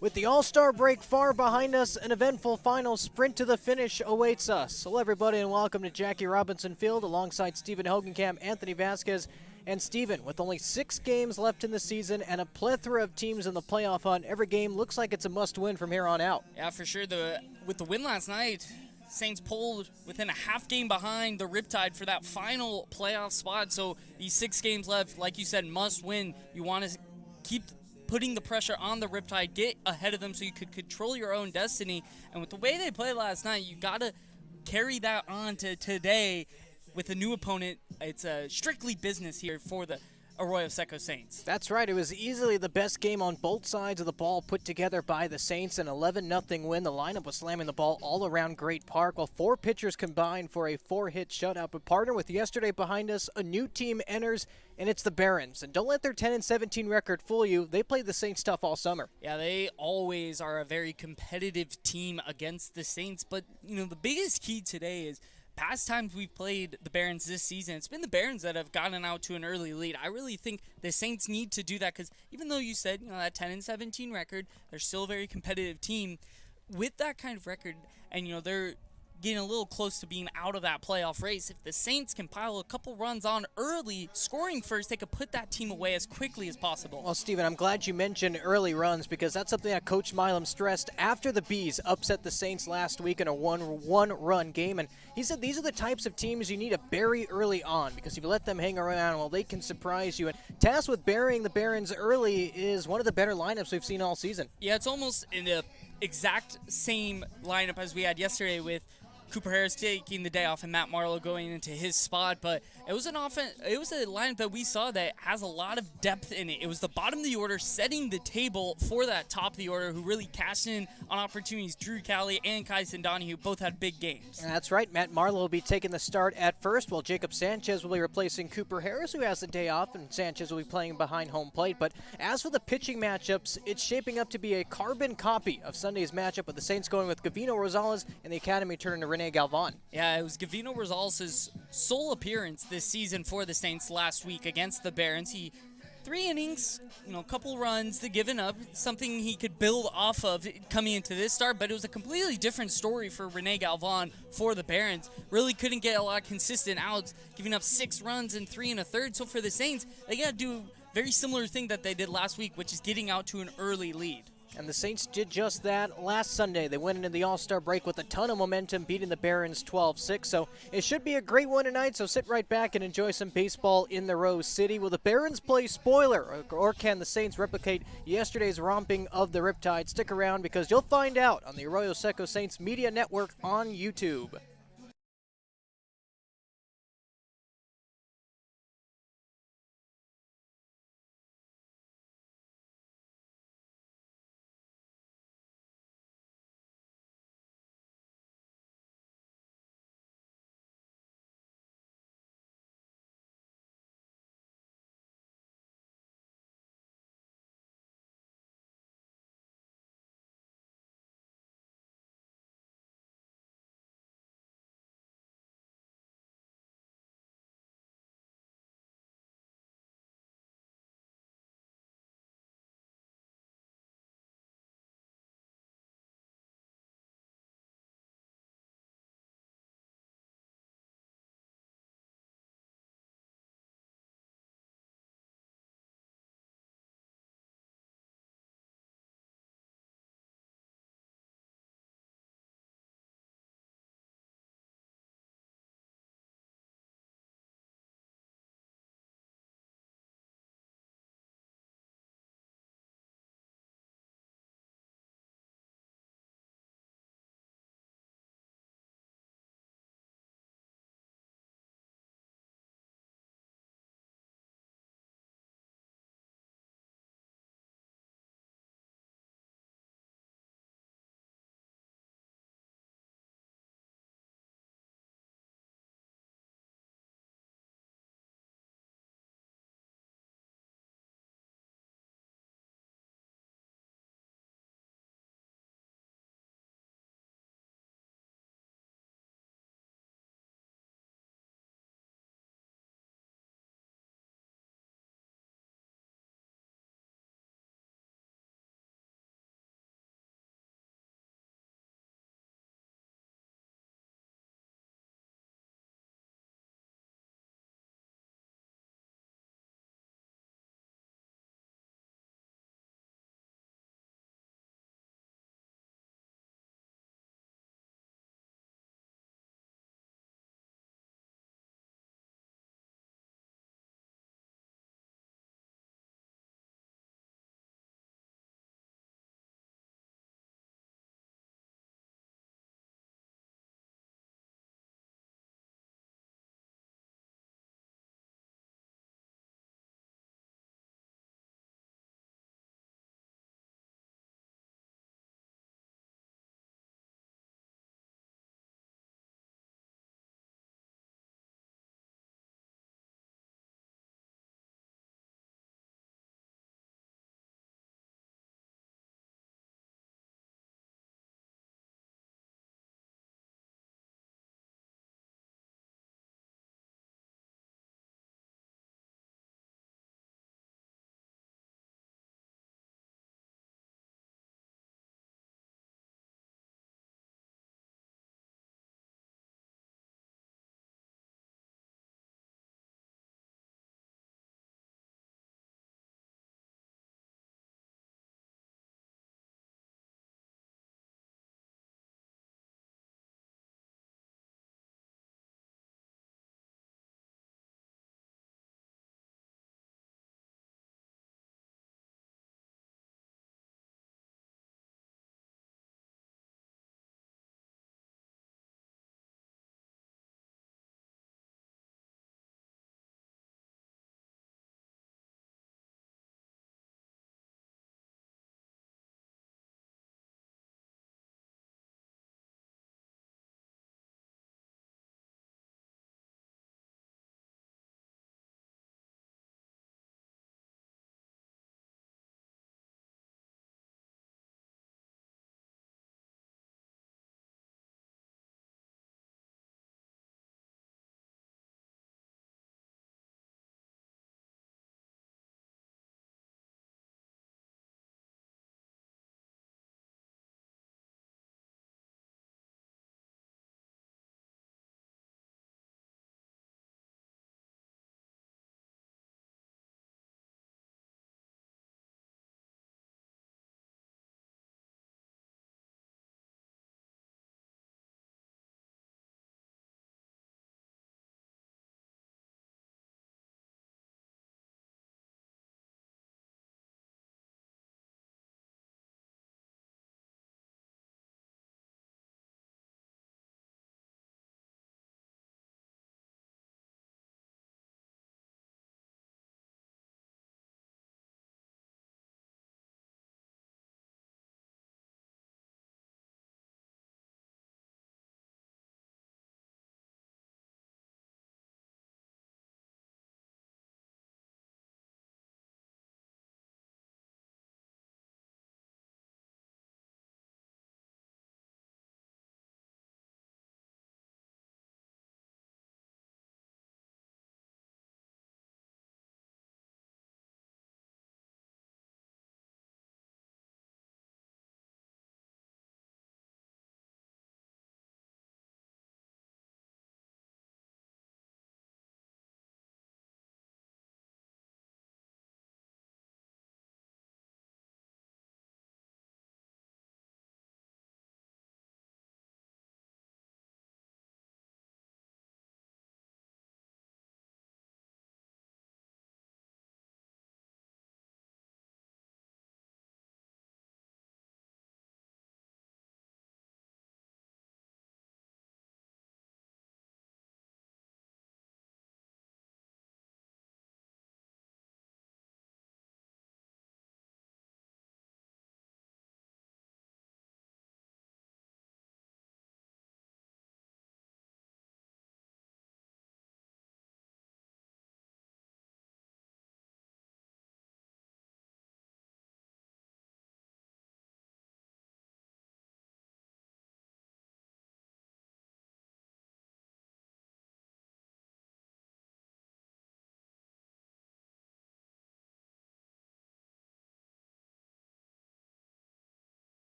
With the All-Star break far behind us, an eventful final sprint to the finish awaits us. Hello everybody and welcome to Jackie Robinson Field alongside Stephen Hogenkamp, Anthony Vasquez, and Stephen. With only 6 games left in the season and a plethora of teams in the playoff hunt, every game looks like it's a must-win from here on out. Yeah, for sure. With the win last night, Saints pulled within a half game behind the Riptide for that final playoff spot. So these 6 games left, like you said, must win. You want to keep putting the pressure on the Riptide, get ahead of them so you could control your own destiny. And with the way they played last night, you got to carry that on to today with a new opponent. It's strictly business here for the Arroyo Seco Saints. That's right. It was easily the best game on both sides of the ball put together by the Saints. An 11-0 win. The lineup was slamming the ball all around Great Park, while 4 pitchers combined for a 4-hit shutout. But partner with yesterday behind us, a new team enters, and it's the Barons. And don't let their 10-17 record fool you. They played the Saints tough all summer. Yeah, they always are a very competitive team against the Saints. But, you know, the biggest key today is past times we've played the Barons this season, it's been the Barons that have gotten out to an early lead. I really think the Saints need to do that because even though you said, that 10-17 record, they're still a very competitive team. With that kind of record, and, they're getting a little close to being out of that playoff race, if the Saints can pile a couple runs on early, scoring first, they could put that team away as quickly as possible. Well, Steven, I'm glad you mentioned early runs because that's something that Coach Milam stressed after the Bees upset the Saints last week in a one-run game. And he said these are the types of teams you need to bury early on because if you let them hang around, well, they can surprise you. And tasked with burying the Barons early is one of the better lineups we've seen all season. Yeah, it's almost in the exact same lineup as we had yesterday with Cooper Harris taking the day off and Matt Marlowe going into his spot, but it was a lineup that we saw that has a lot of depth in it. It was the bottom of the order setting the table for that top of the order who really cashed in on opportunities. Drew Cowley and Kyson Donahue both had big games. That's right. Matt Marlowe will be taking the start at first, while Jacob Sanchez will be replacing Cooper Harris, who has the day off, and Sanchez will be playing behind home plate. But as for the pitching matchups, it's shaping up to be a carbon copy of Sunday's matchup, with the Saints going with Gavino Rosales and the Academy turning to Rene Galvan. Yeah, it was Gavino Rosales' sole appearance this season for the Saints last week against the Barons. He 3 innings, a couple runs, the giving up, something he could build off of coming into this start, but it was a completely different story for Rene Galvan for the Barons. Really couldn't get a lot of consistent outs, giving up 6 runs and 3 1/3. So for the Saints, they got to do a very similar thing that they did last week, which is getting out to an early lead. And the Saints did just that last Sunday. They went into the All-Star break with a ton of momentum, beating the Barons 12-6. So it should be a great one tonight, so sit right back and enjoy some baseball in the Rose City. Will the Barons play spoiler, or can the Saints replicate yesterday's romping of the Riptide? Stick around because you'll find out on the Arroyo Seco Saints Media Network on YouTube.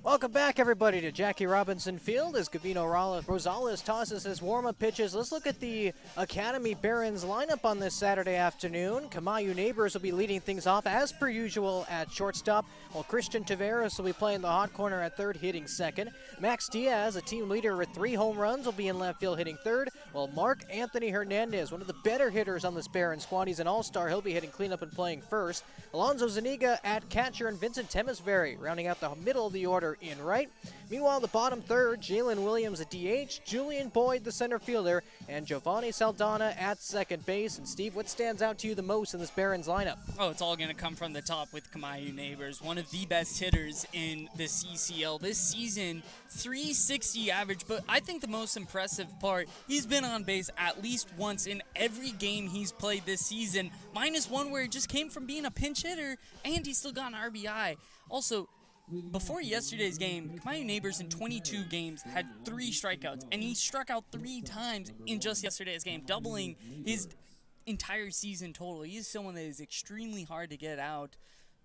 Welcome back, everybody, to Jackie Robinson Field as Gavino Rosales tosses his warm-up pitches. Let's look at the Academy Barons lineup on this Saturday afternoon. Kamayu Neighbors will be leading things off as per usual at shortstop, while Christian Taveras will be playing the hot corner at third, hitting second. Max Diaz, a team leader with 3 home runs, will be in left field hitting third, while Mark Anthony Hernandez, one of the better hitters on this Barons squad, he's an all-star, he'll be hitting cleanup and playing first. Alonzo Zuniga at catcher and Vincent Temesbury rounding out the middle of the order in right. Meanwhile, the bottom third, Jalen Williams at DH, Julian Boyd, the center fielder, and Giovanni Saldana at second base. And Steve, what stands out to you the most in this Barons lineup? Oh, it's all going to come from the top with Kamayu Neighbors, one of the best hitters in the CCL this season. 360 average, but I think the most impressive part, he's been on base at least once in every game he's played this season, -1 where it just came from being a pinch hitter, and he still got an RBI. Also, before yesterday's game, Kamayu Neighbors in 22 games had 3 strikeouts, and he struck out 3 times in just yesterday's game, doubling his entire season total. He is someone that is extremely hard to get out,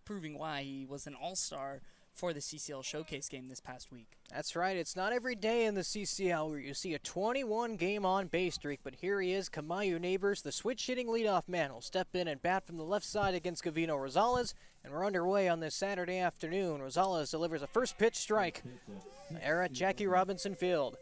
proving why he was an all-star for the CCL Showcase game this past week. That's right. It's not every day in the CCL where you see a 21-game on-base streak, but here he is, Kamayu Neighbors, the switch-hitting leadoff man, will step in and bat from the left side against Gavino Rosales, and we're underway on this Saturday afternoon. Rosales delivers a first pitch strike there at Jackie Robinson Field.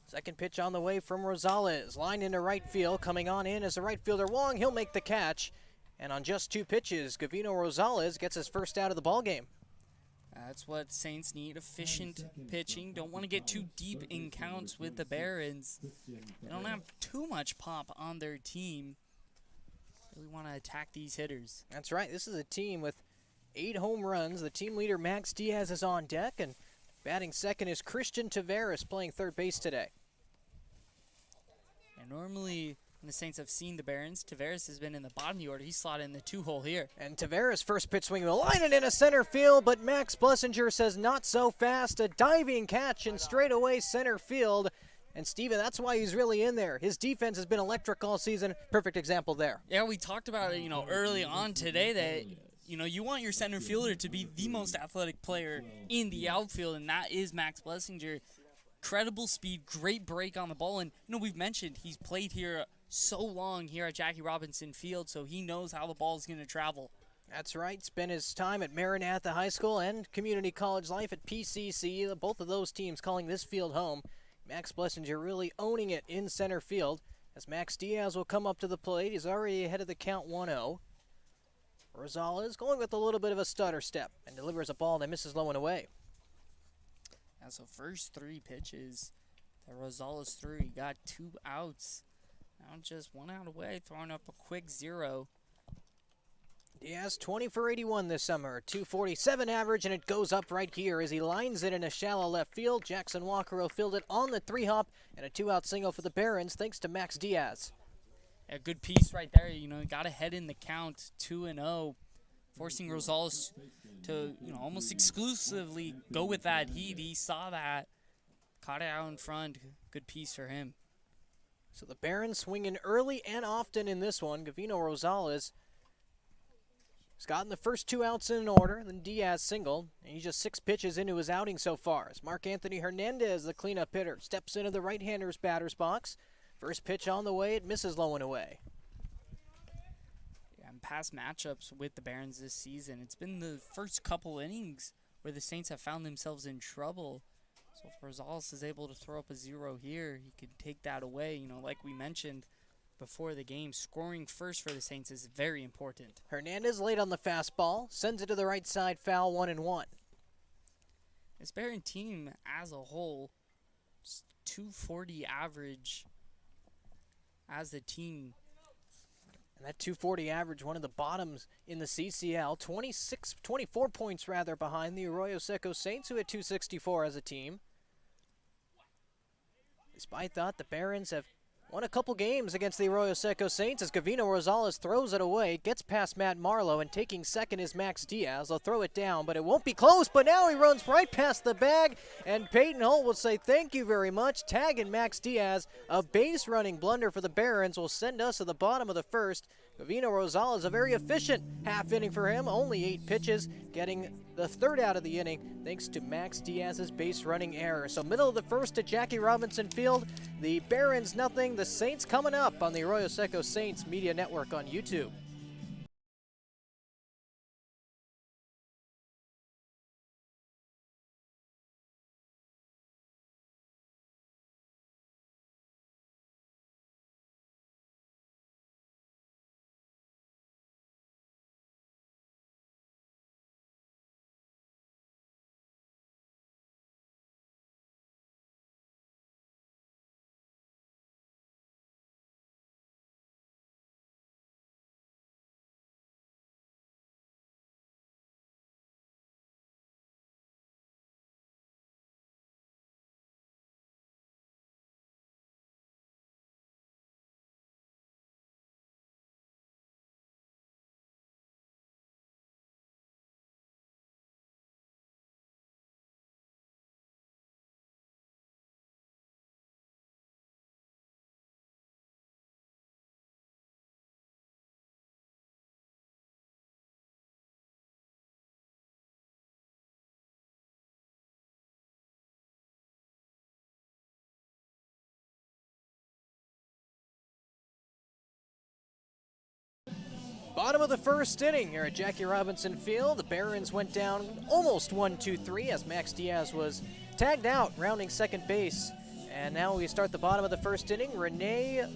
Second pitch on the way from Rosales. Line into right field. Coming on in as the right fielder Wong. He'll make the catch. And on just 2 pitches, Gavino Rosales gets his first out of the ballgame. That's what Saints need, efficient pitching. Don't want to get too deep in counts with the Barons. They don't have too much pop on their team. Really want to attack these hitters. That's right. This is a team with 8 home runs. The team leader Max Diaz is on deck. And batting second is Christian Taveras playing third base today. And normally, when the Saints have seen the Barons, Taveras has been in the bottom of the order. He's slotted in the 2-hole here. And Taveras' first pitch swing will line it into center field, but Max Blessinger says not so fast. A diving catch in straightaway center field. And Steven, that's why he's really in there. His defense has been electric all season. Perfect example there. Yeah, we talked about it, early on today that, you want your center fielder to be the most athletic player in the outfield, and that is Max Blessinger. Incredible speed, great break on the ball, and we've mentioned he's played here so long here at Jackie Robinson Field, so he knows how the ball is going to travel. That's right. Spent his time at Maranatha High School and community college life at PCC. Both of those teams calling this field home. Max Blessinger really owning it in center field as Max Diaz will come up to the plate. He's already ahead of the count 1-0. Rosales going with a little bit of a stutter step and delivers a ball that misses low and away. And so first 3 pitches that Rosales threw, he got 2 outs. Now just 1 out away, throwing up a quick 0. Diaz 20 for 81 this summer, 247 average, and it goes up right here as he lines it in a shallow left field. Jackson Walker will field it on the 3-hop and a 2-out single for the Barons thanks to Max Diaz. A good piece right there. Got ahead in the count, 2-0, forcing Rosales to, almost exclusively go with that heat. He saw that, caught it out in front. Good piece for him. So the Barons swinging early and often in this one. Gavino Rosales has gotten the first 2 outs in order, then Diaz singled, and he's just 6 pitches into his outing so far. As Mark Anthony Hernandez, the cleanup hitter, steps into the right-hander's batter's box. First pitch on the way, it misses low and away. Yeah, and past matchups with the Barons this season, it's been the first couple innings where the Saints have found themselves in trouble. So if Rosales is able to throw up a 0 here, he could take that away. Like we mentioned before the game, scoring first for the Saints is very important. Hernandez late on the fastball, sends it to the right side, foul, 1-1. This Baron team as a whole, just 240 average as a team. And that 240 average, one of the bottoms in the CCL, 24 points rather behind the Arroyo Seco Saints, who had 264 as a team. Despite that, the Barons have won a couple games against the Arroyo Seco Saints as Gavino Rosales throws it away, gets past Matt Marlowe, and taking second is Max Diaz. They'll throw it down, but it won't be close, but now he runs right past the bag, and Peyton Holt will say thank you very much, tagging Max Diaz. A base running blunder for the Barons will send us to the bottom of the first. Gavino Rosales, a very efficient half inning for him, only 8 pitches, getting the third out of the inning thanks to Max Diaz's base running error. So middle of the first at Jackie Robinson Field, the Barons nothing, the Saints coming up on the Arroyo Seco Saints Media Network on YouTube. Bottom of the first inning here at Jackie Robinson Field. The Barons went down almost 1-2-3 as Max Diaz was tagged out, rounding second base. And now we start the bottom of the first inning. Rene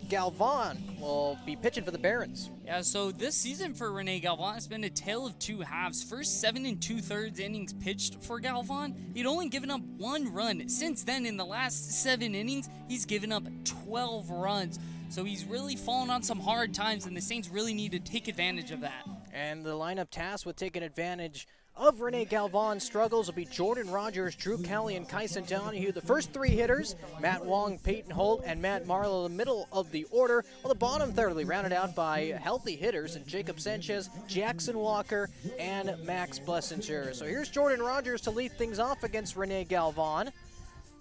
Galvan will be pitching for the Barons. Yeah, so this season for Rene Galvan, it's been a tale of two halves. First 7 2/3 innings pitched for Galvan, he'd only given up 1 run. Since then, in the last 7 innings, he's given up 12 runs. So he's really fallen on some hard times, and the Saints really need to take advantage of that. And the lineup tasked with taking advantage of Rene Galvan's struggles will be Jordan Rogers, Drew Kelly, and Kyson Donahue. The first 3 hitters, Matt Wong, Peyton Holt, and Matt Marlowe, the middle of the order. Well, the bottom thirdly rounded out by healthy hitters and Jacob Sanchez, Jackson Walker, and Max Blessinger. So here's Jordan Rogers to lead things off against Rene Galvan.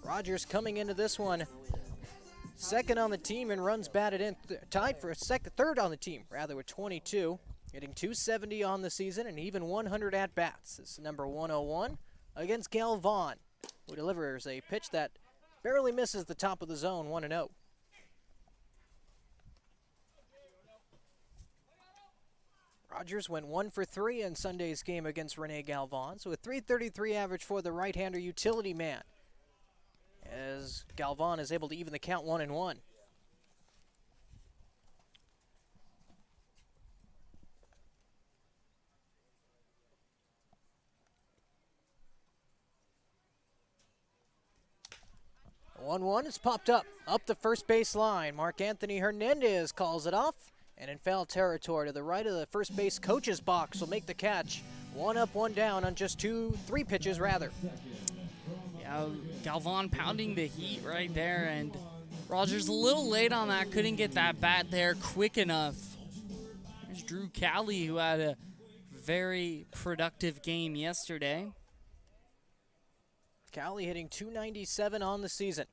Rogers coming into this one second on the team in runs batted in, tied for third on the team, rather, with 22. Hitting .270 on the season and even 100 at-bats. This is number 101 against Galvan, who delivers a pitch that barely misses the top of the zone, 1-0. Rogers went 1 for 3 in Sunday's game against Rene Galvan, so a .333 average for the right-hander utility man, as Galvan is able to even the count 1-1. The 1-1 is popped up the first base line. Mark Anthony Hernandez calls it off, and in foul territory to the right of the first base coach's box will make the catch. 1 up, 1 down on just 3 pitches rather. Yeah, Galvan pounding the heat right there, and Rogers a little late on that, couldn't get that bat there quick enough. There's Drew Kelly, who had a very productive game yesterday. Cowley hitting .297 on the season.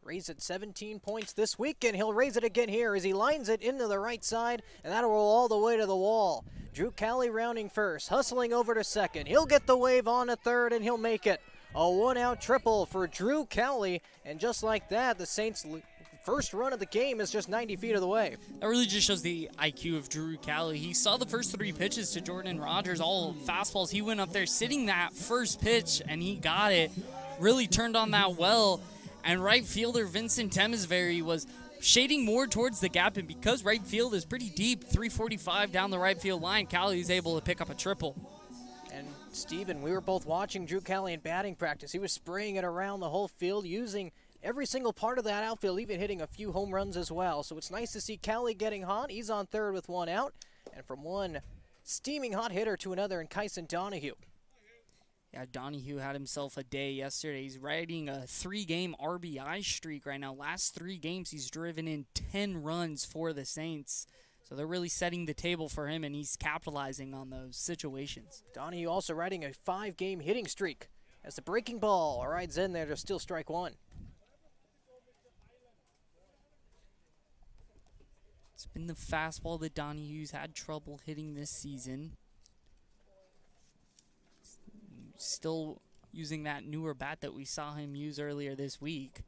Raised at 17 points this week, and he'll raise it again here as he lines it into the right side, and that'll roll all the way to the wall. Drew Cowley rounding first, hustling over to second. He'll get the wave on to third, and he'll make it. A 1-out triple for Drew Cowley, and just like that, the Saints' first run of the game is just 90 feet of the way. That really just shows the IQ of Drew Cowley. He saw the first 3 pitches to Jordan Rogers, all fastballs. He went up there sitting that first pitch, and he got it. Really turned on that well. And right fielder Vincent Temesbury was shading more towards the gap, and because right field is pretty deep, 345 down the right field line, Cowley is able to pick up a triple. And Steven, we were both watching Drew Cowley in batting practice. He was spraying it around the whole field, using every single part of that outfield, even hitting a few home runs as well. So it's nice to see Cowley getting hot. He's on third with 1 out. And from one steaming hot hitter to another in Kyson Donahue. Yeah, Donahue had himself a day yesterday. He's riding a 3-game RBI streak right now. Last 3 games, he's driven in 10 runs for the Saints. So they're really setting the table for him, and he's capitalizing on those situations. Donahue also riding a 5-game hitting streak as the breaking ball rides in there to still strike 1. It's been the fastball that Donahue's had trouble hitting this season. Still using that newer bat that we saw him use earlier this week.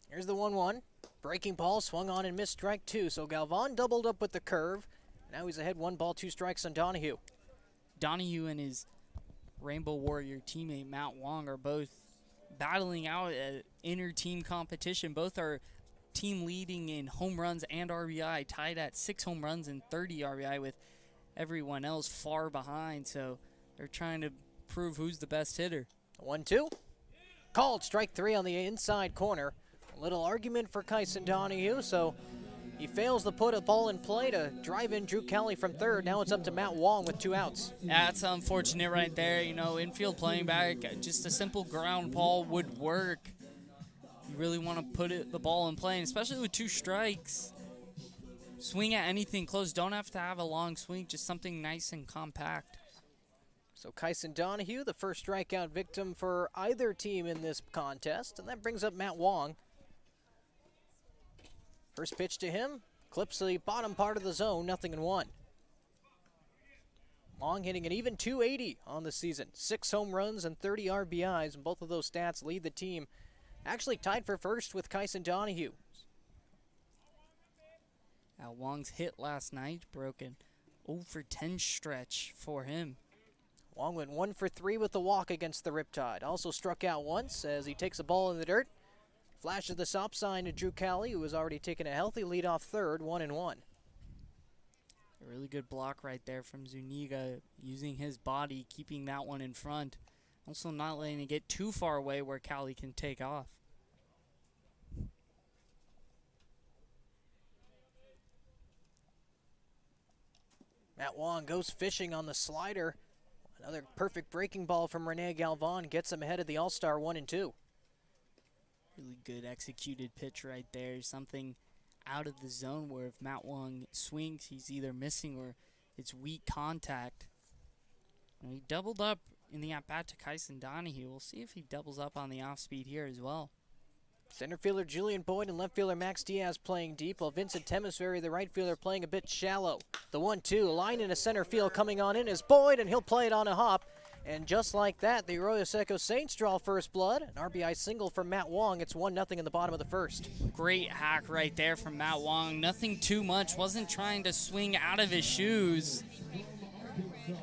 Here's the 1-1. Breaking ball swung on and missed strike two. So Galvan doubled up with the curve. Now he's ahead 1 ball, 2 strikes on Donahue. Donahue and his Rainbow Warrior teammate Matt Wong are both battling out an inter-team competition. Both are team leading in home runs and RBI, tied at 6 home runs and 30 RBI with everyone else far behind. So they're trying to prove who's the best hitter. 1-2. Called strike 3 on the inside corner. A little argument for Kyson Donahue, so he fails to put a ball in play to drive in Drew Kelly from third. Now it's up to Matt Wong with 2 outs. That's unfortunate right there. You know, infield playing back, just a simple ground ball would work. You really want to put the ball in play, and especially with 2 strikes. Swing at anything close. Don't have to have a long swing, just something nice and compact. So Kyson Donahue, the first strikeout victim for either team in this contest, and that brings up Matt Wong. First pitch to him, clips the bottom part of the zone, 0-1. Wong hitting an even 280 on the season. 6 home runs and 30 RBIs, and both of those stats lead the team. Actually tied for first with Kyson Donahue. Now Wong's hit last night broke an 0-for-10 stretch for him. Wong went 1 for 3 with the walk against the Riptide. Also struck out once as he takes a ball in the dirt. Flashes the stop sign to Drew Kelly, who has already taken a healthy lead off third, 1-1. A really good block right there from Zuniga, using his body, keeping that one in front. Also not letting it get too far away where Kelly can take off. Matt Wong goes fishing on the slider. Another perfect breaking ball from Rene Galvan gets him ahead of the All-Star 1-2. Really good executed pitch right there. Something out of the zone where if Matt Wong swings, he's either missing or it's weak contact. And he doubled up in the at-bat to Kyson Donahue. We'll see if he doubles up on the off-speed here as well. Center fielder Julian Boyd and left fielder Max Diaz playing deep, while Vincent Temesbury, the right fielder, playing a bit shallow. The 1-2, line into center field coming on in is Boyd, and he'll play it on a hop. And just like that, the Arroyo Seco Saints draw first blood. An RBI single from Matt Wong. It's 1-0 in the bottom of the first. Great hack right there from Matt Wong. Nothing too much. Wasn't trying to swing out of his shoes.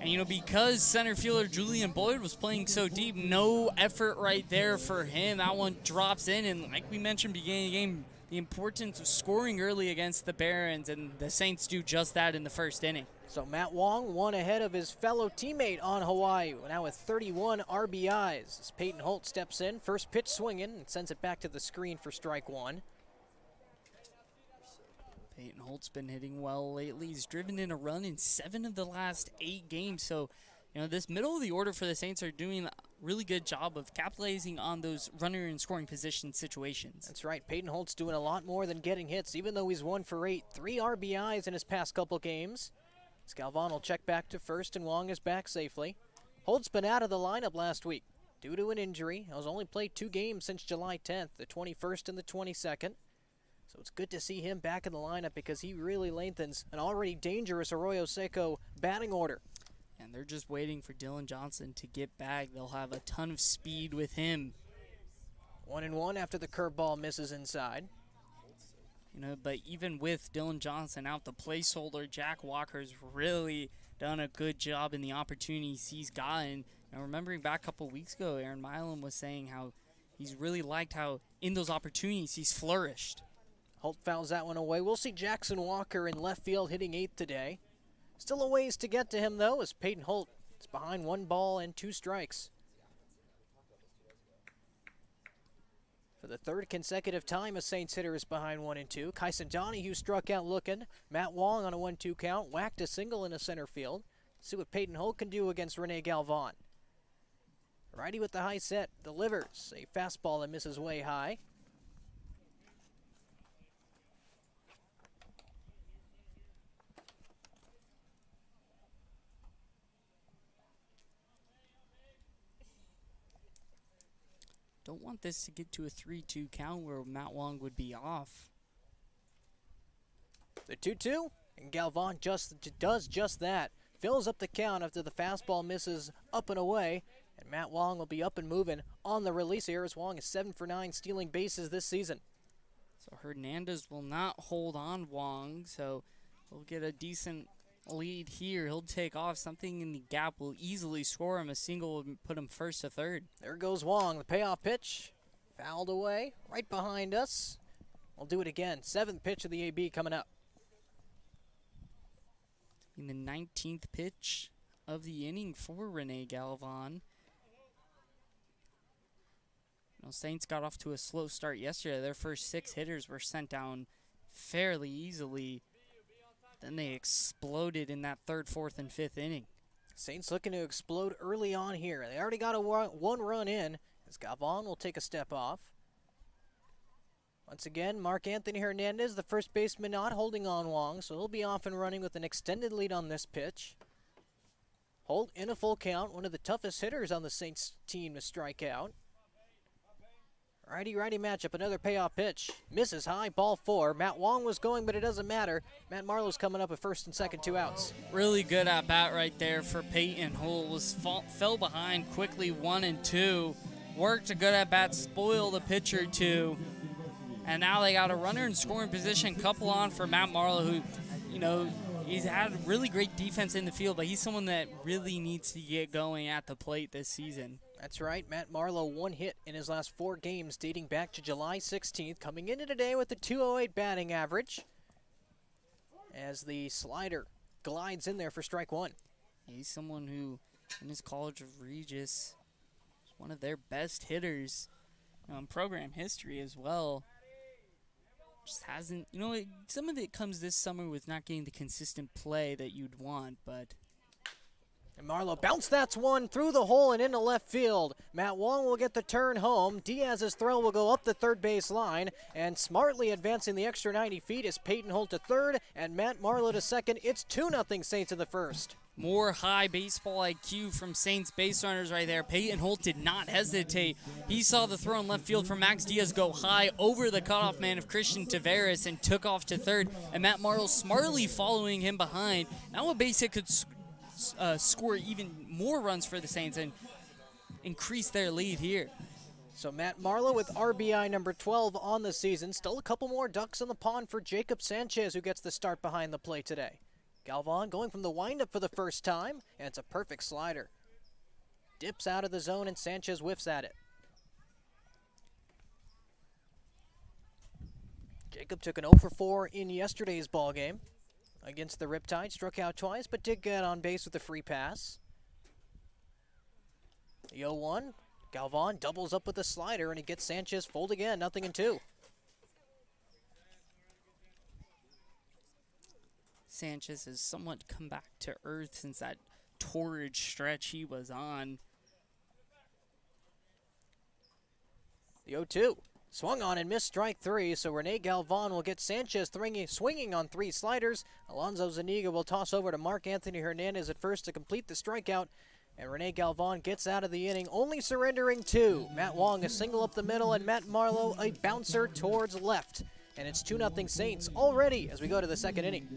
And, you know, because center fielder Julian Boyd was playing so deep, no effort right there for him. That one drops in. And like we mentioned beginning of the game, the importance of scoring early against the Barons. And the Saints do just that in the first inning. So Matt Wong, 1 ahead of his fellow teammate on Hawaii, now with 31 RBIs. As Peyton Holt steps in, first pitch swinging, and sends it back to the screen for strike 1. Peyton Holt's been hitting well lately. He's driven in a run in 7 of the last 8 games. So, you know, this middle of the order for the Saints are doing a really good job of capitalizing on those runner and scoring position situations. That's right. Peyton Holt's doing a lot more than getting hits, even though he's 1 for 8. 3 RBIs in his past couple games. Galvan will check back to first, and Wong is back safely. Holt's been out of the lineup last week due to an injury. He has only played 2 games since July 10th, the 21st and the 22nd. So it's good to see him back in the lineup because he really lengthens an already dangerous Arroyo Seco batting order. And they're just waiting for Dylan Johnson to get back. They'll have a ton of speed with him. 1-1 after the curveball misses inside. You know, but even with Dylan Johnson out, the placeholder, Jack Walker's really done a good job in the opportunities he's gotten. Now, remembering back a couple weeks ago, Aaron Milam was saying how he's really liked how in those opportunities he's flourished. Holt fouls that one away. We'll see Jackson Walker in left field hitting 8th today. Still a ways to get to him, though, as Peyton Holt is behind 1 ball and 2 strikes. For the 3rd consecutive time, a Saints hitter is behind 1 and 2. Kyson Donahue struck out looking. Matt Wong on a 1-2 count, whacked a single into center field. See what Peyton Holt can do against Rene Galvan. Righty with the high set, delivers a fastball that misses way high. Don't want this to get to a 3-2 count where Matt Wong would be off. The 2-2, and Galvan does just that. Fills up the count after the fastball misses up and away, and Matt Wong will be up and moving on the release here as Wong is 7 for 9 stealing bases this season. So Hernandez will not hold on Wong, so we'll get a decent lead here. He'll take off. Something in the gap will easily score him. A single will put him first to third. There goes Wong, the payoff pitch. Fouled away, right behind us. We'll do it again. 7th pitch of the AB coming up. In the 19th pitch of the inning for Rene Galvan. Saints got off to a slow start yesterday. Their first 6 hitters were sent down fairly easily. Then they exploded in that 3rd, 4th, and 5th inning. Saints looking to explode early on here. They already got a 1 run in as Galvan will take a step off. Once again, Mark Anthony Hernandez, the first baseman, not holding on Wong, so he'll be off and running with an extended lead on this pitch. Holt in a full count, one of the toughest hitters on the Saints team to strike out. Righty-righty matchup, another payoff pitch. Misses high, ball 4. Matt Wong was going, but it doesn't matter. Matt Marlowe's coming up at first and second, 2 outs. Really good at bat right there for Peyton. Holt fell behind quickly, 1 and 2. Worked a good at bat, spoiled a pitch or 2. And now they got a runner in scoring position, couple on for Matt Marlowe, who, he's had really great defense in the field, but he's someone that really needs to get going at the plate this season. That's right. Matt Marlowe 1 hit in his last 4 games dating back to July 16th, coming into today with a .208 batting average as the slider glides in there for strike 1. He's someone who, in his College of Regis, is one of their best hitters in program history as well. Just hasn't, some of it comes this summer with not getting the consistent play that you'd want, but. And Marlowe bounced that one through the hole and into left field. Matt Wong will get the turn home. Diaz's throw will go up the third base line, and smartly advancing the extra 90 feet is Peyton Holt to third and Matt Marlowe to second. It's 2-0 Saints in the first. More high baseball IQ from Saints base runners right there. Peyton Holt did not hesitate. He saw the throw in left field from Max Diaz go high over the cutoff man of Christian Taveras and took off to third. And Matt Marlowe smartly following him behind. Now a base hit could score even more runs for the Saints and increase their lead here. So Matt Marlowe with RBI number 12 on the season. Still a couple more ducks in the pond for Jacob Sanchez, who gets the start behind the plate today. Galvan going from the windup for the first time, and it's a perfect slider. Dips out of the zone, and Sanchez whiffs at it. Jacob took an 0 for 4 in yesterday's ballgame against the Riptide. Struck out twice, but did get on base with a free pass. The 0-1, Galvan doubles up with a slider, and he gets Sanchez fold again, 0-2. Sanchez has somewhat come back to earth since that torrid stretch he was on. The 0-2. Swung on and missed strike 3, so Rene Galvan will get Sanchez swinging on 3 sliders. Alonzo Zuniga will toss over to Mark Anthony Hernandez at first to complete the strikeout. And Rene Galvan gets out of the inning, only surrendering 2. Matt Wong a single up the middle, and Matt Marlowe a bouncer towards left. And it's 2-0 Saints already as we go to the second inning.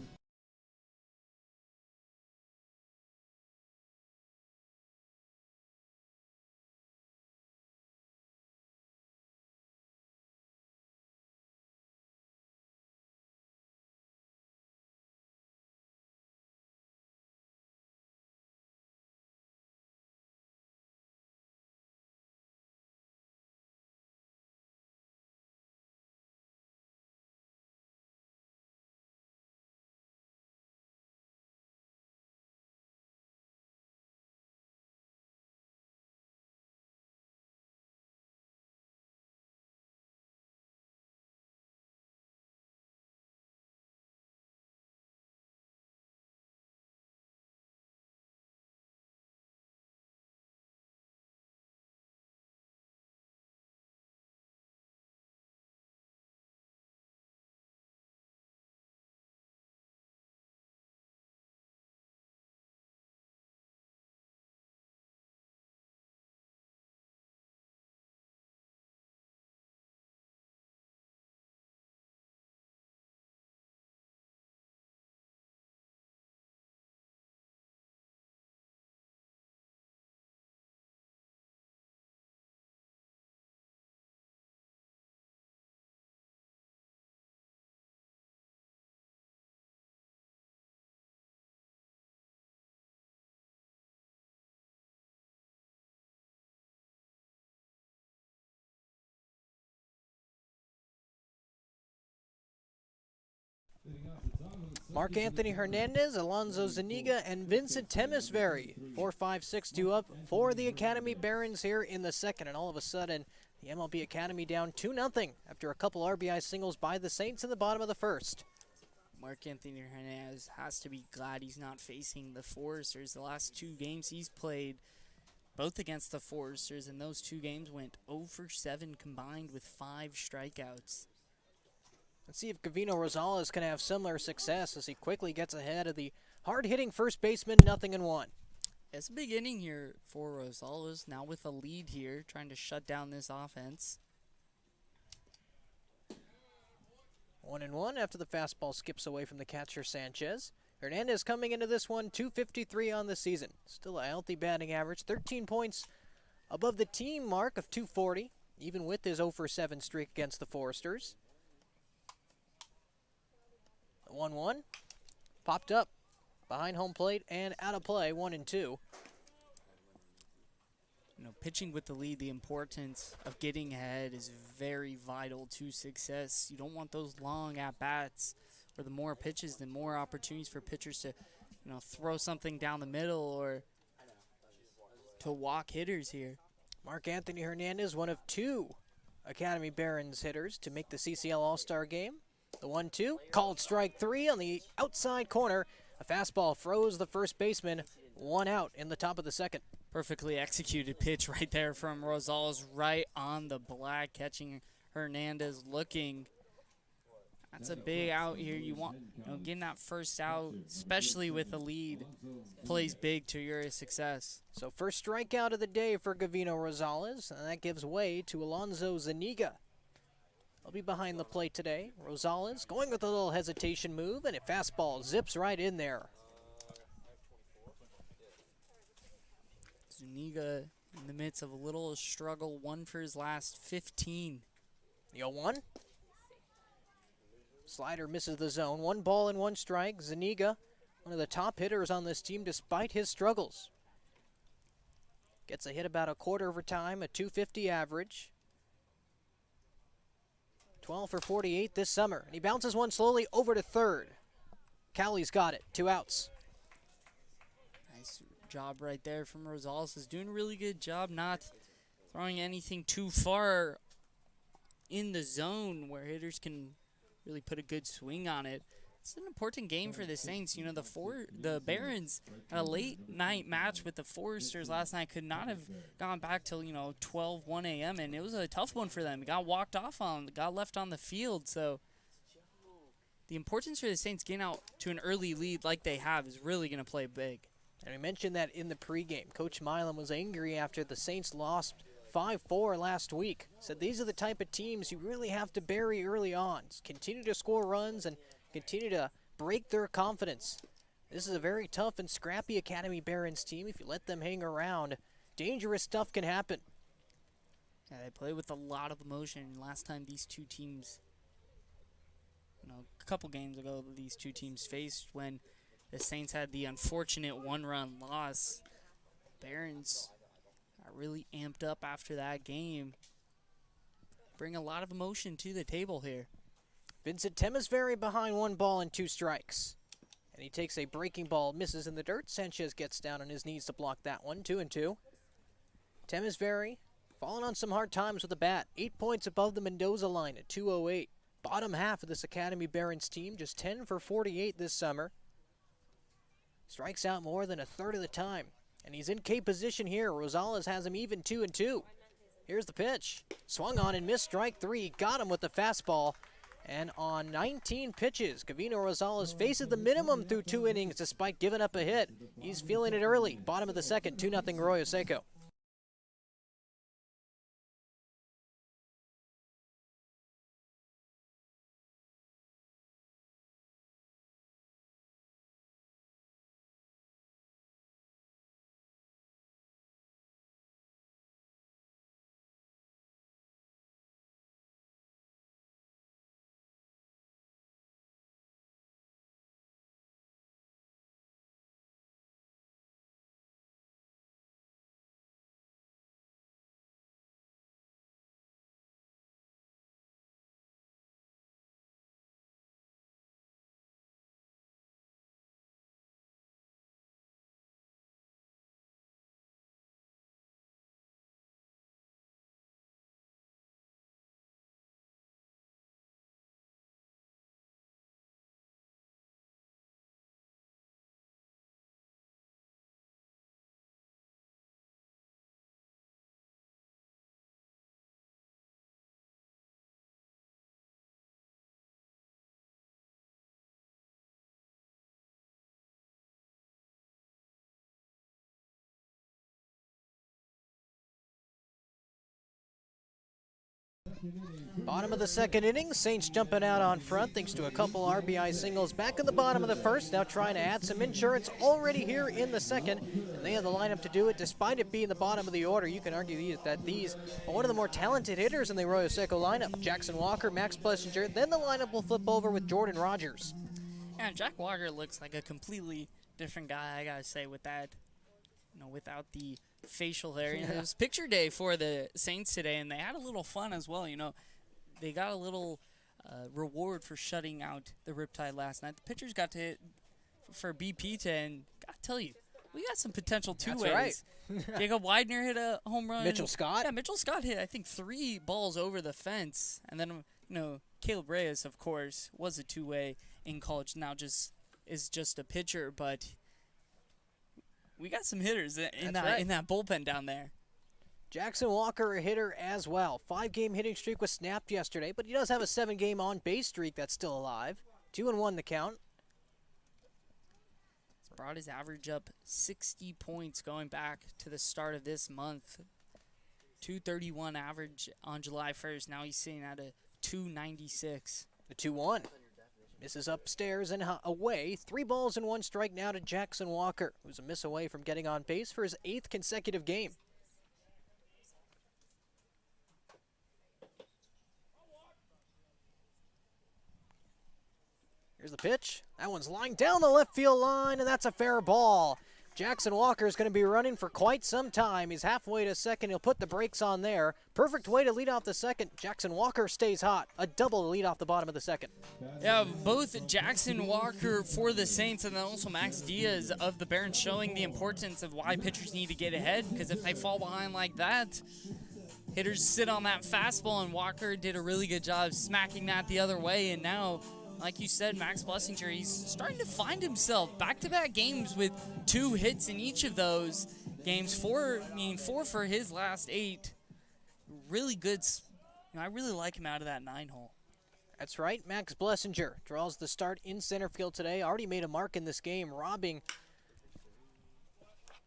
Mark Anthony Hernandez, Alonzo Zuniga, and Vincent Temesvari. 4-5-6-2 up for the Academy Barons here in the second. And all of a sudden, the MLB Academy down 2-0 after a couple RBI singles by the Saints in the bottom of the first. Mark Anthony Hernandez has to be glad he's not facing the Foresters. The last two games he's played, both against the Foresters, and those two games went 0-for-7 combined with 5 strikeouts. Let's see if Gavino Rosales can have similar success as he quickly gets ahead of the hard-hitting first baseman, 0-1. It's a big inning here for Rosales, now with a lead here, trying to shut down this offense. 1-1 after the fastball skips away from the catcher Sanchez. Hernandez coming into this one, 253 on the season. Still a healthy batting average, 13 points above the team mark of 240, even with his 0-for-7 streak against the Foresters. 1-1, popped up behind home plate and out of play, 1-2. You know, pitching with the lead, the importance of getting ahead is very vital to success. You don't want those long at-bats where the more pitches, the more opportunities for pitchers to, you know, throw something down the middle or to walk hitters here. Mark Anthony Hernandez, one of 2 Academy Barons hitters to make the CCL All-Star game. The 1-2, called strike 3 on the outside corner. A fastball froze the first baseman, 1 out in the top of the second. Perfectly executed pitch right there from Rosales, right on the black, catching Hernandez looking. That's a big out here. You want, you know, getting that first out, especially with a lead, plays big to your success. So first strikeout of the day for Gavino Rosales, and that gives way to Alonzo Zuniga. He'll be behind the plate today. Rosales going with a little hesitation move, and a fastball zips right in there. Zuniga in the midst of a little struggle, 1 for his last 15. The 0-1. Slider misses the zone. 1 ball and 1 strike. Zuniga, one of the top hitters on this team despite his struggles. Gets a hit about a quarter of a time, a 250 average. 12 for 48 this summer. And he bounces one slowly over to third. Cowley's got it. 2 outs. Nice job right there from Rosales. Is doing a really good job not throwing anything too far in the zone where hitters can really put a good swing on it. It's an important game for the Saints. You know, the Barons had a late night match with the Foresters last night. Could not have gone back till, you know, 1 a.m. and it was a tough one for them. Got walked off on, got left on the field. So the importance for the Saints getting out to an early lead like they have is really going to play big. And we mentioned that in the pregame. Coach Milam was angry after the Saints lost 5-4 last week. Said these are the type of teams you really have to bury early on. Continue to score runs and continue to break their confidence. This is a very tough and scrappy Academy Barons team. If you let them hang around, dangerous stuff can happen. Yeah, they play with a lot of emotion. Last time these two teams, you know, a couple games ago, these two teams faced when the Saints had the unfortunate 1-run loss. Barons are really amped up after that game. Bring a lot of emotion to the table here. Vincent Temesvari behind 1 ball and 2 strikes. And he takes a breaking ball, misses in the dirt. Sanchez gets down on his knees to block that one, 2-2. Temesvari falling on some hard times with the bat. 8 points above the Mendoza line at 208. Bottom half of this Academy Barons team, just 10 for 48 this summer. Strikes out more than a third of the time. And he's in K position here. Rosales has him even 2-2. Here's the pitch. Swung on and missed strike 3. Got him with the fastball. And on 19 pitches, Gavino Rosales faces the minimum through 2 innings despite giving up a hit. He's feeling it early. Bottom of the second, 2-0 Arroyo Seco. Bottom of the second inning, Saints jumping out on front thanks to a couple RBI singles back in the bottom of the first, now trying to add some insurance already here in the second, and they have the lineup to do it despite it being the bottom of the order. You can argue that these are one of the more talented hitters in the Arroyo Seco lineup. Jackson Walker, Max Blessinger, then the lineup will flip over with Jordan Rogers. Yeah, Jack Walker looks like a completely different guy, I gotta say, with that, without the facial hair. It was picture day for the Saints today, and they had a little fun as well. They got a little reward for shutting out the Riptide last night. The pitchers got to hit for BP to, and gotta tell you, we got some potential two-ways. That's right. Jacob Widener hit a home run. Mitchell Scott? Yeah, Mitchell Scott hit, I think, 3 balls over the fence. And then, Caleb Reyes, of course, was a two-way in college. Now is just a pitcher, but we got some hitters in that bullpen down there. Jackson Walker, a hitter as well. 5-game hitting streak was snapped yesterday, but he does have a 7-game on-base streak that's still alive. 2-1 the count. He's brought his average up 60 points going back to the start of this month. 231 average on July 1st. Now he's sitting at a 296. The 2-1. Misses upstairs and away. 3 balls and 1 strike now to Jackson Walker, who's a miss away from getting on base for his 8th consecutive game. Here's the pitch. That one's lying down the left field line, and that's a fair ball. Jackson Walker is going to be running for quite some time. He's halfway to second. He'll put the brakes on there. Perfect way to lead off the second. Jackson Walker stays hot. A double to lead off the bottom of the second. Yeah, both Jackson Walker for the Saints and then also Max Diaz of the Barons showing the importance of why pitchers need to get ahead, because if they fall behind like that, hitters sit on that fastball, and Walker did a really good job smacking that the other way, and now, like you said, Max Blessinger, he's starting to find himself. Back-to-back games with 2 hits in each of those games. 4 for his last 8. Really good. I really like him out of that 9-hole. That's right. Max Blessinger draws the start in center field today. Already made a mark in this game, robbing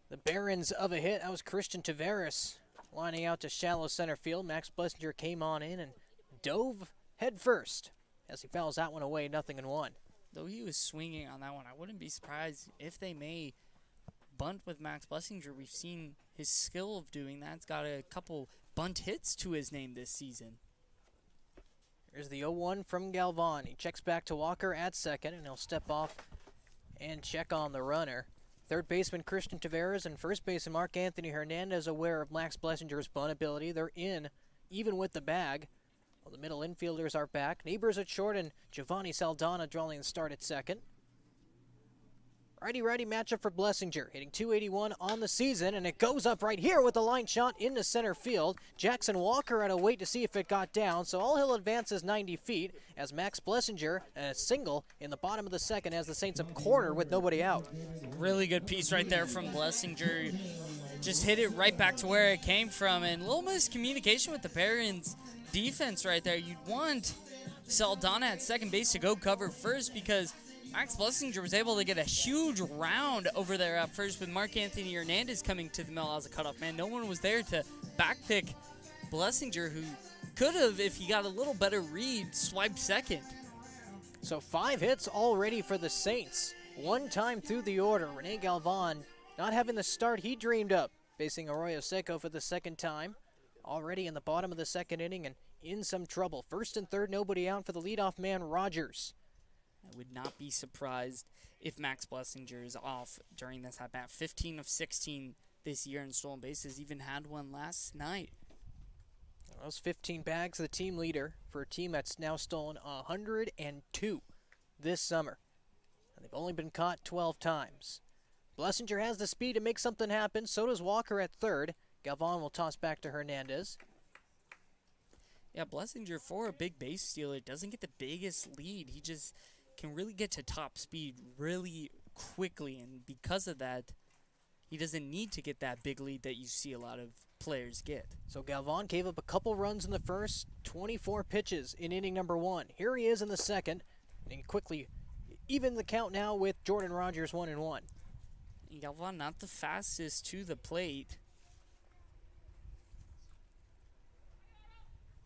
the Barons of a hit. That was Christian Tavares lining out to shallow center field. Max Blessinger came on in and dove head first as he fouls that one away, 0-1. Though he was swinging on that one, I wouldn't be surprised if they may bunt with Max Blessinger. We've seen his skill of doing that. He's got a couple bunt hits to his name this season. Here's the 0-1 from Galvan. He checks back to Walker at second, and he'll step off and check on the runner. Third baseman Christian Tavares and first baseman Mark Anthony Hernandez aware of Max Blessinger's bunt ability. They're in, even with the bag. Well, the middle infielders are back. Neighbors at short and Giovanni Saldana drawing the start at second. Righty-righty matchup for Blessinger, hitting .281 on the season, and it goes up right here with a line shot into center field. Jackson Walker had to wait to see if it got down, so all he'll advance is 90 feet as Max Blessinger a single in the bottom of the second as the Saints up corner with nobody out. Really good piece right there from Blessinger. Just hit it right back to where it came from, and a little miscommunication with the Barons defense right there. You'd want Saldana at second base to go cover first because Max Blessinger was able to get a huge round over there at first with Mark Anthony Hernandez coming to the middle as a cutoff man. No one was there to backpick Blessinger, who could have, if he got a little better read, swiped second. So 5 hits already for the Saints. One time through the order. Rene Galvan not having the start he dreamed up, facing Arroyo Seco for the second time. Already in the bottom of the second inning and in some trouble. First and third, nobody out for the leadoff man, Rogers. I would not be surprised if Max Blessinger is off during this at-bat. 15 of 16 this year in stolen bases. Even had one last night. Those 15 bags, the team leader for a team that's now stolen 102 this summer. And they've only been caught 12 times. Blessinger has the speed to make something happen. So does Walker at third. Galvan will toss back to Hernandez. Yeah, Blessinger, for a big base stealer, doesn't get the biggest lead. He just can really get to top speed really quickly, and because of that, he doesn't need to get that big lead that you see a lot of players get. So Galvan gave up a couple runs in the first, 24 pitches in inning number 1. Here he is in the second, and he quickly even the count now with Jordan Rogers 1-1. Galvan not the fastest to the plate.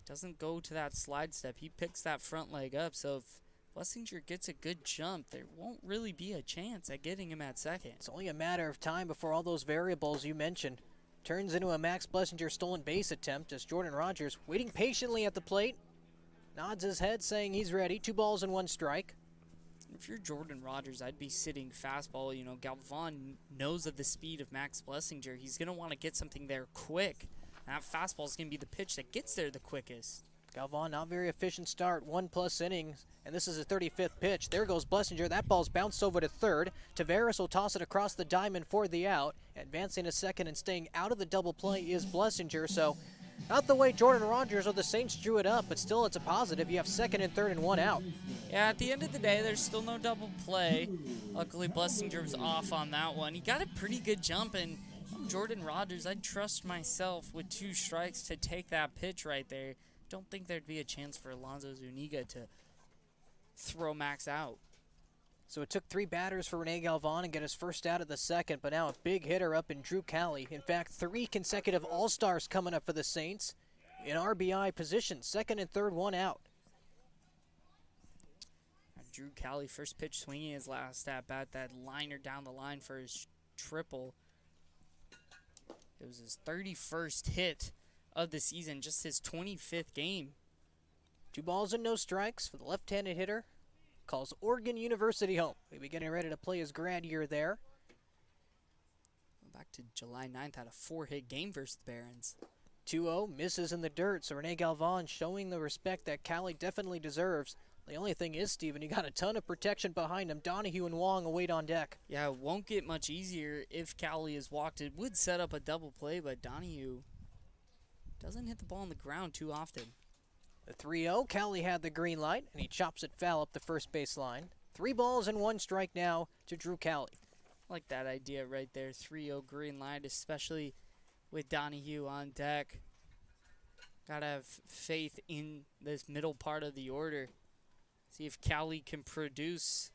doesn't go to that slide step. He picks that front leg up. So if Blessinger gets a good jump, there won't really be a chance at getting him at second. It's only a matter of time before all those variables you mentioned turns into a Max Blessinger stolen base attempt as Jordan Rogers, waiting patiently at the plate, nods his head saying he's ready. 2 balls and 1 strike. If you're Jordan Rogers, I'd be sitting fastball. You know, Galvan knows of the speed of Max Blessinger. He's going to want to get something there quick. And that fastball is going to be the pitch that gets there the quickest. Galvan, not very efficient start, 1+ innings, and this is his 35th pitch. There goes Blessinger. That ball's bounced over to third. Tavares will toss it across the diamond for the out. Advancing to second and staying out of the double play is Blessinger. So not the way Jordan Rogers or the Saints drew it up, but still it's a positive. You have second and third and 1 out. Yeah, at the end of the day, there's still no double play. Luckily, Blessinger was off on that one. He got a pretty good jump, and Jordan Rogers, I'd trust myself with 2 strikes to take that pitch right there. Don't think there'd be a chance for Alonso Zuniga to throw Max out. So it took 3 batters for Rene Galvan and get his first out of the second, but now a big hitter up in Drew Cali. In fact, 3 consecutive All-Stars coming up for the Saints in RBI position. Second and third, 1 out. Drew Cali, first pitch swinging his last at bat, that liner down the line for his triple. It was his 31st hit of the season, just his 25th game. 2 balls and no strikes for the left-handed hitter. Calls Oregon University home. He'll be getting ready to play his grad year there. Back to July 9th, had a 4-hit game versus the Barons. 2-0, misses in the dirt, so Rene Galvan showing the respect that Cali definitely deserves. The only thing is, Steven, you got a ton of protection behind him. Donahue and Wong await on deck. Yeah, it won't get much easier if Cali is walked. It would set up a double play, but Donahue doesn't hit the ball on the ground too often. The 3-0, Cali had the green light, and he chops it foul up the first base line. 3 balls and 1 strike now to Drew Cali. I like that idea right there, 3-0 green light, especially with Donahue on deck. Gotta have faith in this middle part of the order. See if Cali can produce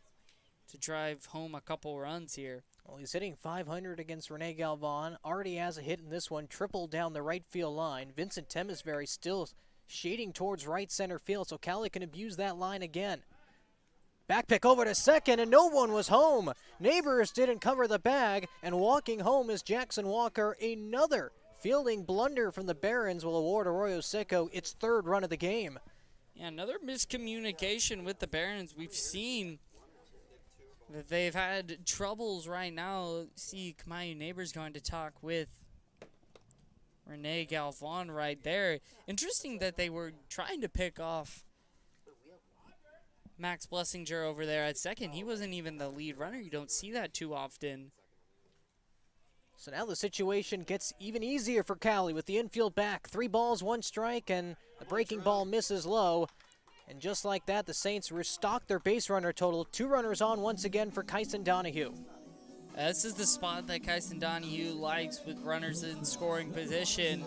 to drive home a couple runs here. Well, he's hitting .500 against Rene Galvan. Already has a hit in this one, triple down the right field line. Vincent Temesbury still shading towards right center field, so Cali can abuse that line again. Back pick over to second, and no one was home. Neighbors didn't cover the bag, and walking home is Jackson Walker. Another fielding blunder from the Barons will award Arroyo Seco its 3rd run of the game. Yeah, another miscommunication with the Barons. We've seen that they've had troubles right now. See, Kamayu Neighbors going to talk with Rene Galvan right there. Interesting that they were trying to pick off Max Blessinger over there at second. He wasn't even the lead runner. You don't see that too often. So now the situation gets even easier for Cali with the infield back. 3 balls, 1 strike, and the breaking ball misses low. And just like that, the Saints restock their base runner total. 2 runners on once again for Kyson Donahue. This is the spot that Kyson Donahue likes with runners in scoring position.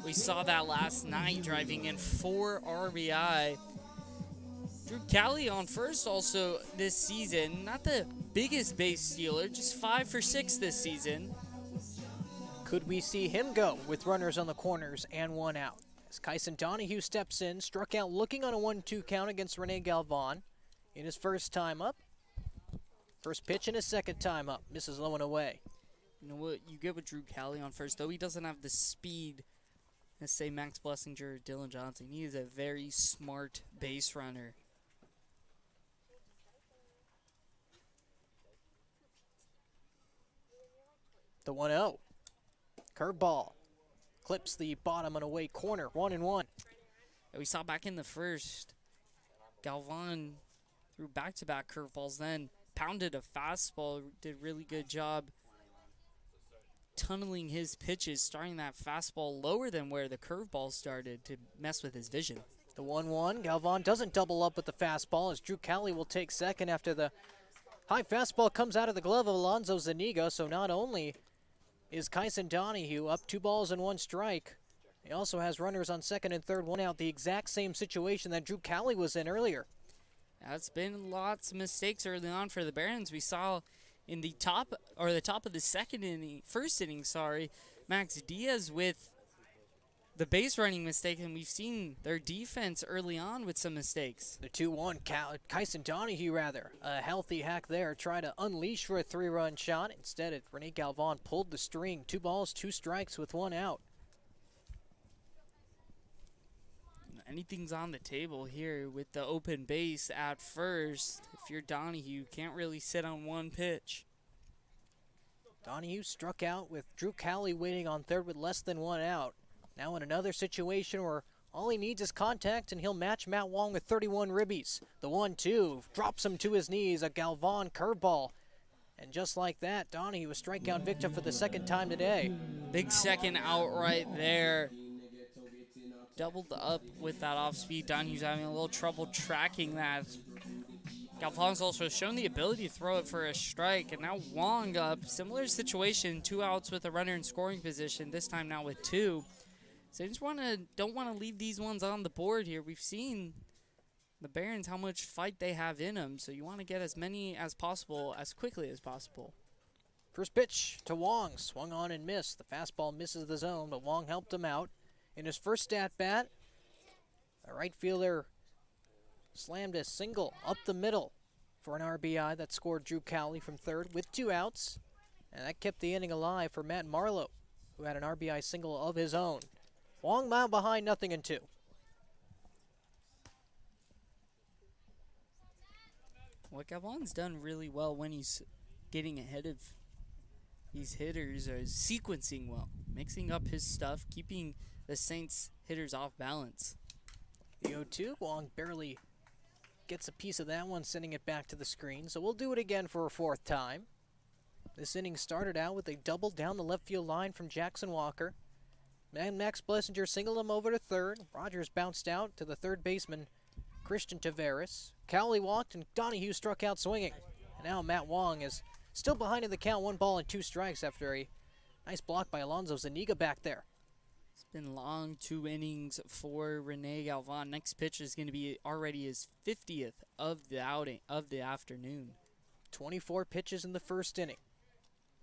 We saw that last night, driving in 4 RBI. Drew Cali on first also this season. Not the biggest base stealer, just 5 for 6 this season. Could we see him go with runners on the corners and 1 out? As Kyson Donahue steps in, struck out looking on a 1-2 count against Rene Galvan in his first time up. First pitch in his second time up. Misses low and away. You know what? You get with Drew Cali on first, though he doesn't have the speed as, say, Max Blessinger or Dylan Johnson. He is a very smart base runner. The 1-0. Curveball. Clips the bottom and away corner. 1-1. We saw back in the first, Galvan threw back-to-back curveballs, then pounded a fastball, did a really good job tunneling his pitches, starting that fastball lower than where the curveball started to mess with his vision. The 1-1. Galvan doesn't double up with the fastball as Drew Cali will take second after the high fastball comes out of the glove of Alonso Zuniga. So not only is Kyson Donahue up 2 balls and 1 strike, he also has runners on second and third, 1 out. The exact same situation that Drew Cali was in earlier. That's been lots of mistakes early on for the Barons. We saw in the top of the first inning, Max Diaz with the base running mistake, and we've seen their defense early on with some mistakes. The 2-1, Kyson Donahue, rather. A healthy hack there, trying to unleash for a 3-run shot. Instead, Rene Galvan pulled the string. 2 balls, 2 strikes with 1 out. Anything's on the table here with the open base at first. If you're Donahue, can't really sit on one pitch. Donahue struck out with Drew Cowley waiting on third with less than 1 out. Now in another situation where all he needs is contact, and he'll match Matt Wong with 31 ribbies. The 1-2 drops him to his knees, a Galvan curveball. And just like that, Donahue a strikeout victim for the 2nd time today. Big second out right there. Doubled up with that off-speed. Donahue's having a little trouble tracking that. Galvan's also shown the ability to throw it for a strike, and now Wong up. Similar situation, 2 outs with a runner in scoring position, this time now with 2. So just don't want to leave these ones on the board here. We've seen the Barons how much fight they have in them, so you want to get as many as possible as quickly as possible. First pitch to Wong, swung on and missed. The fastball misses the zone, but Wong helped him out. In his first at-bat, the right fielder slammed a single up the middle for an RBI that scored Drew Cowley from third with 2 outs, and that kept the inning alive for Matt Marlowe, who had an RBI single of his own. Wong mound behind, 0-2. What Galvan's done really well when he's getting ahead of these hitters is sequencing well, mixing up his stuff, keeping the Saints hitters off balance. The 0-2, Wong barely gets a piece of that one, sending it back to the screen. So we'll do it again for a 4th time. This inning started out with a double down the left field line from Jackson Walker. Max Blessinger singled him over to third. Rogers bounced out to the third baseman, Christian Taveras. Cowley walked, and Donahue struck out swinging. And now Matt Wong is still behind in the count, 1 ball and 2 strikes after a nice block by Alonzo Zuniga back there. It's been long 2 innings for Rene Galvan. Next pitch is going to be already his 50th of the outing of the afternoon. 24 pitches in the first inning.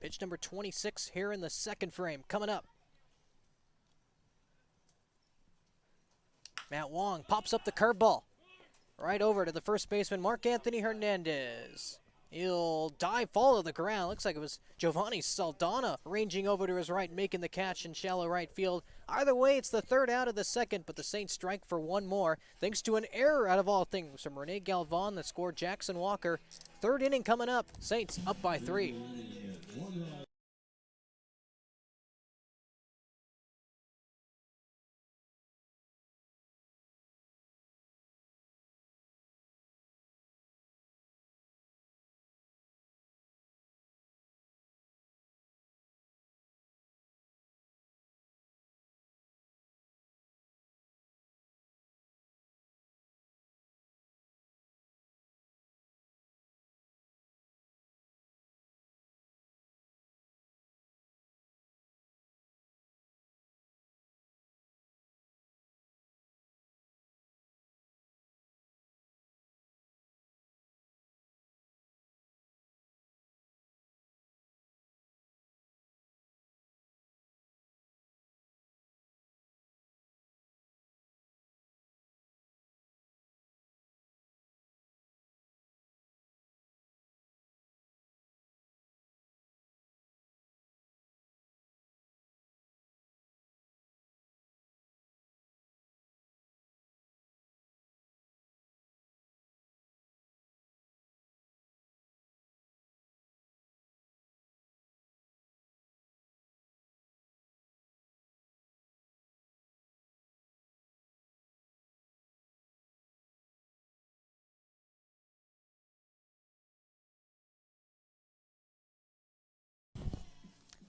Pitch number 26 here in the 2nd frame coming up. Matt Wong pops up the curveball right over to the first baseman, Mark Anthony Hernandez. He'll fall to the ground. Looks like it was Giovanni Saldana ranging over to his right, making the catch in shallow right field. Either way, it's the 3rd out of the 2nd, but the Saints strike for 1 more, thanks to an error out of all things from Rene Galvan that scored Jackson Walker. 3rd inning coming up. Saints up by 3.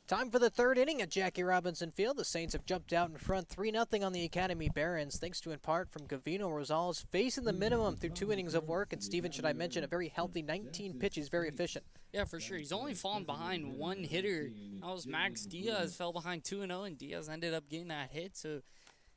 Time for the 3rd inning at Jackie Robinson Field. The Saints have jumped out in front 3-0 on the Academy Barons, thanks to in part from Gavino Rosales facing the minimum through 2 innings of work. And Steven, should I mention, a very healthy 19 pitches, very efficient. Yeah, for sure. He's only fallen behind 1 hitter. That was Max Diaz, fell behind 2-0, and Diaz ended up getting that hit. So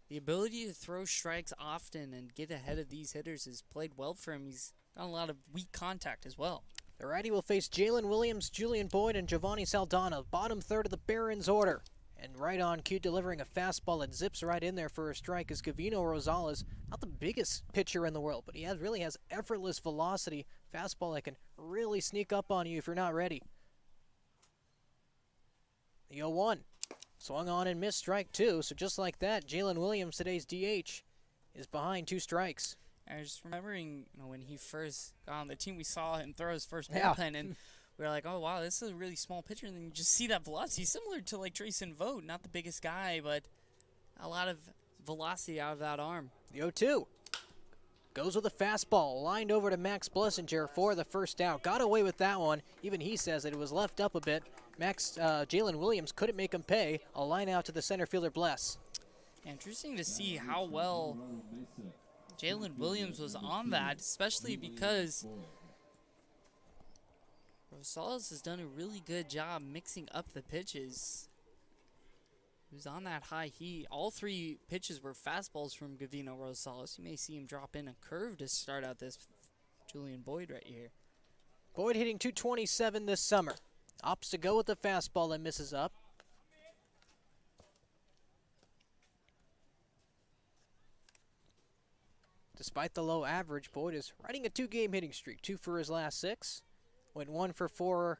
the ability to throw strikes often and get ahead of these hitters has played well for him. He's got a lot of weak contact as well. The righty will face Jalen Williams, Julian Boyd, and Giovanni Saldana, bottom 3rd of the Barons order. And right on cue, delivering a fastball that zips right in there for a strike is Gavino Rosales. Not the biggest pitcher in the world, but he really has effortless velocity. Fastball that can really sneak up on you if you're not ready. The 0-1. Swung on and missed strike two. So just like that, Jalen Williams, today's DH, is behind 2 strikes. I was just remembering, when he first got on the team, we saw him throw his first bullpen, and we were like, oh, wow, this is a really small pitcher. And then you just see that velocity, similar to like Trayson Vogt, not the biggest guy, but a lot of velocity out of that arm. The 0-2. Goes with a fastball, lined over to Max Blessinger for the first out. Got away with that one. Even he says that it was left up a bit. Jalen Williams couldn't make him pay. A line out to the center fielder, Bless. Interesting to see how well Jalen Williams was on that, especially because Rosales has done a really good job mixing up the pitches. He was on that high heat. All 3 pitches were fastballs from Gavino Rosales. You may see him drop in a curve to start out this Julian Boyd right here. Boyd hitting .227 this summer. Opts to go with the fastball that misses up. Despite the low average, Boyd is riding a 2-game hitting streak. 2 for his last 6. Went 1 for 4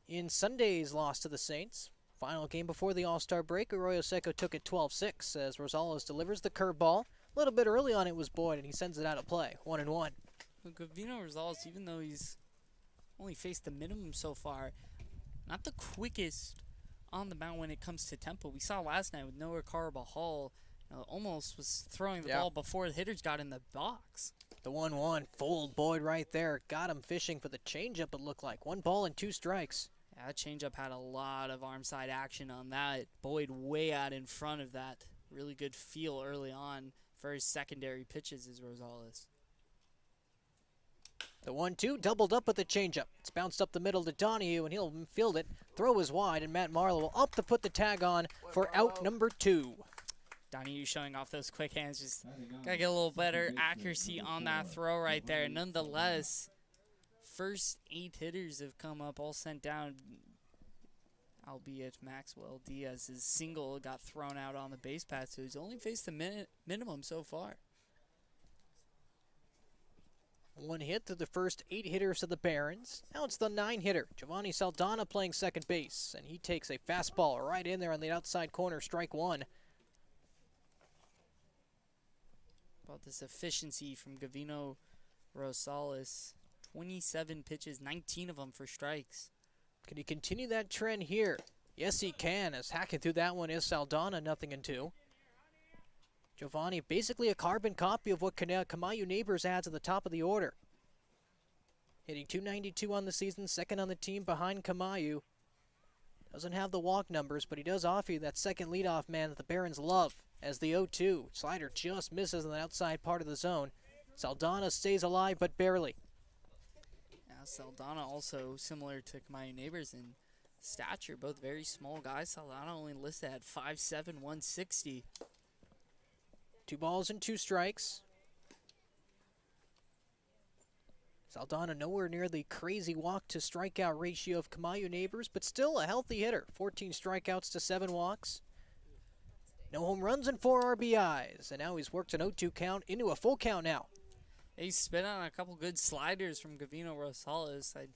in Sunday's loss to the Saints. Final game before the All-Star break, Arroyo Seco took it 12-6 as Rosales delivers the curveball. A little bit early on it was Boyd, and he sends it out of play. 1-1. Well, Gavino Rosales, even though he's only faced the minimum so far, not the quickest on the mound when it comes to tempo. We saw last night with Noah Carbajal, almost was throwing the ball before the hitters got in the box. The 1-1, fooled Boyd right there. Got him fishing for the changeup, it looked like. 1 ball and 2 strikes. Yeah, that changeup had a lot of arm side action on that. Boyd way out in front of that. Really good feel early on for his secondary pitches is Rosales. The 1-2 doubled up with the changeup. It's bounced up the middle to Donahue, and he'll field it. Throw is wide, and Matt Marlowe will up to put the tag on for out number 2. Donahue showing off those quick hands. Just got to get a little better accuracy on that throw right there. Nonetheless, first 8 hitters have come up, all sent down, albeit Maxwell Diaz's single got thrown out on the base path, so he's only faced the minimum so far. 1 hit through the first 8 hitters of the Barons. Now it's the 9 hitter, Giovanni Saldana, playing second base, and he takes a fastball right in there on the outside corner, strike 1. About this efficiency from Gavino Rosales. 27 pitches, 19 of them for strikes. Can he continue that trend here? Yes, he can, as hacking through that one is Saldana, 0-2. Giovanni, basically a carbon copy of what Kamayu Neighbors adds at the top of the order. Hitting .292 on the season, second on the team behind Kamayu. Doesn't have the walk numbers, but he does offer you that second leadoff man that the Barons love. As the 0-2, slider just misses on the outside part of the zone. Saldana stays alive, but barely. Yeah, Saldana also similar to Kamayu Neighbors in stature, both very small guys. Saldana only listed at 5'7", 160. 2 balls and 2 strikes. Saldana nowhere near the crazy walk to strikeout ratio of Kamayu Neighbors, but still a healthy hitter. 14 strikeouts to 7 walks. No home runs and 4 RBIs. And now he's worked an 0-2 count into a full count now. He spit on a couple good sliders from Gavino Rosales. I'd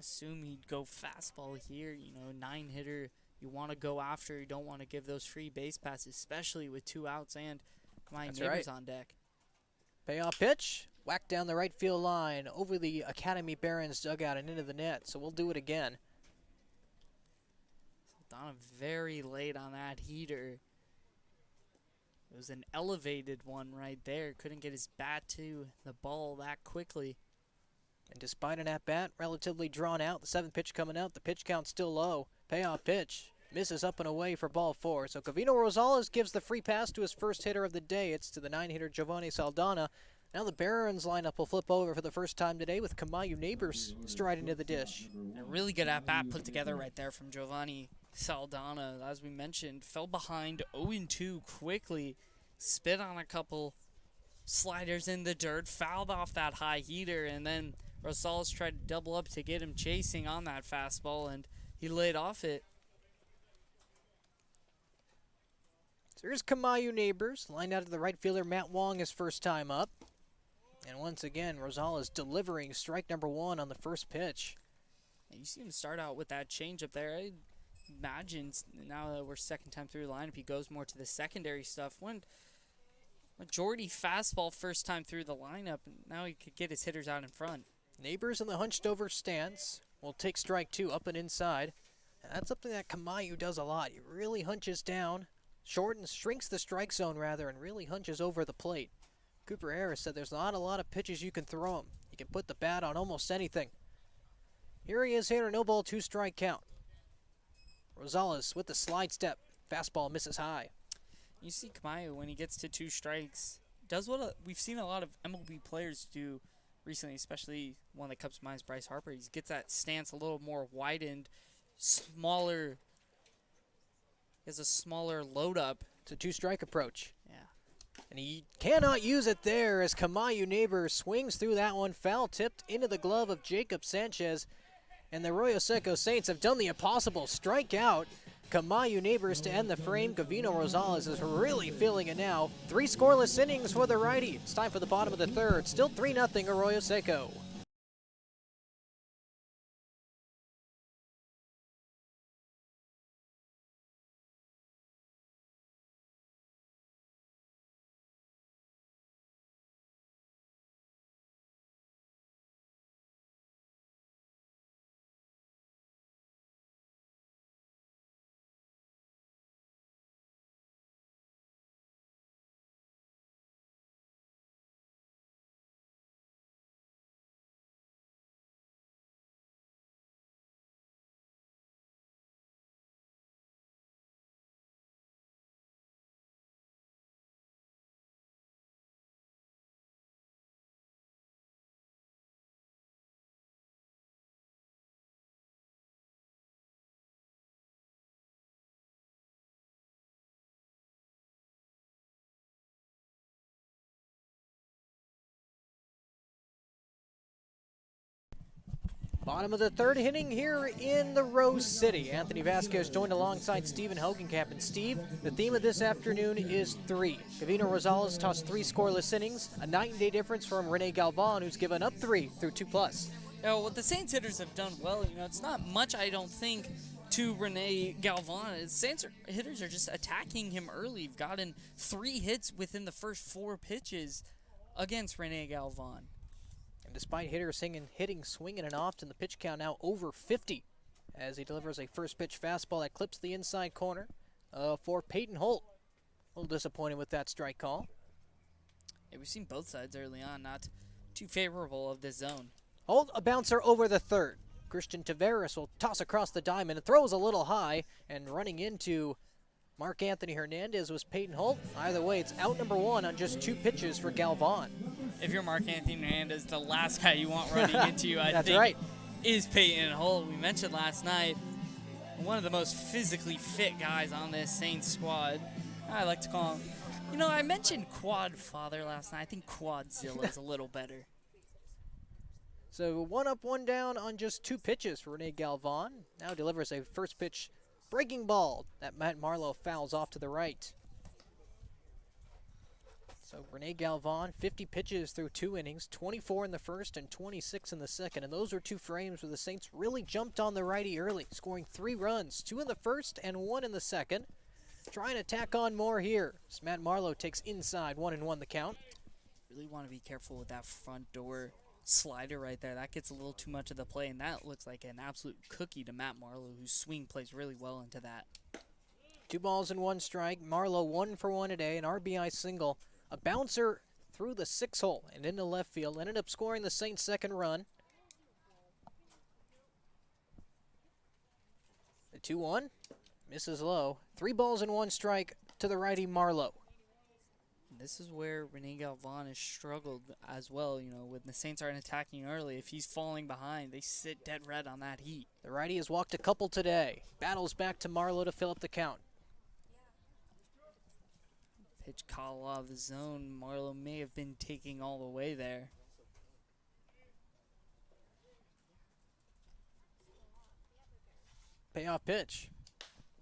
assume he'd go fastball here. 9 hitter, you want to go after. You don't want to give those free base passes, especially with 2 outs and Kamayu Neighbors on deck. Payoff pitch. Whacked down the right field line over the Academy Barons dugout and into the net. So we'll do it again. Saldana very late on that heater. It was an elevated one right there. Couldn't get his bat to the ball that quickly. And despite an at-bat relatively drawn out, the 7th pitch coming out, the pitch count's still low. Payoff pitch. Misses up and away for ball 4. So Gavino Rosales gives the free pass to his first hitter of the day. It's to the 9 hitter Giovanni Saldana. Now the Barons lineup will flip over for the first time today with Kamayu Neighbors striding to the dish. A really good at-bat put together right there from Giovanni Saldana. As we mentioned, fell behind 0-2 quickly. Spit on a couple sliders in the dirt, fouled off that high heater, and then Rosales tried to double up to get him chasing on that fastball, and he laid off it. So here's Kamayu Neighbors, lined out to the right fielder Matt Wong his first time up. And once again, Rosales delivering strike number 1 on the first pitch. You see him start out with that changeup there. I imagine now that we're second time through the lineup, he goes more to the secondary stuff. Went majority fastball first time through the lineup, and now he could get his hitters out in front. Neighbors in the hunched over stance will take strike 2 up and inside. And that's something that Kamayu does a lot. He really hunches down, shrinks the strike zone rather, and really hunches over the plate. Cooper Harris said there's not a lot of pitches you can throw him. You can put the bat on almost anything. Here he is here, no ball, 2 strike count. Rosales with the slide step. Fastball misses high. You see Kamayu, when he gets to 2 strikes, does what we've seen a lot of MLB players do recently, especially one that comes to mind is Bryce Harper. He gets that stance a little more widened, smaller. He has a smaller load up. It's a 2-strike approach. Yeah. And he cannot use it there as Kamayu Neighbors swings through that one. Foul tipped into the glove of Jacob Sanchez. And the Arroyo Seco Saints have done the impossible. Strike out Kamayu Neighbors to end the frame. Gavino Rosales is really feeling it now. 3 scoreless innings for the righty. It's time for the bottom of the third. Still 3-0 Arroyo Seco. Bottom of the third inning here in the Rose City. Anthony Vasquez joined alongside Stephen Hogenkamp. And Steve, the theme of this afternoon is 3. Gavino Rosales tossed 3 scoreless innings, a night and day difference from Rene Galvan, who's given up 3 through 2+. What the Saints hitters have done well, it's not much, I don't think, to Rene Galvan. Saints hitters are just attacking him early. You've gotten 3 hits within the first 4 pitches against Rene Galvan. And despite hitters hitting swinging and often, the pitch count now over 50 as he delivers a first pitch fastball that clips the inside corner for Peyton Holt. A little disappointed with that strike call. Yeah, we've seen both sides early on, not too favorable of this zone. Holt, a bouncer over the third. Christian Taveras will toss across the diamond. It throws a little high, and running into Mark Anthony Hernandez was Peyton Holt. Either way, it's out number 1 on just 2 pitches for Galvan. If you're Mark Anthony Hernandez, the last guy you want running into you, I think, right, is Peyton Holt. We mentioned last night, one of the most physically fit guys on this Saints squad. I like to call him, I mentioned Quad Father last night. I think Quadzilla is a little better. So 1 up, 1 down on just 2 pitches for Rene Galvan. Now delivers a first pitch breaking ball that Matt Marlowe fouls off to the right. So Rene Galvan, 50 pitches through 2 innings, 24 in the first and 26 in the second. And those are 2 frames where the Saints really jumped on the righty early, scoring 3 runs, 2 in the first and 1 in the second. Trying to tack on more here. As Matt Marlowe takes inside, 1-1 the count. Really want to be careful with that front door slider right there. That gets a little too much of the play, and that looks like an absolute cookie to Matt Marlowe, whose swing plays really well into that. 2 balls and 1 strike. Marlowe 1 for 1 today, an RBI single. A bouncer through the 6 hole and into left field. Ended up scoring the Saints' second run. The 2-1 misses low. 3 balls and 1 strike to the righty Marlowe. This is where Rene Galvan has struggled as well, when the Saints aren't attacking early. If he's falling behind, they sit dead red on that heat. The righty has walked a couple today. Battles back to Marlowe to fill up the count. Pitch call out of the zone. Marlowe may have been taking all the way there. Payoff pitch.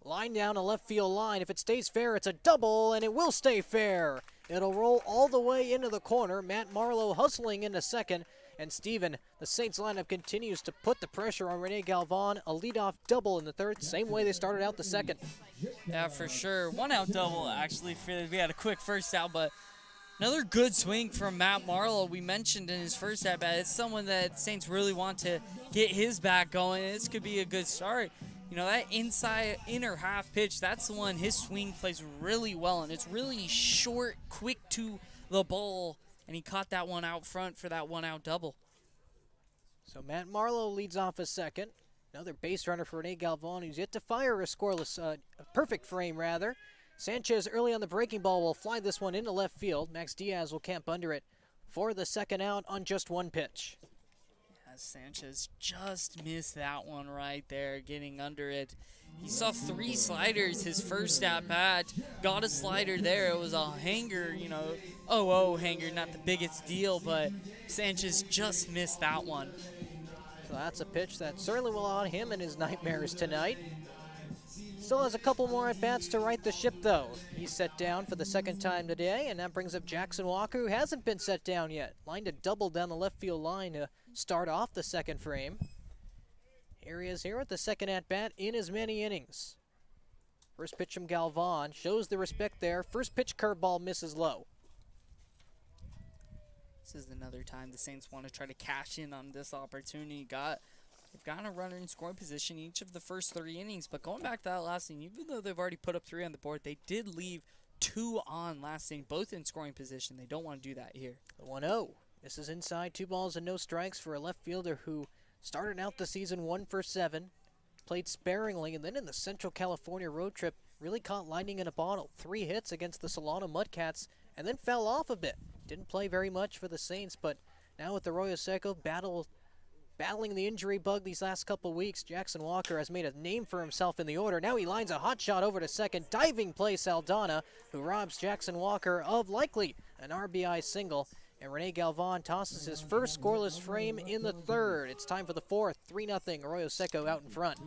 Line down a left field line. If it stays fair, it's a double, and it will stay fair. It'll roll all the way into the corner. Matt Marlowe hustling into second. And Steven, the Saints lineup continues to put the pressure on Rene Galvan. A leadoff double in the third, same way they started out the second. Yeah, for sure. One out double, actually. We had a quick first out, but another good swing from Matt Marlowe. We mentioned in his first at-bat, it's someone that Saints really want to get his bat going. This could be a good start. You know, that inner half pitch, that's the one his swing plays really well, and it's really short, quick to the ball, and he caught that one out front for that one-out double. So Matt Marlowe leads off a second. Another base runner for Rene Galvan, who's yet to fire a scoreless, a perfect frame, rather. Sanchez early on the breaking ball will fly this one into left field. Max Diaz will camp under it for the second out on just one pitch. Sanchez just missed that one right there, getting under it. He saw 3 sliders his first at-bat, got a slider there. It was a hanger, you know, 0-0 hanger, not the biggest deal, but Sanchez just missed that one. So that's a pitch that certainly will haunt him in his nightmares tonight. Still has a couple more at-bats to right the ship, though. He's set down for the second time today, and that brings up Jackson Walker, who hasn't been set down yet. Lined a double down the left field line to start off the second frame. Here he is here at the second at-bat in as many innings. First pitch from Galvan shows the respect there. First pitch curveball misses low. This is another time the Saints want to try to cash in on this opportunity. They've gotten a runner in scoring position each of the first 3 innings, but going back to that last inning, even though they've already put up 3 on the board, they did leave 2 on last inning, both in scoring position. They don't want to do that here. The 1-0. This is inside, 2 balls and no strikes for a left fielder who started out the season 1 for 7, played sparingly, and then in the Central California road trip, really caught lightning in a bottle. 3 hits against the Solano Mudcats, and then fell off a bit. Didn't play very much for the Saints, but now with the Arroyo Seco battling the injury bug these last couple weeks, Jackson Walker has made a name for himself in the order. Now he lines a hot shot over to second. Diving play Saldana, who robs Jackson Walker of likely an RBI single. And Rene Galvan tosses his first scoreless frame in the third. It's time for the fourth. 3-0, Arroyo Seco out in front.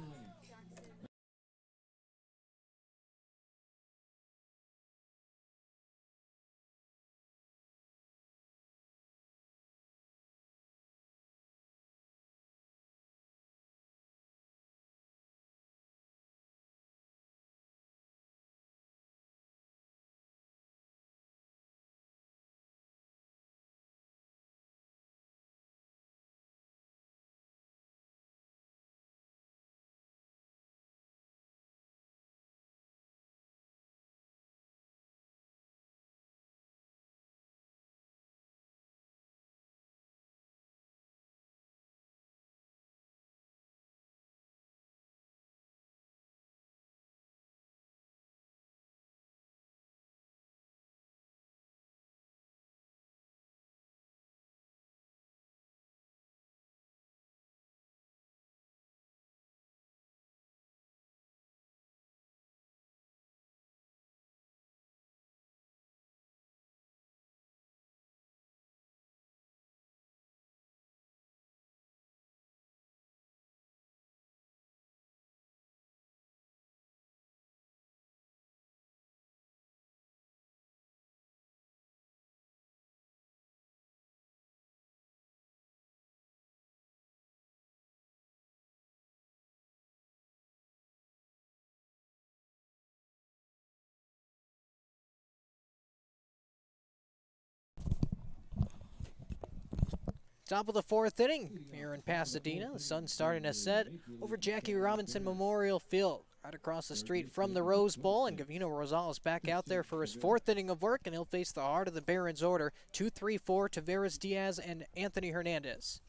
Top of the fourth inning here in Pasadena. The sun's starting to set over Jackie Robinson Memorial Field, right across the street from the Rose Bowl. And Gavino Rosales back out there for his 4th inning of work, and he'll face the heart of the Barons order. 2, 3, 4, Taveras, Diaz, and Anthony Hernandez.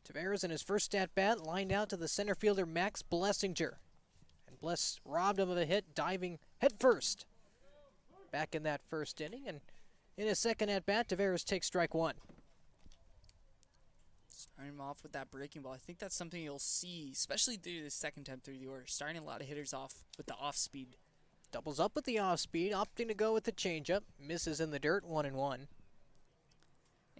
Taveras in his first at-bat lined out to the center fielder Max Blessinger. And Bless robbed him of a hit, diving headfirst back in that first inning. And in his second at-bat, Taveras takes strike 1. Starting him off with that breaking ball. I think that's something you'll see, especially through the second time through the order. Starting a lot of hitters off with the off-speed. Doubles up with the off-speed, opting to go with the changeup. Misses in the dirt, 1-1.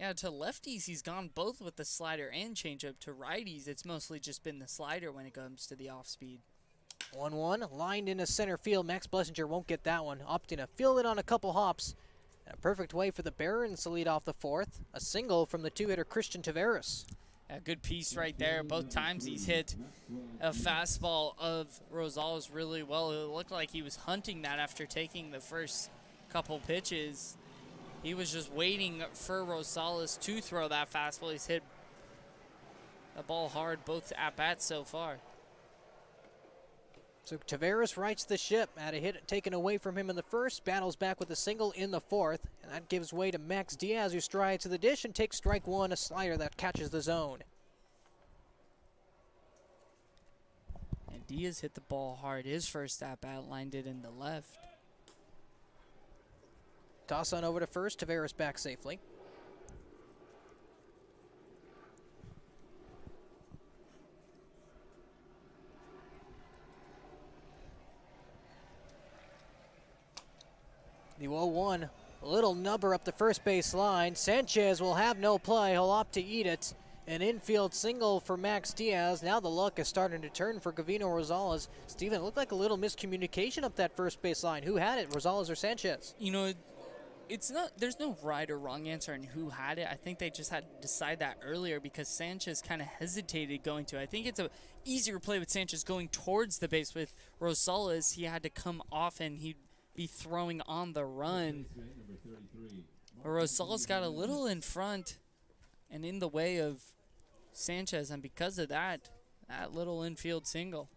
Yeah, to lefties, he's gone both with the slider and changeup. To righties, it's mostly just been the slider when it comes to the off-speed. 1-1, lined into center field. Max Blessinger won't get that one. Opting to field it on a couple hops. A perfect way for the Barons to lead off the fourth. A single from the two-hitter Christian Taveras. A good piece right there. Both times he's hit a fastball of Rosales really well. It looked like he was hunting that after taking the first couple pitches. He was just waiting for Rosales to throw that fastball. He's hit the ball hard both at-bats so far. So Taveras rights the ship. Had a hit taken away from him in the first. Battles back with a single in the fourth. And that gives way to Max Diaz, who strides to the dish and takes strike one, a slider that catches the zone. And Diaz hit the ball hard. His first at-bat lined it in the left. Toss on over to first. Taveras back safely. The 0-1, a little nubber up the first base line. Sanchez will have no play. He'll opt to eat it. An infield single for Max Diaz. Now the luck is starting to turn for Gavino Rosales. Steven, it looked like a little miscommunication up that first base line. Who had it, Rosales or Sanchez? You know, it's not. There's no right or wrong answer on who had it. I think they just had to decide that earlier because Sanchez kind of hesitated going to it. I think it's a easier play with Sanchez going towards the base. With Rosales, he had to come off and he'd be throwing on the run. Rosales got a little in front and in the way of Sanchez, and because of that little infield single.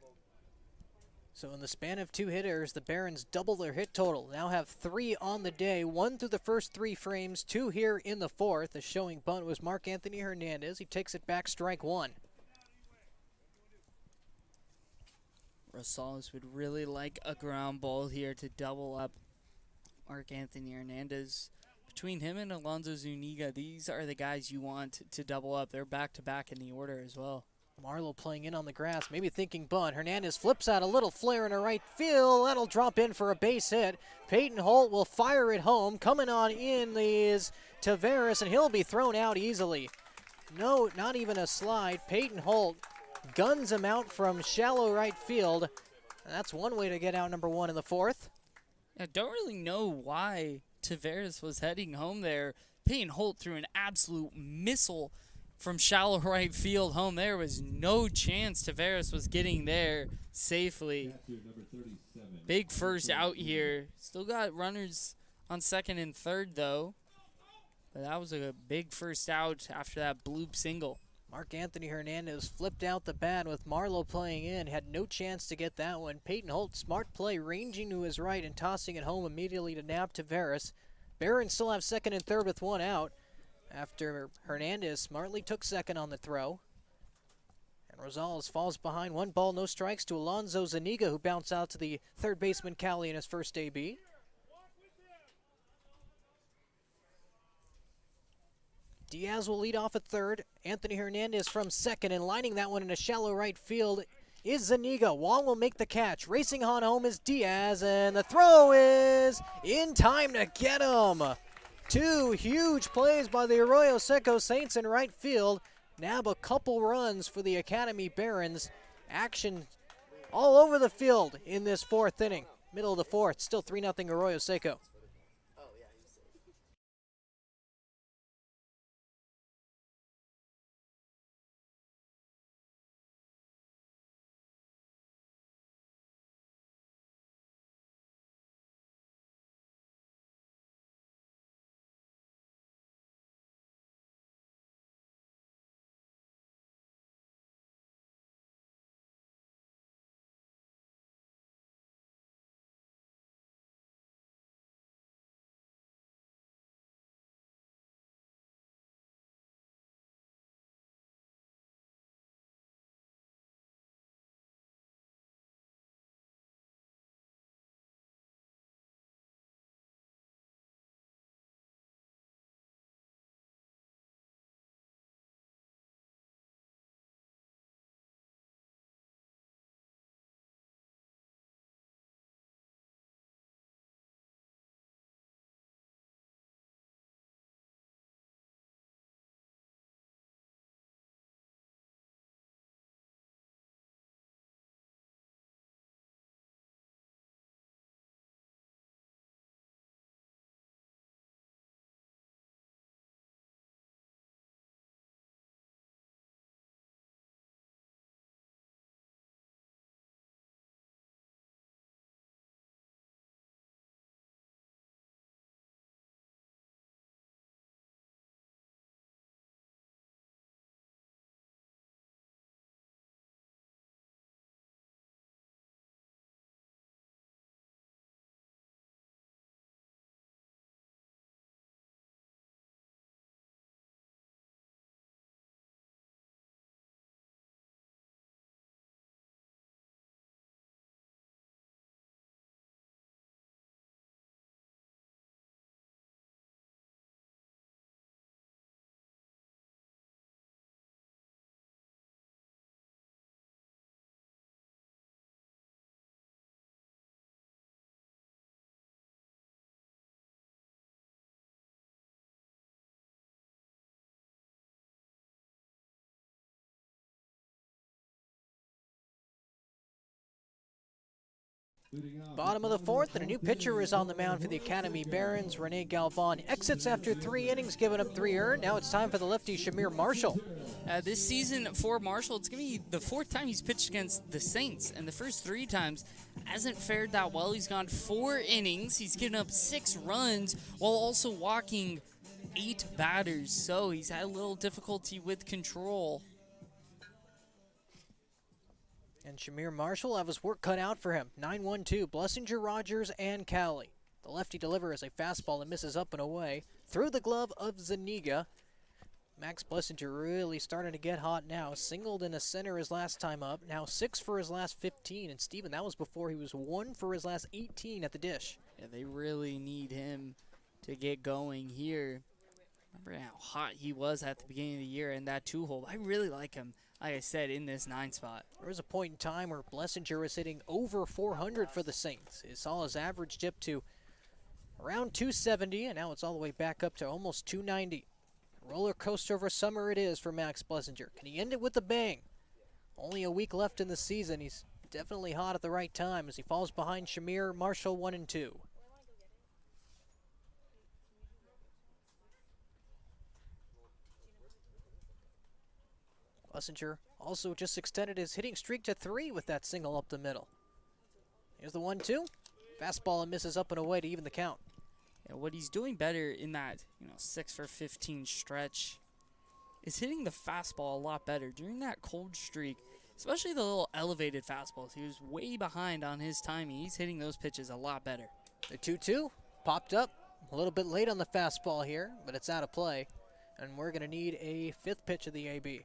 So in the span of two hitters, the Barons double their hit total. Now have 3 on the day, 1 through the first 3 frames, 2 here in the fourth. The showing bunt was Mark Anthony Hernandez. He takes it back, strike one. Rosales would really like a ground ball here to double up Mark Anthony Hernandez. Between him and Alonso Zuniga, these are the guys you want to double up. They're back-to-back in the order as well. Marlowe playing in on the grass, maybe thinking bunt. Hernandez flips out a little flare in a right field. That'll drop in for a base hit. Peyton Holt will fire it home. Coming on in is Taveras, and he'll be thrown out easily. No, not even a slide. Peyton Holt guns him out from shallow right field. That's one way to get out number 1 in the fourth. I don't really know why Taveras was heading home there. Peyton Holt threw an absolute missile from shallow right field home. There was no chance Taveras was getting there safely. Big first out here. Still got runners on second and third, though. But that was a big first out after that bloop single. Mark Anthony Hernandez flipped out the bat with Marlowe playing in. Had no chance to get that one. Peyton Holt, smart play, ranging to his right and tossing it home immediately to nab Taveras. Barons still have second and third with 1 out after Hernandez smartly took second on the throw. And Rosales falls behind. 1 ball, no strikes to Alonso Zuniga, who bounced out to the third baseman Cali in his first AB. Diaz will lead off at third. Anthony Hernandez from second, and lining that one in a shallow right field is Zuniga. Wong will make the catch. Racing on home is Diaz, and the throw is in time to get him. 2 huge plays by the Arroyo Seco Saints in right field. Nab a couple runs for the Academy Barons. Action all over the field in this fourth inning. Middle of the fourth, still 3-0 Arroyo Seco. Bottom of the fourth, and a new pitcher is on the mound for the Academy Barons. Rene Galvan exits after 3 innings, giving up 3 earned. Now it's time for the lefty Shamir Marshall. This season for Marshall, it's going to be the 4th time he's pitched against the Saints, and the first 3 times hasn't fared that well. He's gone 4 innings. He's given up 6 runs while also walking 8 batters, so he's had a little difficulty with control. And Shamir Marshall will have his work cut out for him. 9-1-2, Blessinger, Rogers, and Cowley. The lefty delivers a fastball that misses up and away through the glove of Zuniga. Max Blessinger really starting to get hot now. Singled in the center his last time up. Now 6 for his last 15. And Steven, that was before he was 1 for his last 18 at the dish. Yeah, they really need him to get going here. Remember how hot he was at the beginning of the year in that 2-hole. I really like him, like I said, in this 9 spot. There was a point in time where Blessinger was hitting over 400 for the Saints. He saw his average dip to around 270, and now it's all the way back up to almost 290. Roller coaster of a summer it is for Max Blessinger. Can he end it with a bang? Only a week left in the season. He's definitely hot at the right time as he falls behind Shamir Marshall 1-2. Blessinger also just extended his hitting streak to 3 with that single up the middle. Here's the 1-2. Fastball and misses up and away to even the count. Yeah, what he's doing better in that 6 for 15 stretch is hitting the fastball a lot better. During that cold streak, especially the little elevated fastballs, he was way behind on his timing. He's hitting those pitches a lot better. The 2-2 popped up a little bit late on the fastball here, but it's out of play. And we're going to need a 5th pitch of the AB.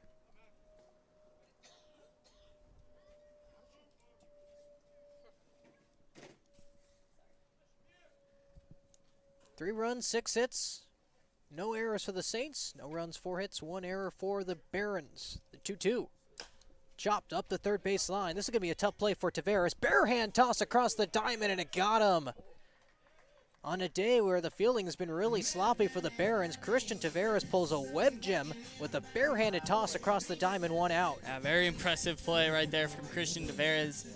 3 runs, 6 hits. No errors for the Saints. No runs, 4 hits, 1 error for the Barons. The 2-2. Chopped up the third base line. This is going to be a tough play for Tavares. Bare hand toss across the diamond, and it got him. On a day where the fielding has been really sloppy for the Barons, Christian Tavares pulls a web gem with a barehanded toss across the diamond, 1 out. Yeah, very impressive play right there from Christian Tavares.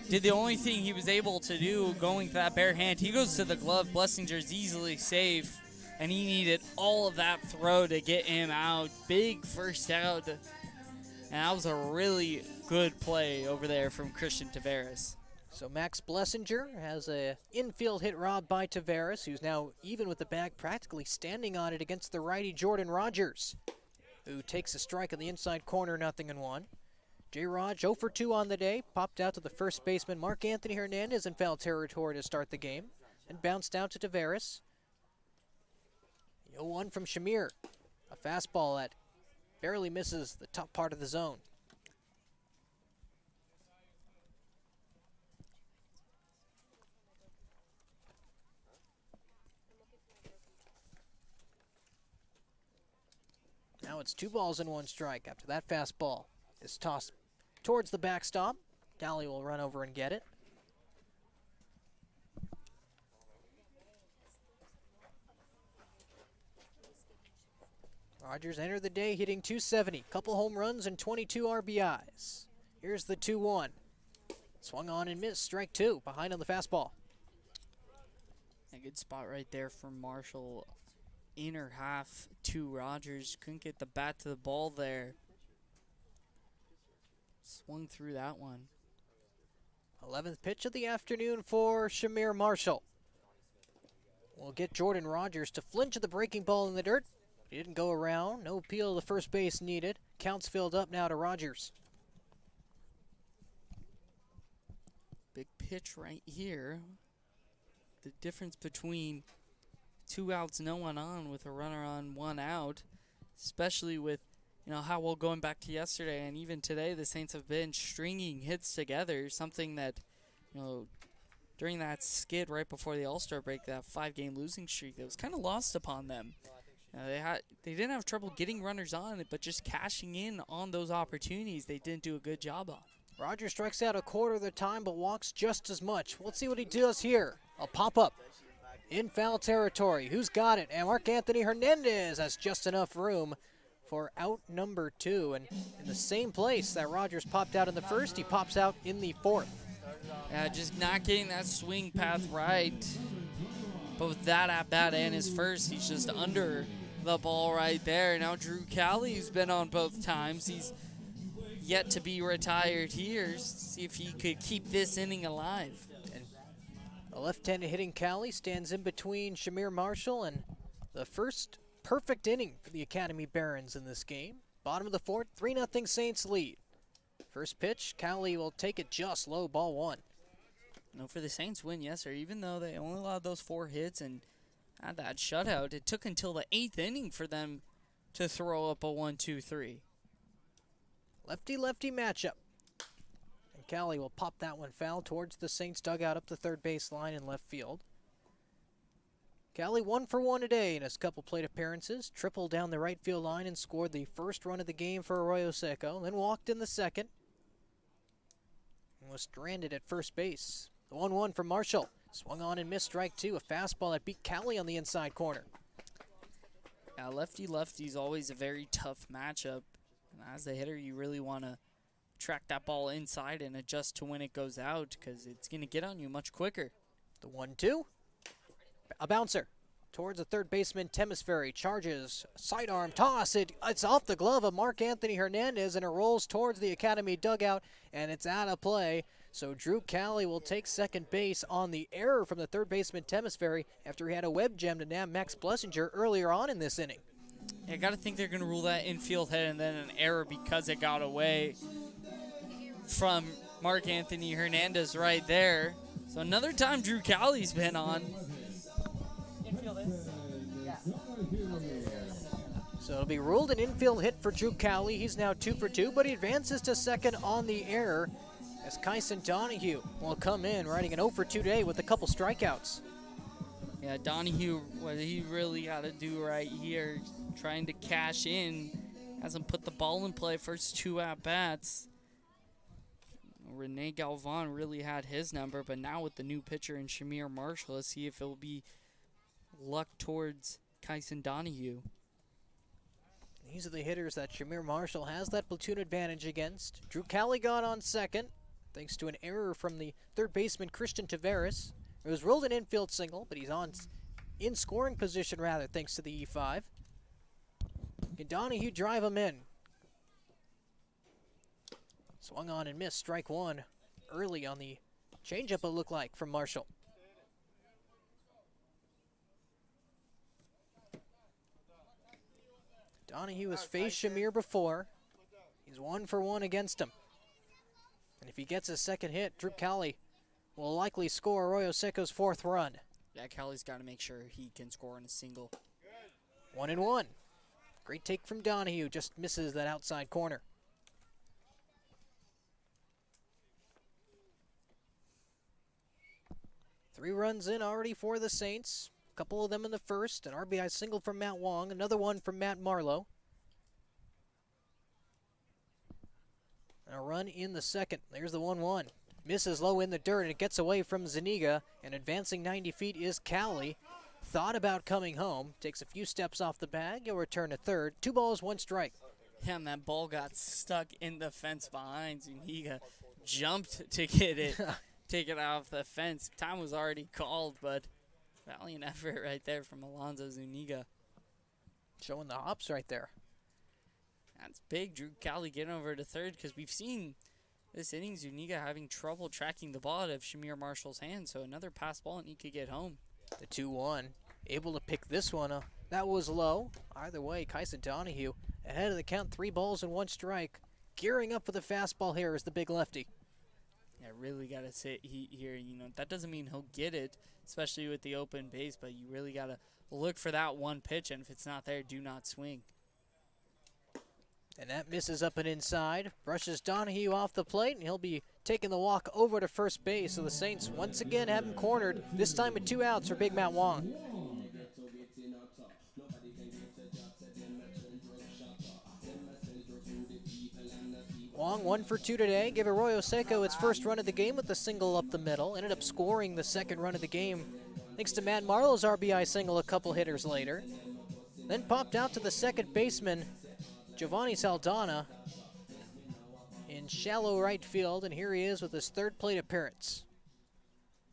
Did the only thing he was able to do going to that bare hand. He goes to the glove. Blessinger's easily safe, and he needed all of that throw to get him out. Big first out, and that was a really good play over there from Christian Tavares. So Max Blessinger has a infield hit robbed by Tavares, who's now even with the bag, practically standing on it against the righty Jordan Rogers, who takes a strike in the inside corner, 0-1. J-Rod 0 for 2 on the day, popped out to the first baseman Mark Anthony Hernandez in foul territory to start the game, and bounced out to Tavares. 0-1 from Shamir, a fastball that barely misses the top part of the zone. Now it's 2 balls and 1 strike after that fastball is tossed towards the backstop. Cowley will run over and get it. Rogers entered the day hitting .270, couple home runs and 22 RBIs. Here's the 2-1. Swung on and missed, strike 2, behind on the fastball. A good spot right there for Marshall. Inner half to Rogers. Couldn't get the bat to the ball there. Swung through that one. 11th pitch of the afternoon for Shamir Marshall. We'll get Jordan Rogers to flinch at the breaking ball in the dirt. He didn't go around. No appeal to first base needed. Counts filled up now to Rogers. Big pitch right here. The difference between 2 outs, no one on with a runner on 1 out, especially with how well going back to yesterday and even today the Saints have been stringing hits together, something that during that skid right before the All-Star break, that 5-game losing streak, that was kind of lost upon them. They didn't have trouble getting runners on, but just cashing in on those opportunities they didn't do a good job on. Rogers strikes out a quarter of the time but walks just as much. Let's see what he does here. A pop-up in foul territory. Who's got it? And Mark Anthony Hernandez has just enough room for out number 2. And in the same place that Rogers popped out in the first, he pops out in the 4th. Yeah, just not getting that swing path right. But with that at-bat and his first, he's just under the ball right there. Now Drew Calley's been on both times. He's yet to be retired here. See if he could keep this inning alive. And a left-handed hitting Calley stands in between Shamir Marshall and the first perfect inning for the Academy Barons in this game. Bottom of the fourth, 3-0 Saints lead. First pitch, Calley will take it just low, ball one. No, for the Saints win, yes, sir. Even though they only allowed those 4 hits and had that shutout, it took until the 8th inning for them to throw up a 1-2-3. Lefty-lefty matchup. And Calley will pop that one foul towards the Saints dugout up the third base line in left field. Calley 1 for 1 today in his couple plate appearances. Tripled down the right field line and scored the first run of the game for Arroyo Seco. Then walked in the second. And was stranded at first base. The 1-1 from Marshall. Swung on and missed strike two. A fastball that beat Calley on the inside corner. Yeah, lefty-lefty is always a very tough matchup. And as a hitter, you really want to track that ball inside and adjust to when it goes out because it's going to get on you much quicker. The 1-2. A bouncer towards the third baseman, Temisferry. Charges, sidearm toss. It's off the glove of Mark Anthony Hernandez, and it rolls towards the Academy dugout, and it's out of play. So Drew Calley will take second base on the error from the third baseman, Temisferry, after he had a web gem to nab Max Blessinger earlier on in this inning. I got to think they're going to rule that infield hit and then an error because it got away from Mark Anthony Hernandez right there. So another time Drew Calley's been on. So it'll be ruled an infield hit for Drew Calley. He's now 2 for 2, but he advances to second on the error as Kyson Donahue will come in, riding an 0 for 2 today with a couple strikeouts. Yeah, Donahue, what he really got to do right here, trying to cash in, hasn't put the ball in play first 2 at-bats. Rene Galvan really had his number, but now with the new pitcher in Shamir Marshall, let's see if it will be luck towards Kyson Donahue. These are the hitters that Shamir Marshall has that platoon advantage against. Drew Calley got on second, thanks to an error from the third baseman, Christian Taveras. It was ruled an infield single, but he's in scoring position rather, thanks to the E5. Can Donahue drive him in? Swung on and missed, strike one early on the changeup, it looked like, from Marshall. Donahue has faced Shamir before. He's 1 for 1 against him. And if he gets his second hit, Drew Calley will likely score Arroyo Seco's 4th run. Yeah, Calley's got to make sure he can score on a single. 1-1. Great take from Donahue, just misses that outside corner. Three runs in already for the Saints. A couple of them in the first. An RBI single from Matt Wong. Another one from Matt Marlowe. And a run in the second. There's the 1-1. Misses low in the dirt, and it gets away from Zuniga. And advancing 90 feet is Calley. Thought about coming home. Takes a few steps off the bag. He'll return to third. 2 balls, 1 strike. Yeah, and that ball got stuck in the fence behind Zuniga. Jumped to get it. Take it off the fence. Time was already called, but valiant effort right there from Alonzo Zuniga. Showing the hops right there. That's big. Drew Calley getting over to third because we've seen this inning Zuniga having trouble tracking the ball out of Shamir Marshall's hand. So another pass ball and he could get home. The 2-1. Able to pick this one up. That was low. Either way, Kyson Donahue ahead of the count. 3 balls and 1 strike. Gearing up for the fastball here is the big lefty. Yeah, really got to sit here. You know, that doesn't mean he'll get it, especially with the open base, but you really got to look for that one pitch, and if it's not there, do not swing. And that misses up and inside. Brushes Donahue off the plate, and he'll be taking the walk over to first base. So the Saints once again have him cornered, this time with 2 outs for Big Matt Wong. Wong 1 for 2 today. Give Arroyo Seco its first run of the game with a single up the middle. Ended up scoring the second run of the game thanks to Matt Marlowe's RBI single a couple hitters later. Then popped out to the second baseman, Giovanni Saldana, in shallow right field, and here he is with his 3rd plate appearance.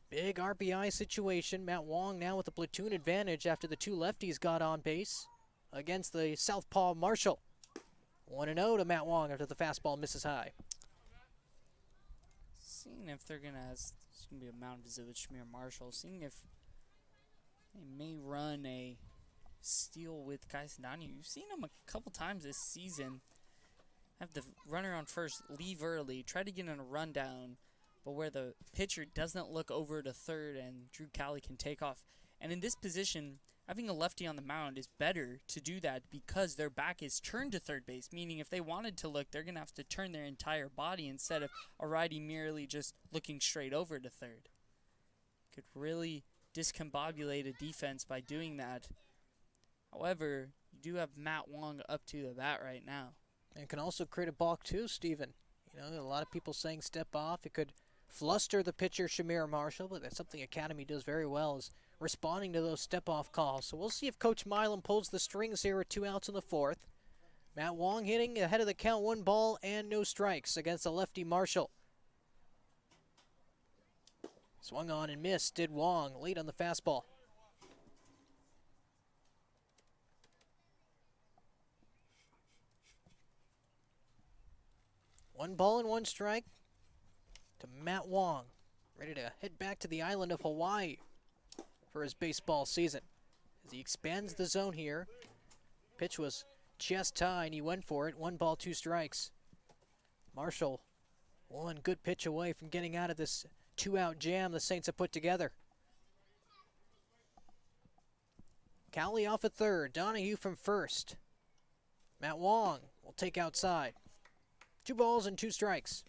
Big RBI situation. Matt Wong now with a platoon advantage after the two lefties got on base against the southpaw Marshall. 1-0 to Matt Wong after the fastball misses high. Seeing if they're going to, it's going to be a mound visit with Shamir Marshall, seeing if they may run a steal with Kai Saldana. You've seen him a couple times this season. Have the runner on first leave early, try to get in a rundown, but where the pitcher doesn't look over to third and Drew Cowley can take off. And in this position, having a lefty on the mound is better to do that because their back is turned to third base, meaning if they wanted to look, they're going to have to turn their entire body instead of a righty merely just looking straight over to third. Could really discombobulate a defense by doing that. However, you do have Matt Wong up to the bat right now. And can also create a balk too, Steven. You know, a lot of people saying step off. It could fluster the pitcher, Shamir Marshall, but that's something Academy does very well, is responding to those step-off calls. So we'll see if Coach Milam pulls the strings here with 2 outs in the 4th. Matt Wong hitting ahead of the count, 1 ball and no strikes against the lefty Marshall. Swung on and missed, did Wong, late on the fastball. One ball and 1 strike to Matt Wong, ready to head back to the island of Hawaii for his baseball season. As he expands the zone here, pitch was chest high and he went for it. 1 ball, 2 strikes. Marshall, one good pitch away from getting out of this 2-out jam the Saints have put together. Cowley off at third, Donahue from first. Matt Wong will take outside. 2 balls and 2 strikes.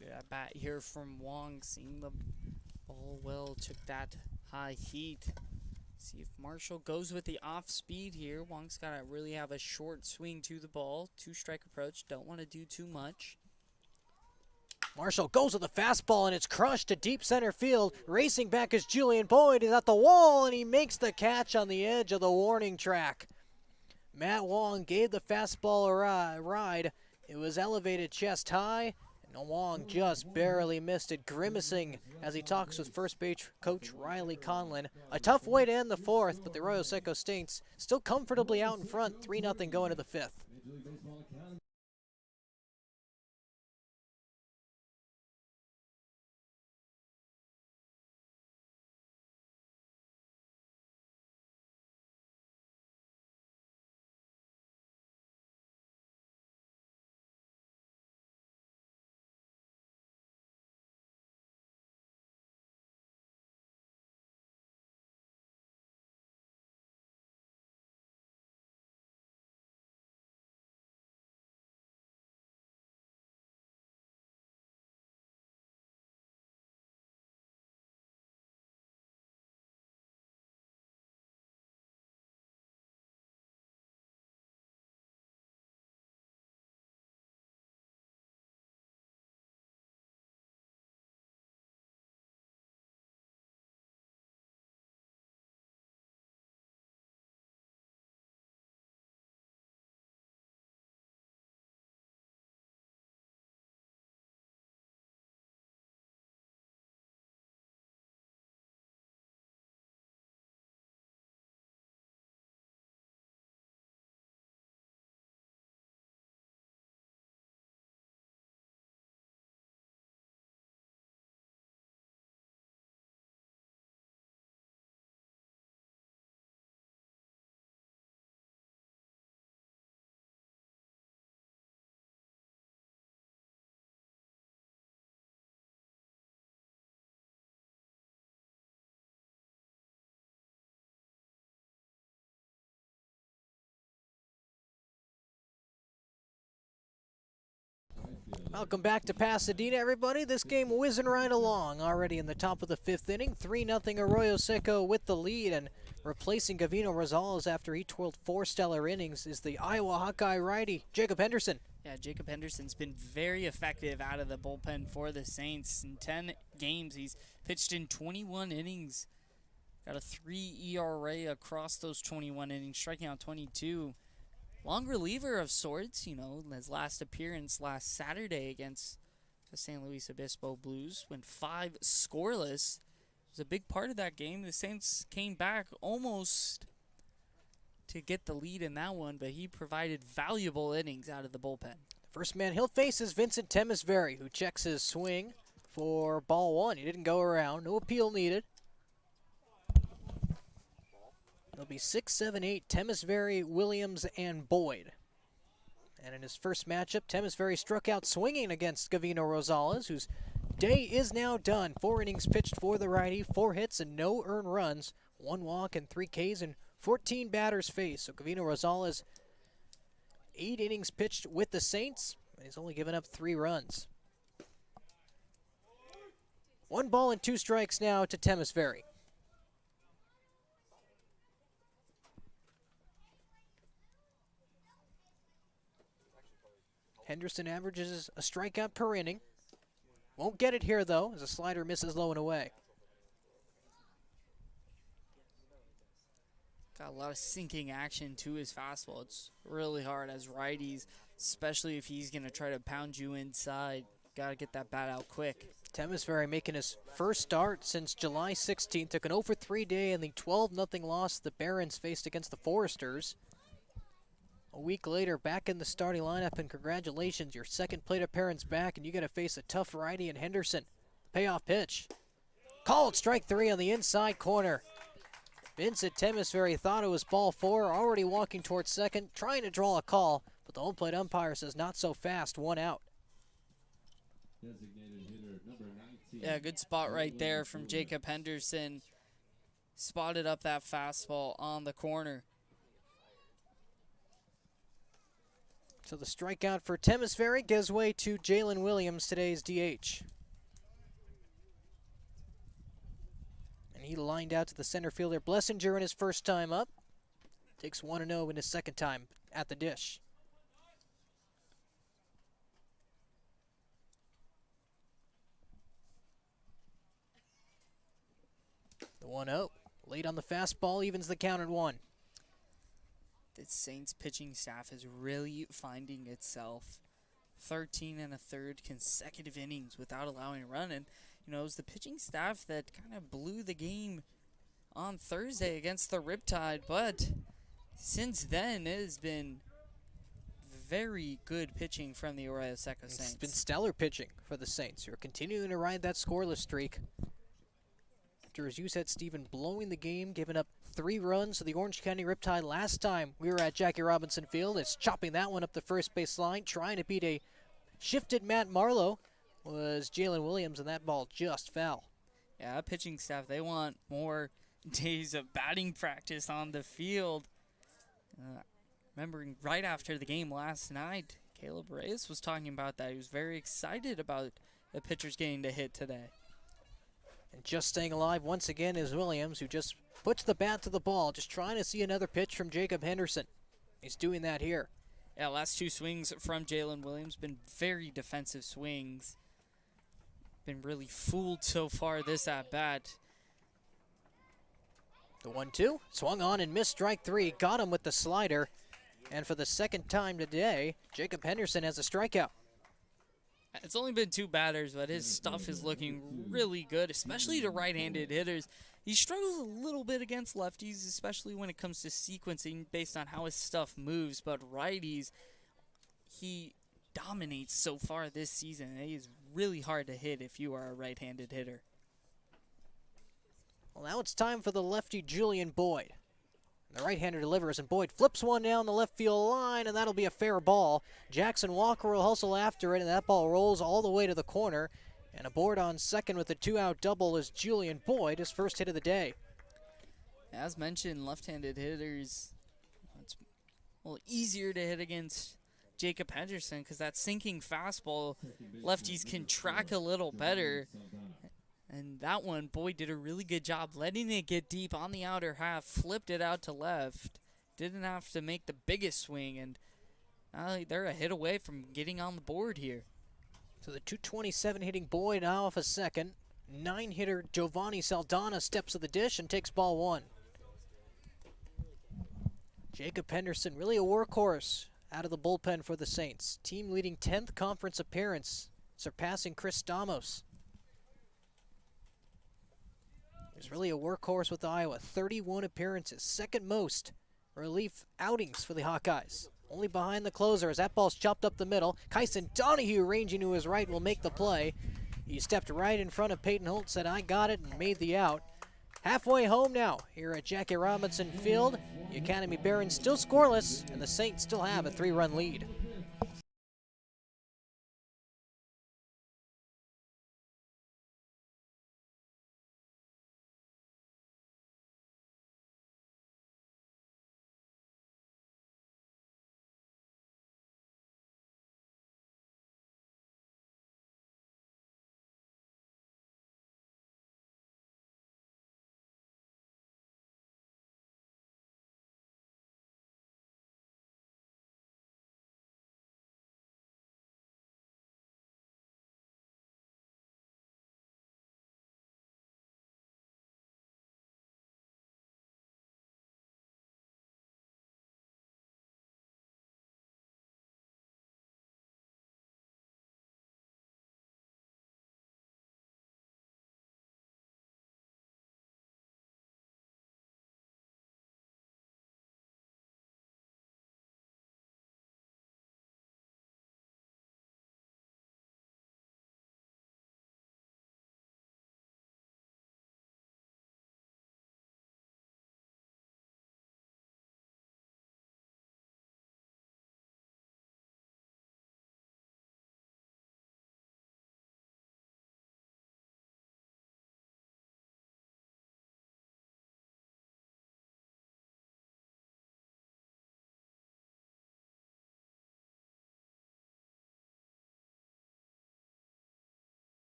Good at bat here from Wong, seeing the ball well, took that high heat. See if Marshall goes with the off speed here. Wong's got to really have a short swing to the ball. 2-strike approach, don't want to do too much. Marshall goes with the fastball and it's crushed to deep center field. Racing back is Julian Boyd. He's at the wall and he makes the catch on the edge of the warning track. Matt Wong gave the fastball a ride. It was elevated chest high, and Wong just barely missed it, grimacing as he talks with first base coach Riley Conlon. A tough way to end the 4th, but the Arroyo Seco Saints still comfortably out in front, 3-0 going to the 5th. Welcome back to Pasadena, everybody. This game whizzing right along. Already in the top of the 5th inning. 3-0 Arroyo Seco with the lead. And replacing Gavino Rosales after he twirled 4 stellar innings is the Iowa Hawkeye righty, Jacob Henderson. Yeah, Jacob Henderson's been very effective out of the bullpen for the Saints. In 10 games, he's pitched in 21 innings. Got a 3 ERA across those 21 innings, striking out 22. Long reliever of sorts, you know, his last appearance last Saturday against the San Luis Obispo Blues went 5 scoreless. was a big part of that game. The Saints came back almost to get the lead in that one, but he provided valuable innings out of the bullpen. First man he'll face is Vincent Temesbury, who checks his swing for ball one. He didn't go around. No appeal needed. It'll be 6, 7, 8, Temesbury, Williams, and Boyd. And in his first matchup, Temesbury struck out swinging against Gavino Rosales, whose day is now done. 4 innings pitched for the righty, 4 hits and no earned runs, 1 walk and 3 Ks, and 14 batters faced. So Gavino Rosales, 8 innings pitched with the Saints. He's only given up 3 runs. 1 ball and 2 strikes now to Temesbury. Henderson averages a strikeout per inning. Won't get it here, though, as a slider misses low and away. Got a lot of sinking action to his fastball. It's really hard as righties, especially if he's going to try to pound you inside. Got to get that bat out quick. Temesbury making his first start since July 16th. Took an 0-for-3 day in the 12-0 loss the Barons faced against the Foresters. A week later, back in the starting lineup, and congratulations, your second plate appearance back, and you got to face a tough righty in Henderson. Payoff pitch. Called strike 3 on the inside corner. Vincent Temesbury thought it was ball 4, already walking towards second, trying to draw a call, but the home plate umpire says not so fast, 1 out. Yeah, good spot right there from Jacob Henderson. Spotted up that fastball on the corner. So the strikeout for Temesbury gives way to Jalen Williams, today's DH. And he lined out to the center fielder Blessinger in his first time up. Takes 1-0 in his second time at the dish. The 1-0. Late on the fastball, evens the count at 1. The Saints pitching staff is really finding itself. 13 1/3 consecutive innings without allowing a run. And, you know, it was the pitching staff that kind of blew the game on Thursday against the Riptide. But since then, it has been very good pitching from the Arroyo Seco Saints. It's been stellar pitching for the Saints, who are continuing to ride that scoreless streak. After, as you said, Stephen, blowing the game, giving up 3 runs to the Orange County Riptide last time we were at Jackie Robinson Field. It's chopping that one up the first base line, trying to beat a shifted Matt Marlowe was Jalen Williams, and that ball just fell. Yeah, pitching staff, they want more days of batting practice on the field. Remembering right after the game last night, Caleb Reyes was talking about that. He was very excited about the pitchers getting to hit today. And just staying alive once again is Williams, who just puts the bat to the ball, just trying to see another pitch from Jacob Henderson. He's doing that here. Yeah, last 2 swings from Jalen Williams, been very defensive swings. Been really fooled so far this at-bat. The 1-2, swung on and missed strike 3, got him with the slider. And for the second time today, Jacob Henderson has a strikeout. It's only been 2 batters, but his stuff is looking really good, especially to right-handed hitters. He struggles a little bit against lefties, especially when it comes to sequencing based on how his stuff moves. But righties, he dominates so far this season. He is really hard to hit if you are a right-handed hitter. Well, now it's time for the lefty Julian Boyd. The right-hander delivers, and Boyd flips one down the left field line, and that'll be a fair ball. Jackson Walker will hustle after it, and that ball rolls all the way to the corner. And aboard on second with a 2-out double is Julian Boyd, his first hit of the day. As mentioned, left-handed hitters, it's a little easier to hit against Jacob Henderson because that sinking fastball, lefties can track a little better. And that one, Boyd did a really good job letting it get deep on the outer half, flipped it out to left. Didn't have to make the biggest swing, and they're a hit away from getting on the board here. So the 227 hitting Boyd now off a second. 9-hitter Giovanni Saldana steps to the dish and takes ball 1. Jacob Henderson, really a workhorse out of the bullpen for the Saints. Team leading 10th conference appearance, surpassing Chris Stamos. He's really a workhorse with Iowa. 31 appearances, second most relief outings for the Hawkeyes. Only behind the closer as that ball's chopped up the middle. Kyson Donahue ranging to his right will make the play. He stepped right in front of Peyton Holt, said, "I got it," and made the out. Halfway home now here at Jackie Robinson Field. The Academy Barons still scoreless, and the Saints still have a 3-run lead.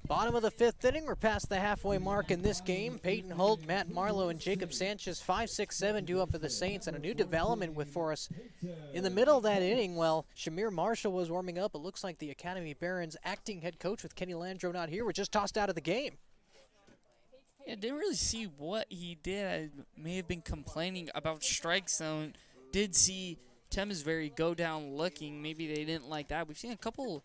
Bottom of the 5th inning, we're past the halfway mark in this game. Peyton Holt, Matt Marlowe, and Jacob Sanchez, 5, 6, 7 due up for the Saints, and a new development for us. In the middle of that inning, while Shamir Marshall was warming up, it looks like the Academy Barons acting head coach with Kenny Landreau not here, were just tossed out of the game. Yeah, didn't really see what he did. I may have been complaining about strike zone. Did see Temesbury go down looking. Maybe they didn't like that. We've seen a couple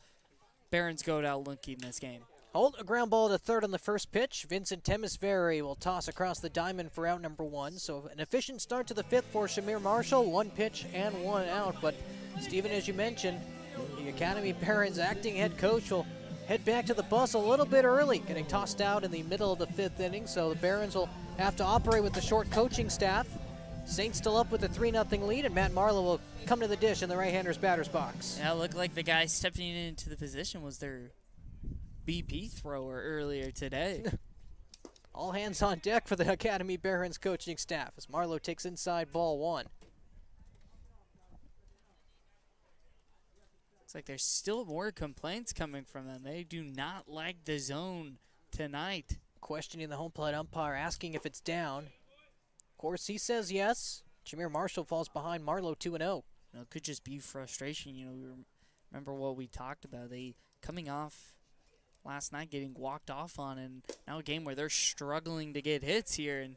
Barons go down looking in this game. Holt, a ground ball to third on the first pitch. Vincent Temesbury will toss across the diamond for out number 1. So an efficient start to the 5th for Shamir Marshall. 1 pitch and 1 out. But, Stephen, as you mentioned, the Academy Barons acting head coach will head back to the bus a little bit early, getting tossed out in the middle of the 5th inning. So the Barons will have to operate with the short coaching staff. Saints still up with a 3-0 lead, and Matt Marlowe will come to the dish in the right-hander's batter's box. Yeah, it looked like the guy stepping into the position was their BP thrower earlier today. All hands on deck for the Academy Barons coaching staff as Marlowe takes inside ball 1. Looks like there's still more complaints coming from them. They do not like the zone tonight. Questioning the home plate umpire, asking if it's down. Of course, he says yes. Shamir Marshall falls behind Marlowe 2-0. It could just be frustration. We remember what we talked about. They coming off last night getting walked off on, and now a game where they're struggling to get hits here, and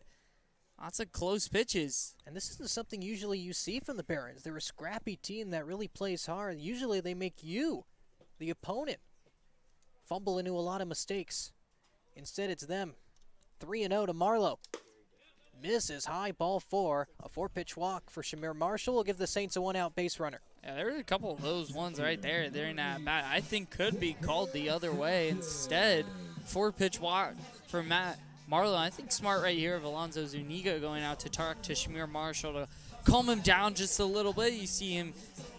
lots of close pitches. And this isn't something usually you see from the Barons. They're a scrappy team that really plays hard. Usually they make you, the opponent, fumble into a lot of mistakes. Instead, it's them. 3-0 to Marlowe. Misses high, ball 4. A 4-pitch walk for Shamir Marshall will give the Saints a 1-out base runner. Yeah, there were a couple of those ones right there. They're in that bat. I think could be called the other way. Instead, 4-pitch walk for Matt Marlowe. I think smart right here of Alonzo Zuniga going out to talk to Shamir Marshall to calm him down just a little bit. You see him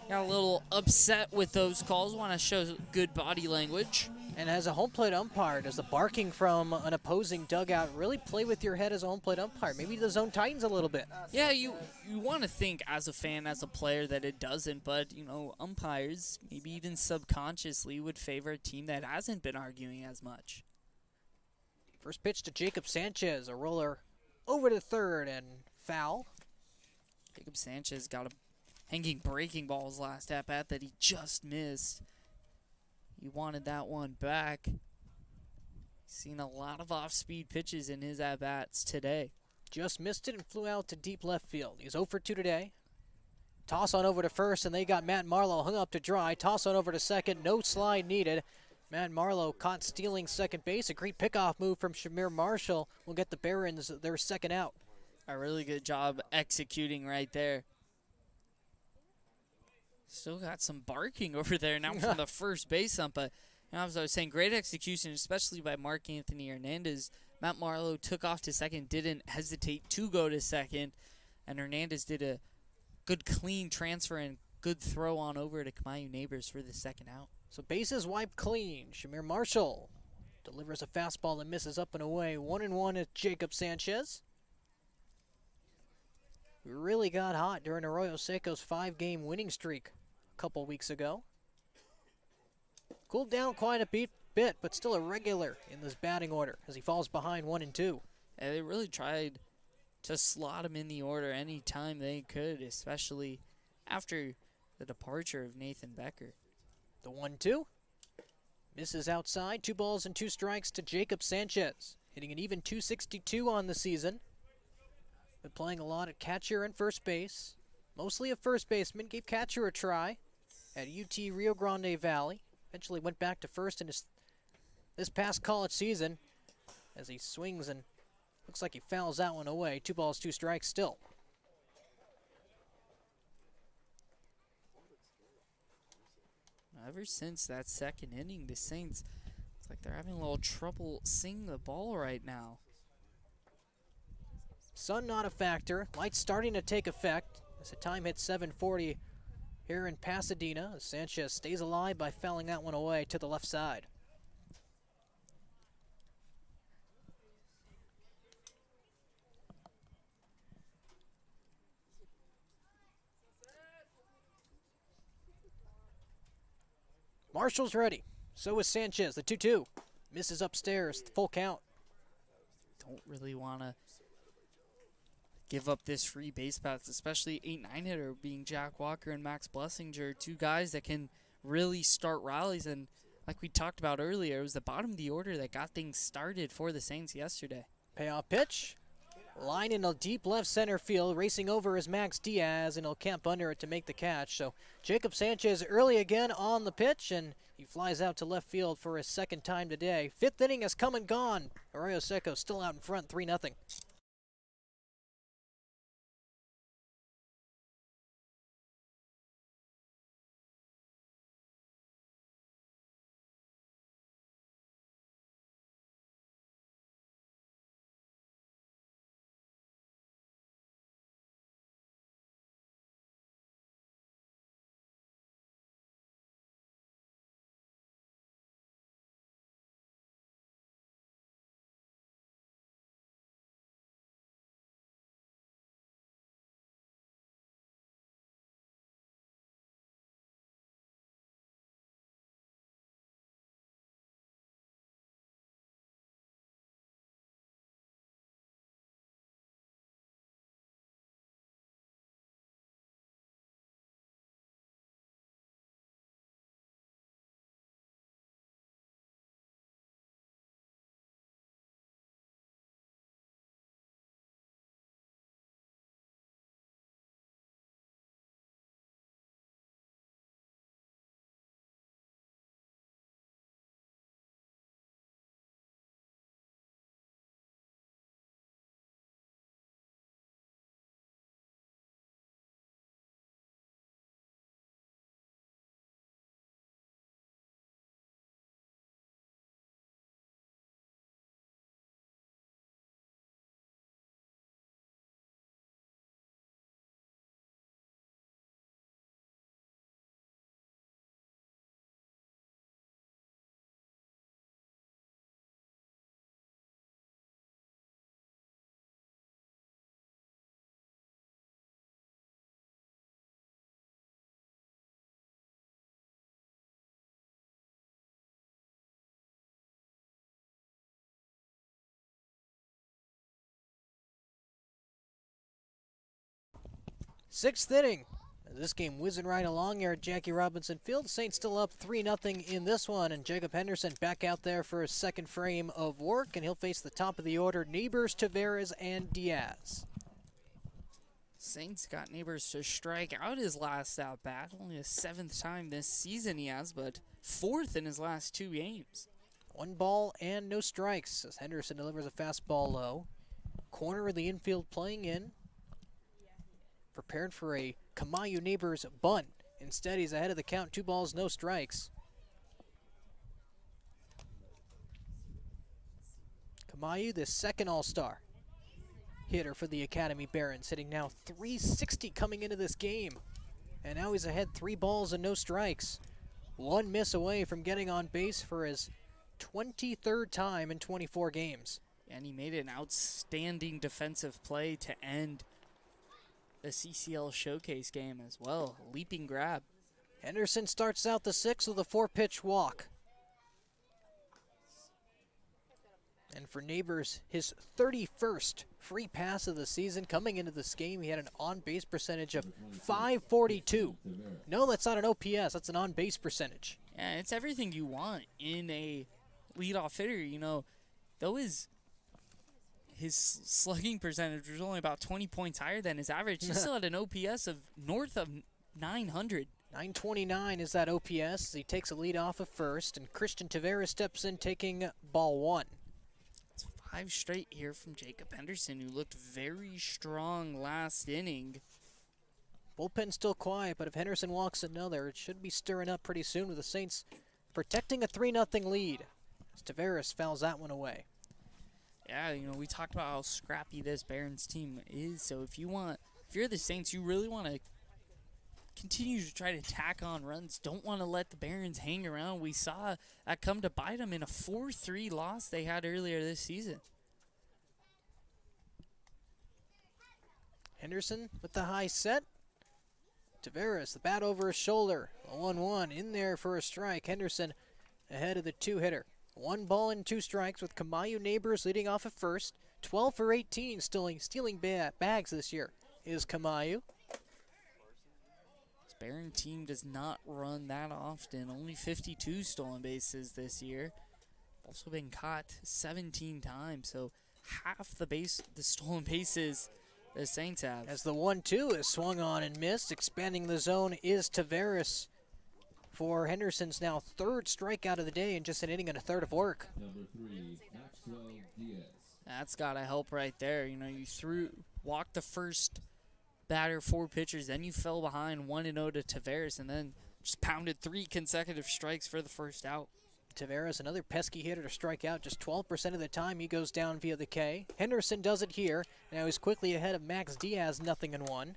got a little upset with those calls, want to show good body language. And as a home plate umpire, does the barking from an opposing dugout really play with your head as a home plate umpire? Maybe the zone tightens a little bit. Yeah, you want to think as a fan, as a player, that it doesn't, but, you know, umpires, maybe even subconsciously, would favor a team that hasn't been arguing as much. First pitch to Jacob Sanchez, a roller over to third and foul. Jacob Sanchez got a hanging breaking balls last at-bat that he just missed. He wanted that one back. Seen a lot of off-speed pitches in his at-bats today. Just missed it and flew out to deep left field. He's 0 for 2 today. Toss on over to first, and they got Matt Marlowe hung up to dry. Toss on over to second, no slide needed. Matt Marlowe caught stealing second base. A great pickoff move from Shamir Marshall will get the Barons their second out. A really good job executing right there. Still got some barking over there now from the first base ump, but you know, as I was saying, great execution, especially by Mark Anthony Hernandez. Matt Marlowe took off to second, didn't hesitate to go to second, and Hernandez did a good clean transfer and good throw on over to Kamayu Neighbors for the second out. So bases wiped clean. Shamir Marshall delivers a fastball that misses up and away. 1-1 at Jacob Sanchez. We really got hot during Arroyo Seco's 5-game winning streak a couple weeks ago. Cooled down quite a bit, but still a regular in this batting order as he falls behind 1 and 2. And they really tried to slot him in the order any time they could, especially after the departure of Nathan Becker. The 1-2 misses outside. 2 balls and 2 strikes to Jacob Sanchez, hitting an even .262 on the season. Been playing a lot at catcher and first base. Mostly a first baseman. Gave catcher a try at UT Rio Grande Valley. Eventually went back to first in this past college season as he swings and looks like he fouls that one away. 2 balls, 2 strikes still. Ever since that second inning, the Saints, it's like they're having a little trouble seeing the ball right now. Sun not a factor. Lights starting to take effect as the time hits 7:40 here in Pasadena. Sanchez stays alive by fouling that one away to the left side. Marshall's ready. So is Sanchez. The 2-2 misses upstairs. Full count. Don't really want to give up this free base paths, especially 8-9 hitter being Jack Walker and Max Blessinger, 2 guys that can really start rallies. And like we talked about earlier, it was the bottom of the order that got things started for the Saints yesterday. Payoff pitch. Line in a deep left center field. Racing over is Max Diaz, and he'll camp under it to make the catch. So Jacob Sanchez early again on the pitch, and he flies out to left field for his second time today. 5th inning has come and gone. Arroyo Seco still out in front, 3-0. Sixth inning. This game whizzing right along here at Jackie Robinson Field. Saints still up 3-0 in this one, and Jacob Henderson back out there for his second frame of work, and he'll face the top of the order, Neighbors, Tavares, and Diaz. Saints got Neighbors to strike out his last at-bat. Only the 7th time this season he has, but 4th in his last 2 games. 1 ball and no strikes as Henderson delivers a fastball low. Corner of the infield playing in. Prepared for a Kamayu Neighbors bunt. Instead, he's ahead of the count. 2 balls, no strikes. Kamayu, the second All-Star hitter for the Academy Barons, hitting now .360 coming into this game. And now he's ahead 3 balls and no strikes. 1 miss away from getting on base for his 23rd time in 24 games. And he made an outstanding defensive play to end the CCL Showcase game as well. Leaping grab. Henderson starts out the 6th with a 4-pitch walk. And for Neighbors, his 31st free pass of the season. Coming into this game, he had an on-base percentage of .542. No, that's not an OPS. That's an on-base percentage. Yeah, it's everything you want in a leadoff hitter. You know, though his slugging percentage was only about 20 points higher than his average, he still had an OPS of north of 900. 929 is that OPS. He takes a lead off of first, and Christian Tavares steps in taking ball 1. It's 5 straight here from Jacob Henderson, who looked very strong last inning. Bullpen still quiet, but if Henderson walks another, it should be stirring up pretty soon with the Saints protecting a 3-0 lead. As Tavares fouls that one away. Yeah, you know, we talked about how scrappy this Barons team is, so if you're the Saints, you really want to continue to try to tack on runs. Don't want to let the Barons hang around. We saw that come to bite them in a 4-3 loss they had earlier this season. Henderson with the high set. Tavares, the bat over his shoulder. A 1-1 in there for a strike. Henderson ahead of the 2-hitter. 1 ball and 2 strikes with Kamayu Neighbors leading off at first. 12 for 18, stealing bags this year is Kamayu. This Baron team does not run that often. Only 52 stolen bases this year. Also been caught 17 times, so half the stolen bases the Saints have. As the 1-2 is swung on and missed, expanding the zone is Tavares for Henderson's now 3rd strikeout of the day in just an inning and a 1/3 of work. Number 3, Diaz. That's got to help right there. You know, you walked the first batter 4 pitchers, then you fell behind 1-0 to Tavares, and then just pounded 3 consecutive strikes for the first out. Tavares, another pesky hitter to strike out. Just 12% of the time he goes down via the K. Henderson does it here. Now he's quickly ahead of Max Diaz, 0-1.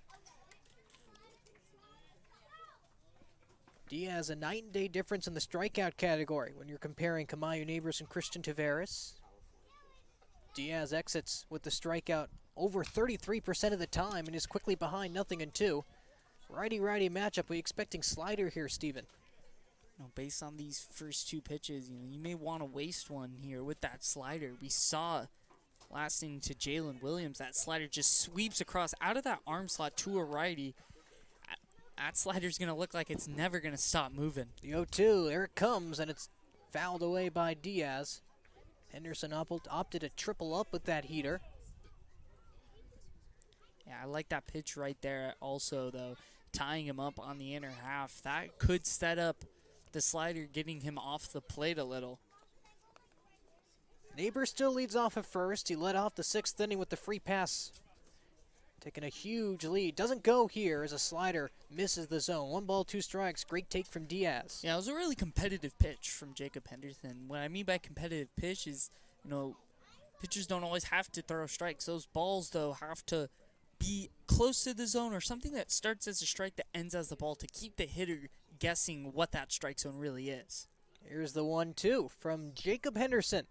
Diaz, a night and day difference in the strikeout category when you're comparing Kamayu Neighbors and Christian Tavares. Diaz exits with the strikeout over 33% of the time and is quickly behind 0-2. Righty-righty matchup. We expecting slider here, Steven. You know, based on these first 2 pitches, you may want to waste one here with that slider. We saw last inning to Jalen Williams, that slider just sweeps across out of that arm slot to a righty. That slider's going to look like it's never going to stop moving. The 0-2, there it comes, and it's fouled away by Diaz. Henderson opted to triple up with that heater. Yeah, I like that pitch right there also, though, tying him up on the inner half. That could set up the slider, getting him off the plate a little. Neighbors still leads off at first. He led off the 6th inning with the free pass. Taking a huge lead. Doesn't go here as a slider misses the zone. 1 ball, 2 strikes. Great take from Diaz. Yeah, it was a really competitive pitch from Jacob Henderson. What I mean by competitive pitch is, you know, pitchers don't always have to throw strikes. Those balls, though, have to be close to the zone or something that starts as a strike that ends as the ball to keep the hitter guessing what that strike zone really is. Here's the 1-2 from Jacob Henderson.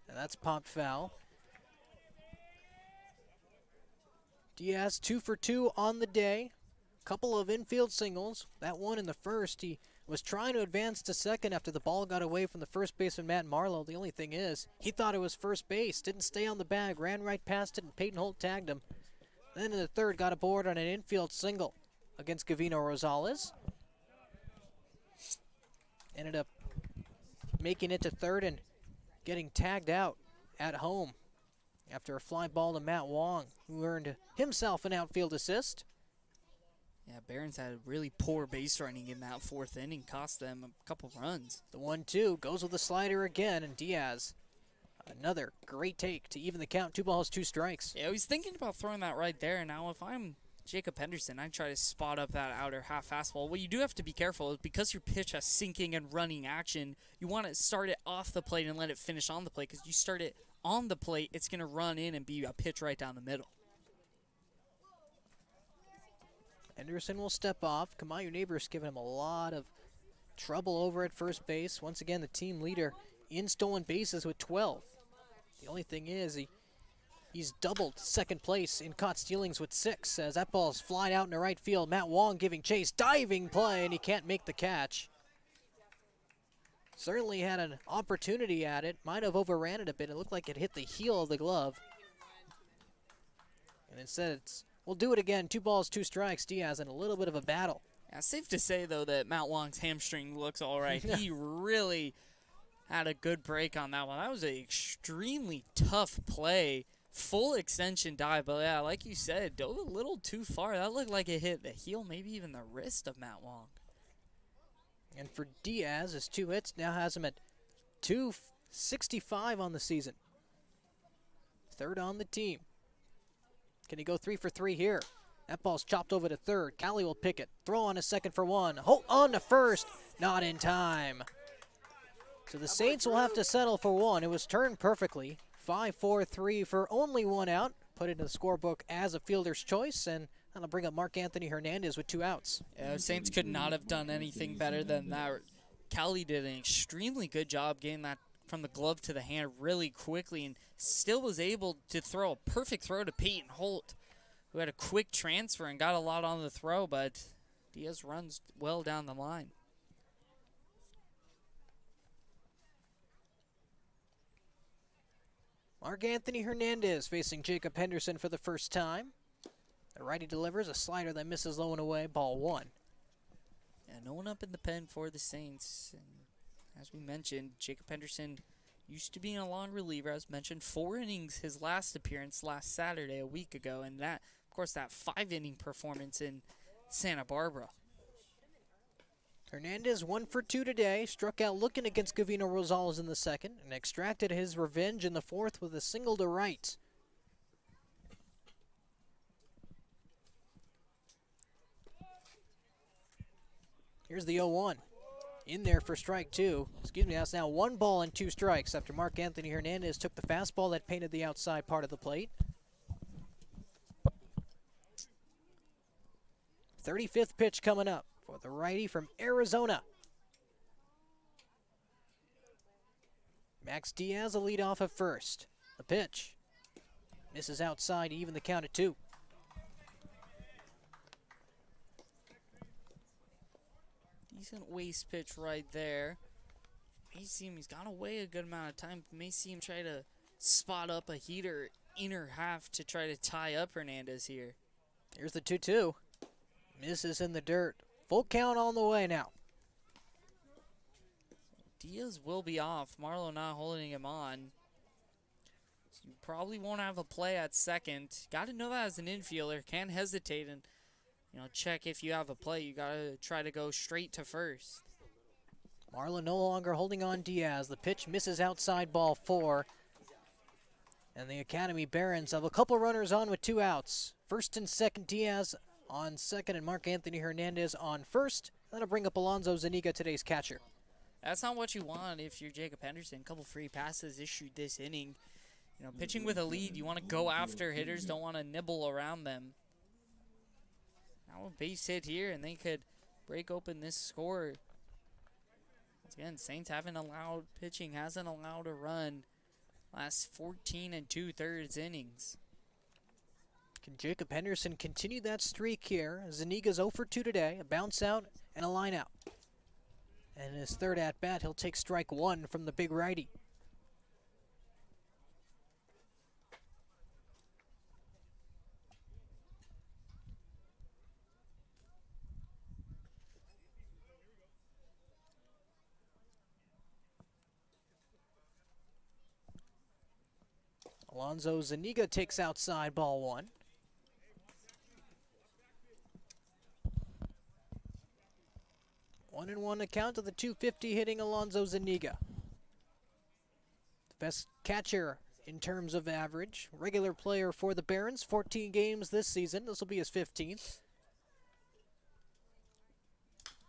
And that's popped foul. Diaz 2 for 2 on the day. Couple of infield singles. That one in the first, he was trying to advance to second after the ball got away from the first baseman, Matt Marlowe. The only thing is, he thought it was first base. Didn't stay on the bag, ran right past it, and Peyton Holt tagged him. Then in the third, got aboard on an infield single against Gavino Rosales. Ended up making it to third and getting tagged out at home after a fly ball to Matt Wong, who earned himself an outfield assist. Yeah, Barons had really poor base running in that fourth inning, cost them a couple runs. The 1-2 goes with the slider again, and Diaz, another great take to even the count. 2 balls, 2 strikes. Yeah, I was thinking about throwing that right there. Now, if I'm Jacob Henderson, I'd try to spot up that outer half fastball. What you do have to be careful is because your pitch has sinking and running action, you want to start it off the plate and let it finish on the plate, because you start it on the plate, it's going to run in and be a pitch right down the middle. Henderson will step off. Kamayu Neighbors giving him a lot of trouble over at first base. Once again, the team leader in stolen bases with 12. The only thing is he's doubled second place in caught stealings with 6 as that ball's flied out into right field. Matt Wong giving chase, diving play, and he can't make the catch. Certainly had an opportunity at it. Might have overran it a bit. It looked like it hit the heel of the glove. And instead we'll do it again. 2 balls, 2 strikes. Diaz in a little bit of a battle. Yeah, safe to say, though, that Matt Wong's hamstring looks all right. He really had a good break on that one. That was an extremely tough play. Full extension dive, but yeah, like you said, dove a little too far. That looked like it hit the heel, maybe even the wrist of Matt Wong. And for Diaz, his 2 hits now has him at 265 on the season. Third on the team. Can he go 3 for 3 here? That ball's chopped over to third. Callie will pick it. Throw on a second for 1. Hold on to first. Not in time. So the Saints will have to settle for 1. It was turned perfectly. 5-4-3 for only 1 out. Put it in the scorebook as a fielder's choice, and that'll bring up Mark Anthony Hernandez with 2 outs. Yeah, the Saints could not have done anything better than that. Callie did an extremely good job getting that from the glove to the hand really quickly, and still was able to throw a perfect throw to Peyton Holt, who had a quick transfer and got a lot on the throw, but Diaz runs well down the line. Mark Anthony Hernandez facing Jacob Henderson for the first time. The righty delivers a slider that misses low and away, ball 1. Yeah, no one up in the pen for the Saints. And as we mentioned, Jacob Henderson used to be a long reliever. As mentioned, 4 innings his last appearance last Saturday, a week ago. And that, of course, that 5-inning performance in Santa Barbara. Hernandez 1 for 2 today. Struck out looking against Gavino Rosales in the second and extracted his revenge in the fourth with a single to right. Here's the 0-1. In there for strike 2. Excuse me, that's now 1 ball and 2 strikes after Mark Anthony Hernandez took the fastball that painted the outside part of the plate. 35th pitch coming up for the righty from Arizona. Max Diaz a lead off at first. The pitch misses outside, even the count at 2. Decent waist pitch right there. May see him, he's gone away a good amount of time. May see him try to spot up a heater inner half to try to tie up Hernandez here. Here's the 2-2. Misses in the dirt. Full count on the way now. Diaz will be off. Marlowe not holding him on. So you probably won't have a play at second. Got to know that as an infielder. Can't hesitate and check if you have a play. You got to try to go straight to first. Marlowe no longer holding on Diaz. The pitch misses outside, ball 4. And the Academy Barons have a couple runners on with 2 outs. First and second, Diaz on second, and Mark Anthony Hernandez on first. That'll bring up Alonzo Zuniga, today's catcher. That's not what you want if you're Jacob Henderson. A couple free passes issued this inning. Pitching with a lead, you want to go after hitters, don't want to nibble around them. Now a base hit here, and they could break open this score. Once again, Saints pitching hasn't allowed a run last 14 2/3 innings. Can Jacob Henderson continue that streak here? Zuniga's 0 for 2 today, a bounce out and a line out. And in his third at-bat, he'll take strike 1 from the big righty. Alonzo Zuniga takes outside, ball 1. 1-1 account to the 250 hitting Alonzo Zuniga. The best catcher in terms of average. Regular player for the Barons, 14 games this season. This will be his 15th.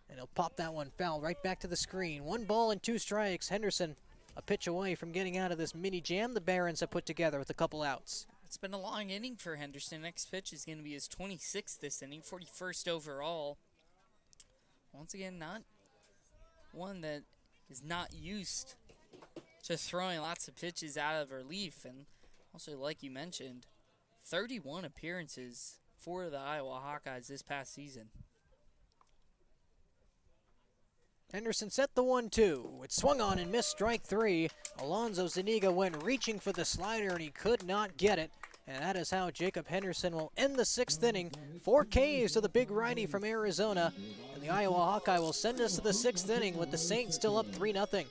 And he'll pop that one foul right back to the screen. 1 ball and 2 strikes. Henderson a pitch away from getting out of this mini jam the Barons have put together with a couple outs. It's been a long inning for Henderson. Next pitch is going to be his 26th this inning, 41st overall. Once again, not one that is not used to throwing lots of pitches out of relief. And also, like you mentioned, 31 appearances for the Iowa Hawkeyes this past season. Henderson set the 1-2. It swung on and missed strike 3. Alonzo Zuniga went reaching for the slider and he could not get it. And that is how Jacob Henderson will end the 6th inning. 4 Ks to the big righty from Arizona. And the Iowa Hawkeye will send us to the 6th inning with the Saints still up 3-0.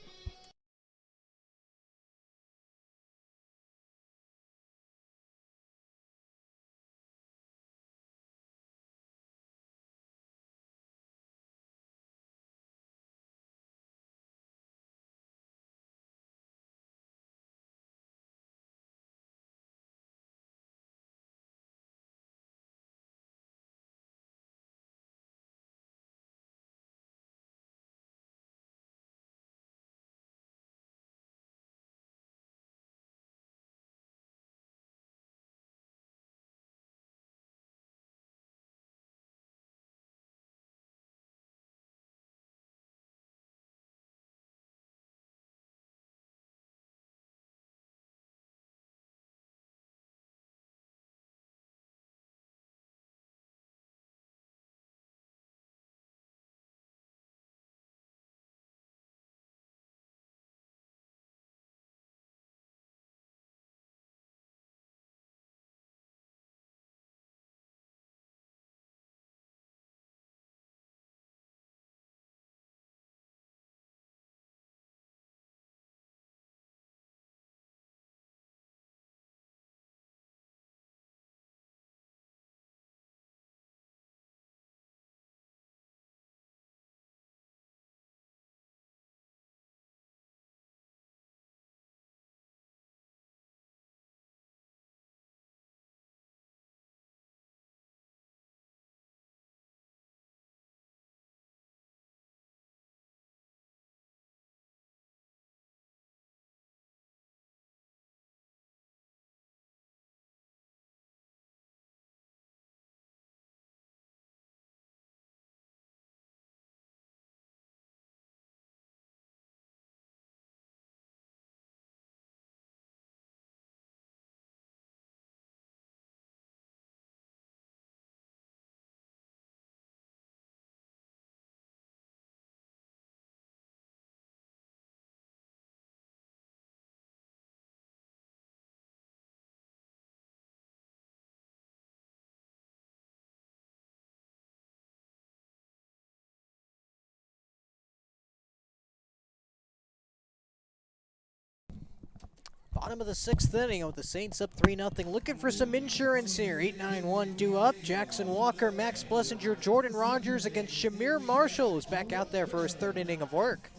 Bottom of the 6th inning with the Saints up 3-0. Looking for some insurance here. 8-9-1 due up. Jackson Walker, Max Blessinger, Jordan Rogers against Shamir Marshall, who's back out there for his 3rd inning of work.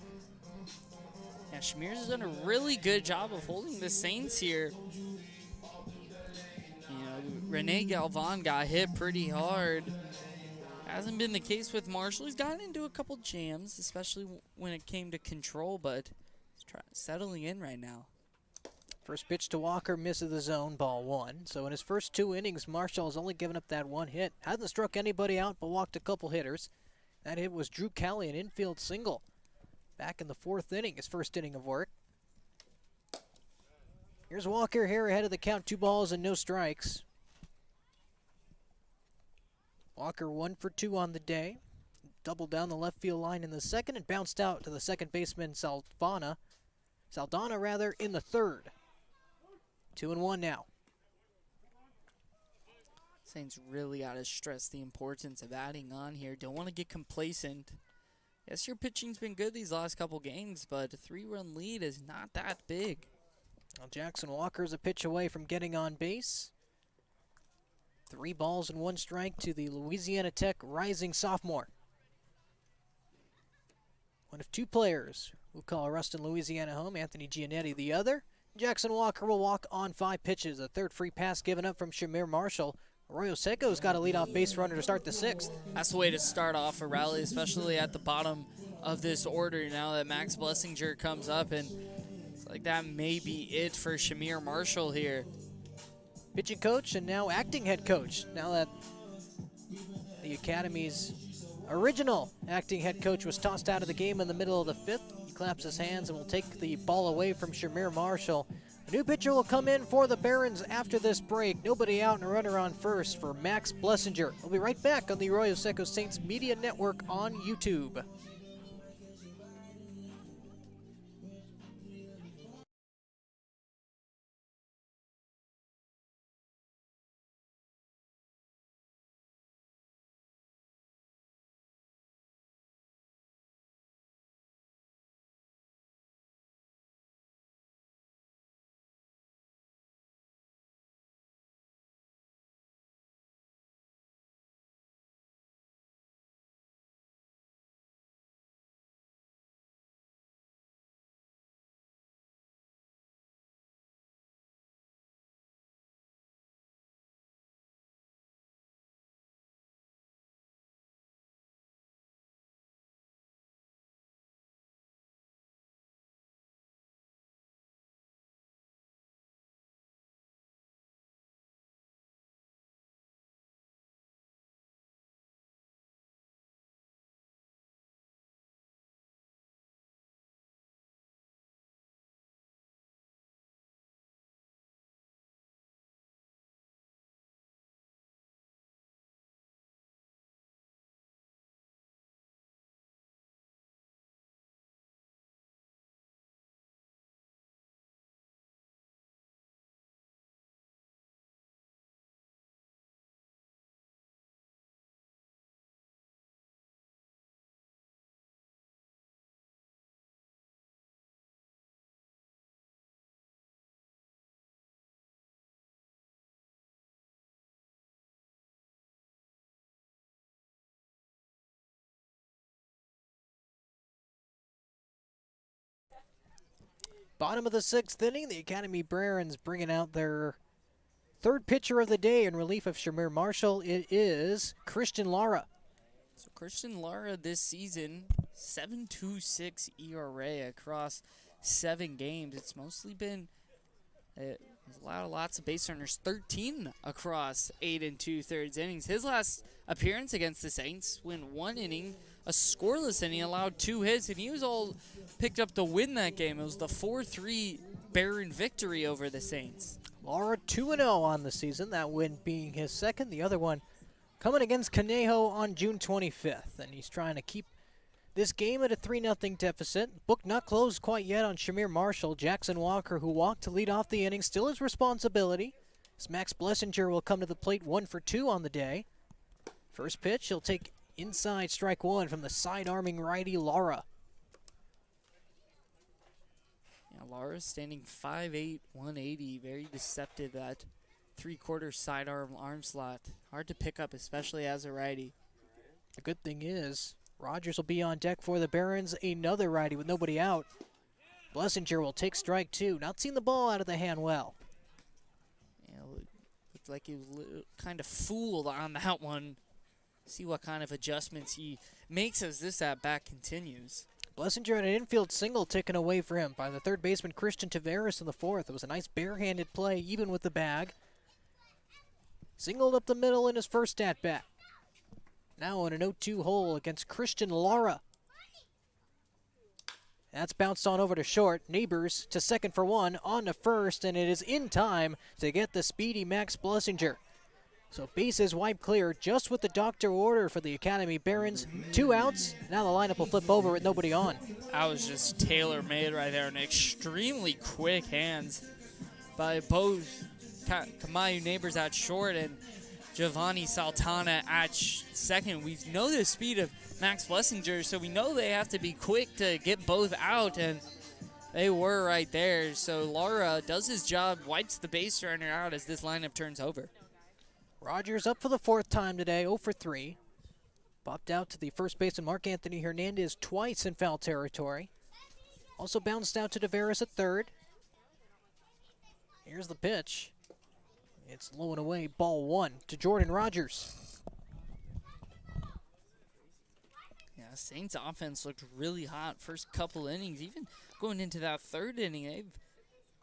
Yeah, Shamir's done a really good job of holding the Saints here. You know, Rene Galvan got hit pretty hard. Hasn't been the case with Marshall. He's gotten into a couple jams, especially when it came to control, but he's settling in right now. First pitch to Walker, misses the zone, ball 1. So in his first 2 innings, Marshall has only given up that 1 hit. Hasn't struck anybody out, but walked a couple hitters. That hit was Drew Kelly, an infield single. Back in the 4th inning, his 1st inning of work. Here's Walker here ahead of the count, 2 balls and no strikes. Walker 1 for 2 on the day. Doubled down the left field line in the 2nd and bounced out to the 2nd baseman Saldana in the 3rd. 2-1 now. Saints really got to stress the importance of adding on here. Don't want to get complacent. Yes, your pitching's been good these last couple games, but a 3-run lead is not that big. Well, Jackson Walker's a pitch away from getting on base. 3 balls and 1 strike to the Louisiana Tech rising sophomore. One of 2 players who call Ruston, Louisiana home. Anthony Giannetti the other. Jackson Walker will walk on 5 pitches. A third free pass given up from Shamir Marshall. Arroyo Seco's got a leadoff base runner to start the 6th. That's the way to start off a rally, especially at the bottom of this order now that Max Blessinger comes up, and it's like that may be it for Shamir Marshall here. Pitching coach and now acting head coach. Now that the Academy's original acting head coach was tossed out of the game in the middle of the 5th, he claps his hands and will take the ball away from Shamir Marshall. A new pitcher will come in for the Barons after this break. Nobody out and a runner on first for Max Blessinger. We'll be right back on the Arroyo Seco Saints Media Network on YouTube. Bottom of the 6th inning, the Academy Barons bringing out their 3rd pitcher of the day in relief of Shamir Marshall. It is Christian Lara. So Christian Lara this season, 7.26 ERA across 7 games. It's mostly been lots of base runners, 13 across 8 2/3 innings. His last appearance against the Saints went 1 inning, a scoreless inning, allowed 2 hits, and he was all picked up to win that game. It was the 4-3 Baron victory over the Saints. Lara 2-0 on the season, that win being his 2nd. The other one coming against Conejo on June 25th, and he's trying to keep this game at a 3-0 deficit. Book not closed quite yet on Shamir Marshall. Jackson Walker, who walked to lead off the inning, still his responsibility. As Max Blessinger will come to the plate 1 for 2 on the day. First pitch, he'll take inside strike 1 from the side-arming righty Lara. Yeah, Lara's standing 5'8", 180, very deceptive, that 3/4 sidearm arm slot. Hard to pick up, especially as a righty. The good thing is, Rogers will be on deck for the Barons, another righty with nobody out. Blessinger will take strike 2, not seeing the ball out of the hand well. Yeah, looked like he was kind of fooled on that one. See what kind of adjustments he makes as this at-bat continues. Blessinger had an infield single taken away for him by the 3rd baseman Christian Taveras in the 4th. It was a nice barehanded play, even with the bag. Singled up the middle in his first at-bat. Now in an 0-2 hole against Christian Lara. That's bounced on over to short. Neighbors to 2nd for 1, on to 1st, and it is in time to get the speedy Max Blessinger. So bases wiped clear just with the doctor order for the Academy Barons. 2 outs. Now the lineup will flip over with nobody on. That was just tailor-made right there, and extremely quick hands by both Kamayu Neighbors at short and Giovanni Saldana at 2nd. We know the speed of Max Blessinger, so we know they have to be quick to get both out, and They were right there. So Lara does his job, wipes the base runner out as this lineup turns over. Rogers up for the 4th time today, 0 for 3. Popped out to the first baseman Mark Anthony Hernandez twice in foul territory. Also bounced out to Tavares at 3rd. Here's the pitch. It's low and away, ball 1 to Jordan Rogers. Yeah, Saints offense looked really hot first couple innings. Even going into that 3rd inning, they've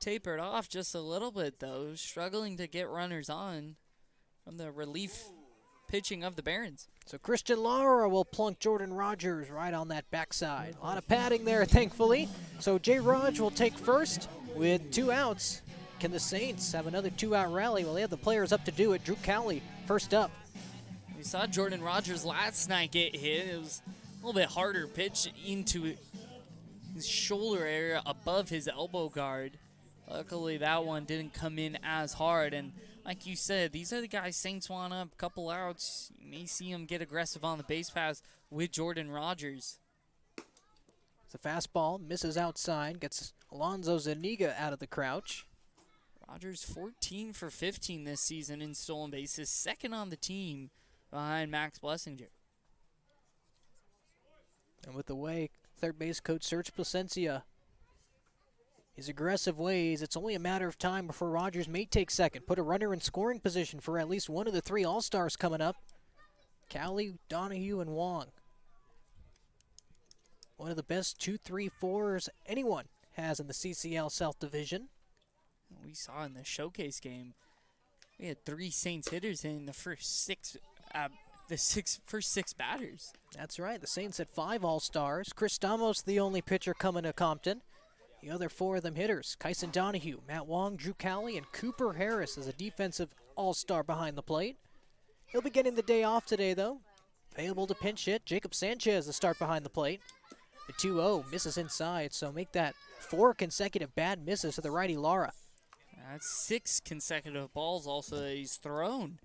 tapered off just a little bit, though, struggling to get runners on from the relief pitching of the Barons. So Christian Lara will plunk Jordan Rogers right on that backside. A lot of padding there, thankfully. So J. Raj will take first with 2 outs. Can the Saints have another 2-out rally? Well, they have the players up to do it. Drew Cowley first up. We saw Jordan Rogers last night get hit. It was a little bit harder pitch into his shoulder area above his elbow guard. Luckily, that one didn't come in as hard. And like you said, these are the guys Saints want up. A couple outs. You may see them get aggressive on the base pass with Jordan Rogers. It's a fastball, misses outside, gets Alonzo Zuniga out of the crouch. Rogers 14 for 15 this season in stolen bases, 2nd on the team behind Max Blessinger. And with the way third base coach Serge Placencia, his aggressive ways, it's only a matter of time before Rogers may take second. Put a runner in scoring position for at least one of the 3 All-Stars coming up. Cowley, Donahue, and Wong. One of the best 2-3-4s anyone has in the CCL South Division. We saw in the showcase game, we had 3 Saints hitters in the first 6 batters. That's right. The Saints had 5 All-Stars. Chris Stamos, the only pitcher coming to Compton. The other 4 of them hitters, Kyson Donahue, Matt Wong, Drew Cowley, and Cooper Harris as a defensive All-Star behind the plate. He'll be getting the day off today, though. Available to pinch hit, Jacob Sanchez, the start behind the plate. The 2-0 misses inside, so make that 4 consecutive bad misses to the righty Lara. That's 6 consecutive balls also that he's thrown.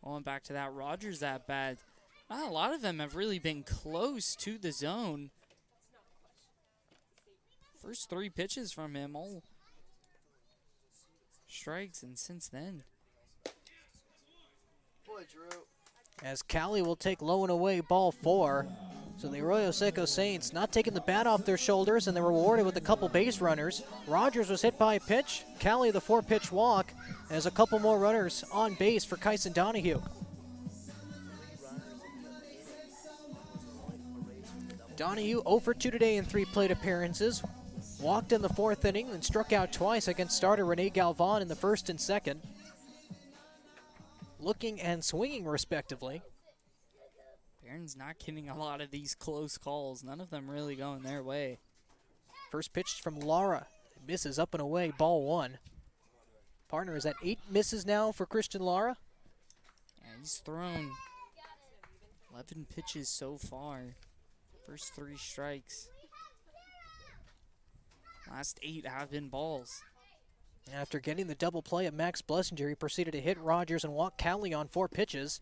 Going back to that Rogers at bat. Not a lot of them have really been close to the zone. First 3 pitches from him, all strikes, and since then. As Cowley will take low and away, ball 4. So the Arroyo Seco Saints not taking the bat off their shoulders, and they're rewarded with a couple base runners. Rogers was hit by a pitch. Cowley the 4-pitch walk. And there's a couple more runners on base for Kyson Donahue. Donahue 0 for 2 today in 3 plate appearances. Walked in the 4th inning and struck out twice against starter Rene Galvan in the 1st and 2nd. Looking and swinging respectively. Barron's not getting a lot of these close calls. None of them really going their way. First pitch from Lara. Misses up and away, ball 1. Partner is at 8 misses now for Christian Lara. Yeah, he's thrown 11 pitches so far. First 3 strikes. Last 8 have been balls. After getting the double play of Max Blessinger, he proceeded to hit Rogers and walk Cowley on 4 pitches.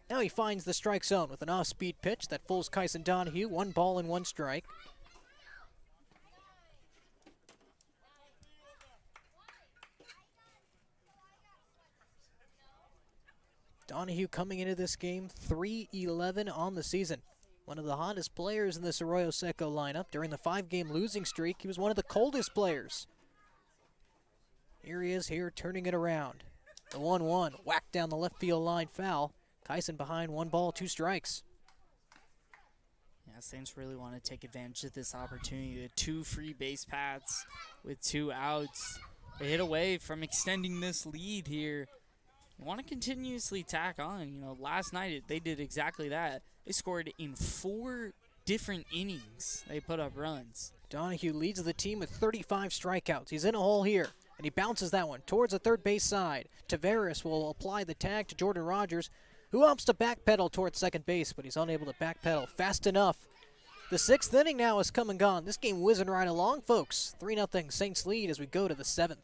Now he finds the strike zone with an off-speed pitch that fools Kyson Donahue. 1 ball and 1 strike. Donahue coming into this game 3-11 on the season. One of the hottest players in this Arroyo Seco lineup. During the 5-game losing streak, he was one of the coldest players. Here he is here turning it around. The 1-1 whacked down the left field line foul. Kyson behind 1 ball, 2 strikes. Yeah, Saints really want to take advantage of this opportunity. The 2 free base paths with 2 outs. They hit away from extending this lead here. You want to continuously tack on. You know, last night they did exactly that. They scored in 4 different innings. They put up runs. Donahue leads the team with 35 strikeouts. He's in a hole here, and he bounces that one towards the third base side. Tavares will apply the tag to Jordan Rogers, who opts to backpedal towards second base, but he's unable to backpedal fast enough. The 6th inning now has come and gone. This game whizzing right along, folks. 3-0 Saints lead as we go to the 7th.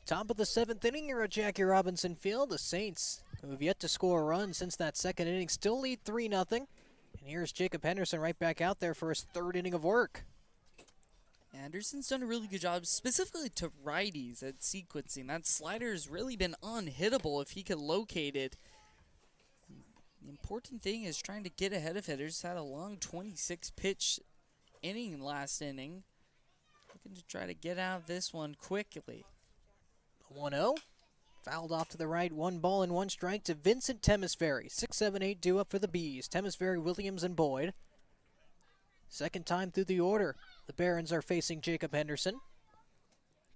Top of the 7th inning here at Jackie Robinson Field. The Saints, who have yet to score a run since that 2nd inning, still lead 3-0. And here's Jacob Henderson right back out there for his 3rd inning of work. Anderson's done a really good job, specifically to righties at sequencing. That slider has really been unhittable if he could locate it. The important thing is trying to get ahead of hitters. Had a long 26-pitch inning last inning. Looking to try to get out of this one quickly. 1-0. Fouled off to the right. 1 ball and 1 strike to Vincent Temesbury. 6-7-8 due up for the Bees. Temesbury, Williams, and Boyd. Second time through the order, the Barons are facing Jacob Henderson.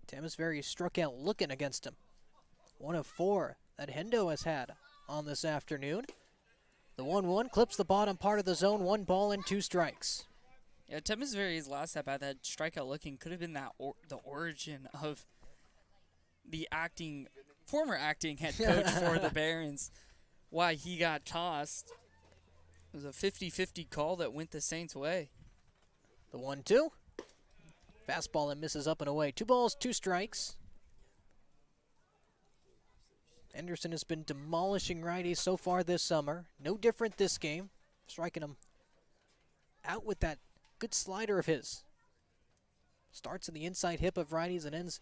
Temesbury struck out looking against him. 1 of 4 that Hendo has had on this afternoon. The 1-1 clips the bottom part of the zone. 1 ball and 2 strikes. Yeah, Temesbury's last at bat, that strikeout looking, could have been that the origin of the former acting head coach for the Barons. Why he got tossed. It was a 50-50 call that went the Saints' way. The 1-2. Fastball that misses up and away. 2 balls, 2 strikes. Henderson has been demolishing righties so far this summer. No different this game. Striking them out with that good slider of his. Starts in the inside hip of righties and ends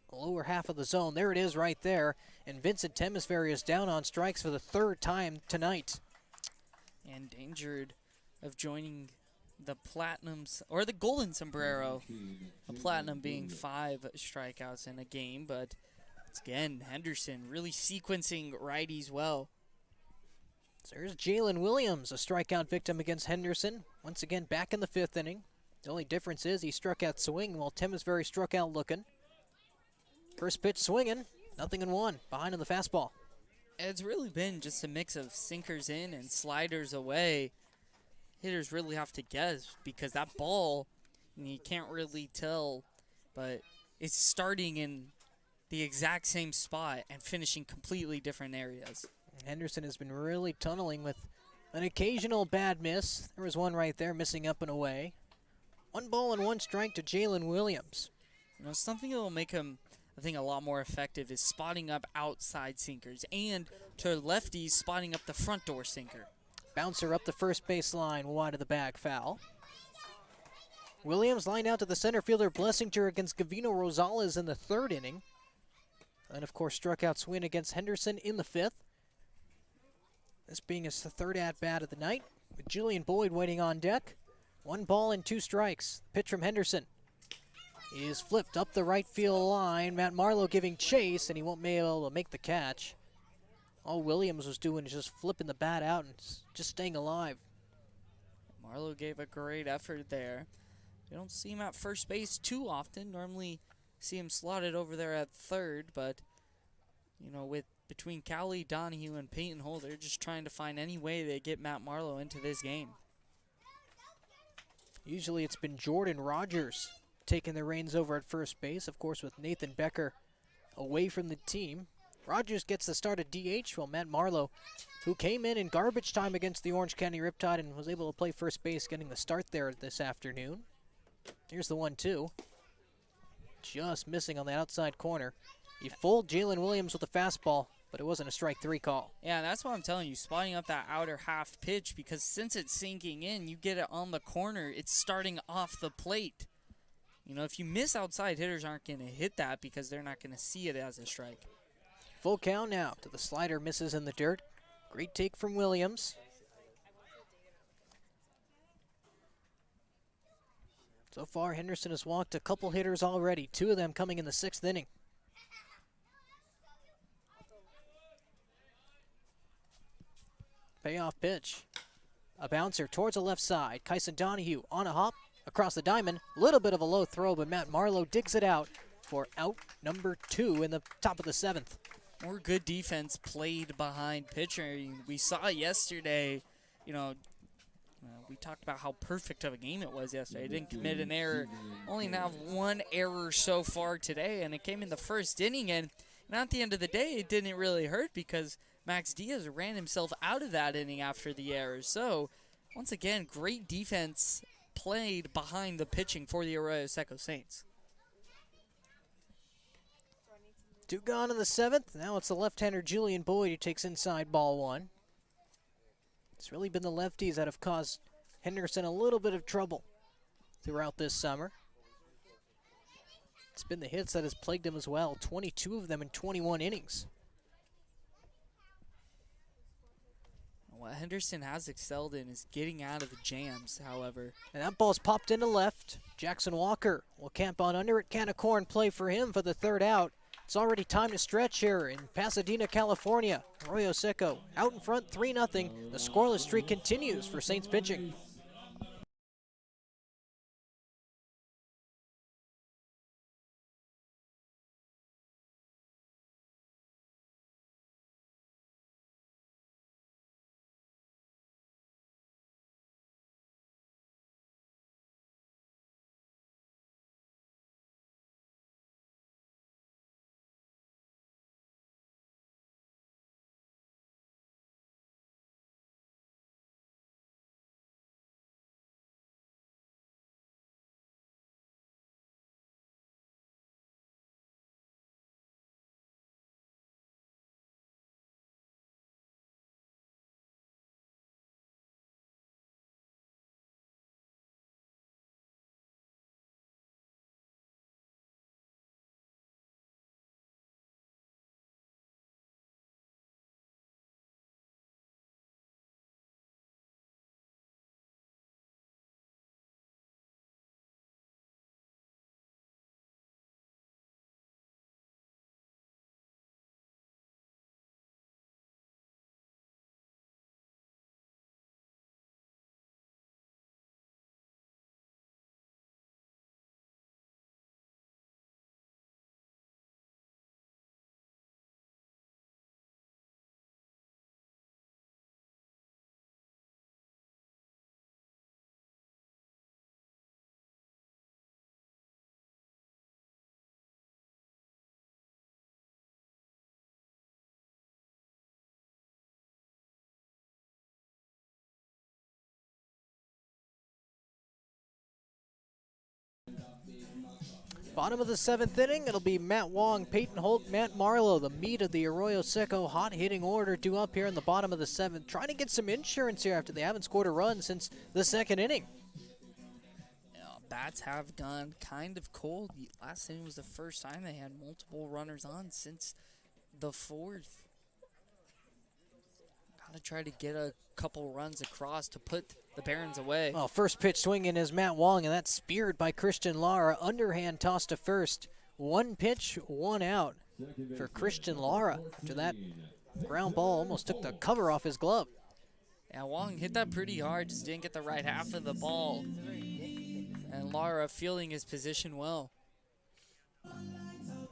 the lower half of the zone. There it is right there. And Vincent Temesbury is down on strikes for the 3rd time tonight. Endangered of joining the platinums or the golden sombrero. The platinum being 5 strikeouts in a game, but it's again Henderson really sequencing righties well. So there's Jalen Williams, a strikeout victim against Henderson. Once again back in the 5th inning. The only difference is he struck out swinging while Temesbury struck out looking. First pitch swinging, 0-1, behind on the fastball. It's really been just a mix of sinkers in and sliders away. Hitters really have to guess because that ball, you can't really tell, but it's starting in the exact same spot and finishing completely different areas. Henderson has been really tunneling with an occasional bad miss. There was one right there missing up and away. 1 ball and 1 strike to Jalen Williams. You know, something that will make him, I think, a lot more effective is spotting up outside sinkers and to lefties spotting up the front door sinker. Bouncer up the first base line, wide of the bag, foul. Williams lined out to the center fielder Blessinger against Gavino Rosales in the 3rd inning. And of course struck out swing against Henderson in the 5th. This being his 3rd at-bat of the night, with Julian Boyd waiting on deck. 1 ball and 2 strikes. Pitch from Henderson is flipped up the right field line. Matt Marlowe giving chase, and he won't be able to make the catch. All Williams was doing is just flipping the bat out and just staying alive. Marlowe gave a great effort there. You don't see him at first base too often. Normally see him slotted over there at 3rd, but you know, between Cowley, Donahue, and Peyton Hole, they're just trying to find any way to get Matt Marlowe into this game. Usually it's been Jordan Rogers taking the reins over at first base, of course with Nathan Becker away from the team. Rogers gets the start at DH, while Matt Marlowe, who came in garbage time against the Orange County Riptide and was able to play first base, getting the start there this afternoon. Here's the 1-2. Just missing on the outside corner. He fooled Jalen Williams with a fastball, but it wasn't a strike 3 call. Yeah, that's what I'm telling you, spotting up that outer half pitch, because since it's sinking in, you get it on the corner, it's starting off the plate. You know, if you miss outside, hitters aren't going to hit that because they're not going to see it as a strike. Full count now to the slider, misses in the dirt. Great take from Williams. So far, Henderson has walked a couple hitters already, 2 of them coming in the 6th inning. Payoff pitch. A bouncer towards the left side. Kyson Donahue on a hop across the diamond. Little bit of a low throw, but Matt Marlowe digs it out for out number 2 in the top of the 7th. More good defense played behind pitcher. We saw it yesterday. You know, we talked about how perfect of a game it was yesterday. Didn't commit an error. Only have 1 error so far today, and it came in the 1st inning. And at the end of the day, it didn't really hurt because Max Diaz ran himself out of that inning after the error. So, once again, great defense played behind the pitching for the Arroyo Seco Saints. Two gone in the 7th. Now it's the left-hander Julian Boyd who takes inside ball 1. It's really been the lefties that have caused Henderson a little bit of trouble throughout this summer. It's been the hits that has plagued him as well. 22 of them in 21 innings. What Henderson has excelled in is getting out of the jams, however. And that ball's popped into left. Jackson Walker will camp on under it. Can of corn play for him for the 3rd out. It's already time to stretch here in Pasadena, California. Arroyo Seco out in front, 3-0. The scoreless streak continues for Saints pitching. Bottom of the 7th inning, it'll be Matt Wong, Peyton Holt, Matt Marlowe, the meat of the Arroyo Seco hot-hitting order due up here in the bottom of the 7th. Trying to get some insurance here after they haven't scored a run since the 2nd inning. Bats have gone kind of cold. Last inning was the first time they had multiple runners on since the 4th. Got to try to get a couple runs across to put the Barons away. Well, first pitch swinging is Matt Wong, and that's speared by Christian Lara. Underhand toss to first. 1 pitch, 1 out for Christian Lara. After that ground ball almost took the cover off his glove. Yeah, Wong hit that pretty hard, just didn't get the right half of the ball. And Lara feeling his position well.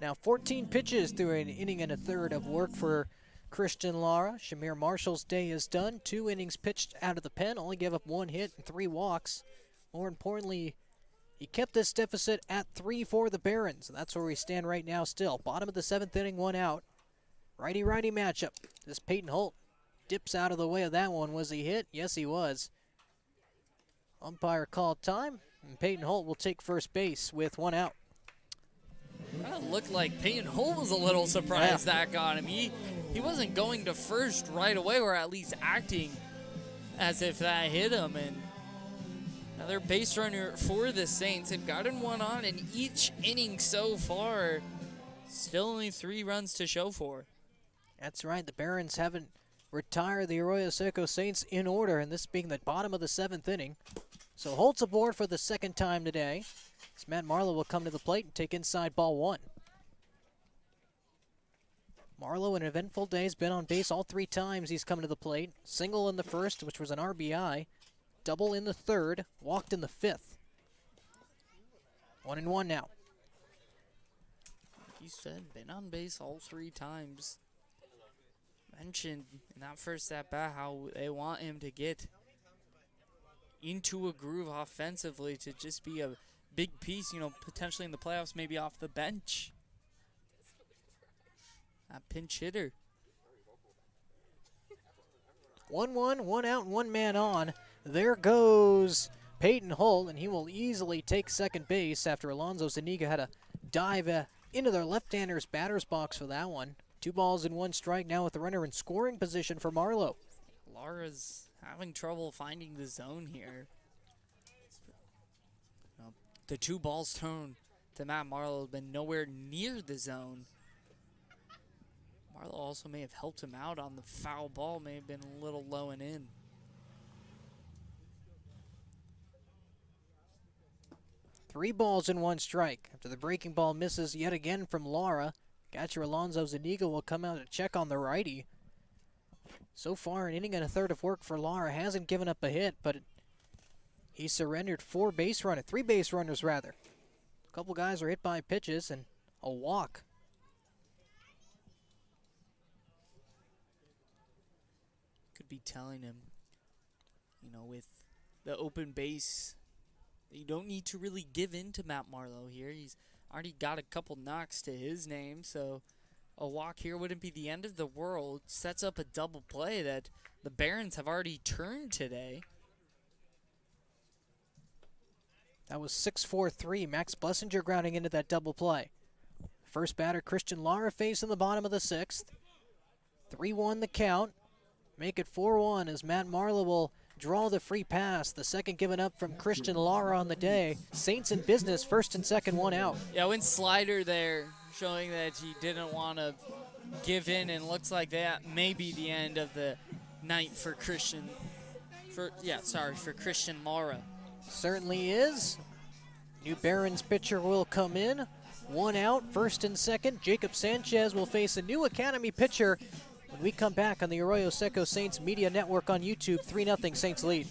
Now 14 pitches through an inning and a third of work for Christian Lara. Shamir Marshall's day is done. 2 innings pitched out of the pen, only gave up 1 hit and 3 walks. More importantly, he kept this deficit at 3 for the Barons. That's where we stand right now still. Bottom of the 7th inning, 1 out. Righty-righty matchup. This Peyton Holt dips out of the way of that one. Was he hit? Yes, he was. Umpire called time, and Peyton Holt will take first base with 1 out. It looked like Peyton Holt was a little surprised that got him. He wasn't going to first right away, or at least acting as if that hit him. And another base runner for the Saints. They've gotten 1 on in each inning so far. Still only 3 runs to show for. That's right. The Barons haven't retired the Arroyo Seco Saints in order, and this being the bottom of the 7th inning. So Holt's aboard for the 2nd time today. As Matt Marlowe will come to the plate and take inside ball 1. Marlowe, an eventful day, has been on base all 3 times he's come to the plate. Single in the 1st, which was an RBI. Double in the 3rd. Walked in the 5th. 1-1 now. Like you said, been on base all 3 times. Mentioned in that first at-bat how they want him to get into a groove offensively to just be a big piece, you know, potentially in the playoffs, maybe off the bench. A pinch hitter. 1-1, 1 out, and 1 man on. There goes Peyton Holt, and he will easily take second base after Alonzo Zuniga had a dive into their left-hander's batter's box for that one. 2 balls and 1 strike now with the runner in scoring position for Marlowe. Lara's having trouble finding the zone here. The 2 balls thrown to Matt Marlowe have been nowhere near the zone. Marlowe also may have helped him out on the foul ball, may have been a little low and in. Three balls and 1 strike. After the breaking ball misses yet again from Lara, catcher Alonzo Zuniga will come out to check on the righty. So far, an inning and a third of work for Lara. Hasn't given up a hit, but he surrendered 3 base runners rather. A couple guys are hit by pitches and a walk. Could be telling him, with the open base, you don't need to really give in to Matt Marlowe here. He's already got a couple knocks to his name, so a walk here wouldn't be the end of the world. Sets up a double play that the Barons have already turned today. That was 6-4-3. Max Blessinger grounding into that double play. First batter, Christian Lara, facing the bottom of the 6th. 3-1 the count. Make it 4-1 as Matt Marlowe will draw the free pass. The second given up from Christian Lara on the day. Saints in business, first and second, 1 out. Yeah, went slider there, showing that he didn't want to give in, and looks like that may be the end of the night for Christian Lara. Certainly is. New Barons pitcher will come in. 1 out, first and second. Jacob Sanchez will face a new Academy pitcher when we come back on the Arroyo Seco Saints Media Network on YouTube. 3-0 Saints lead.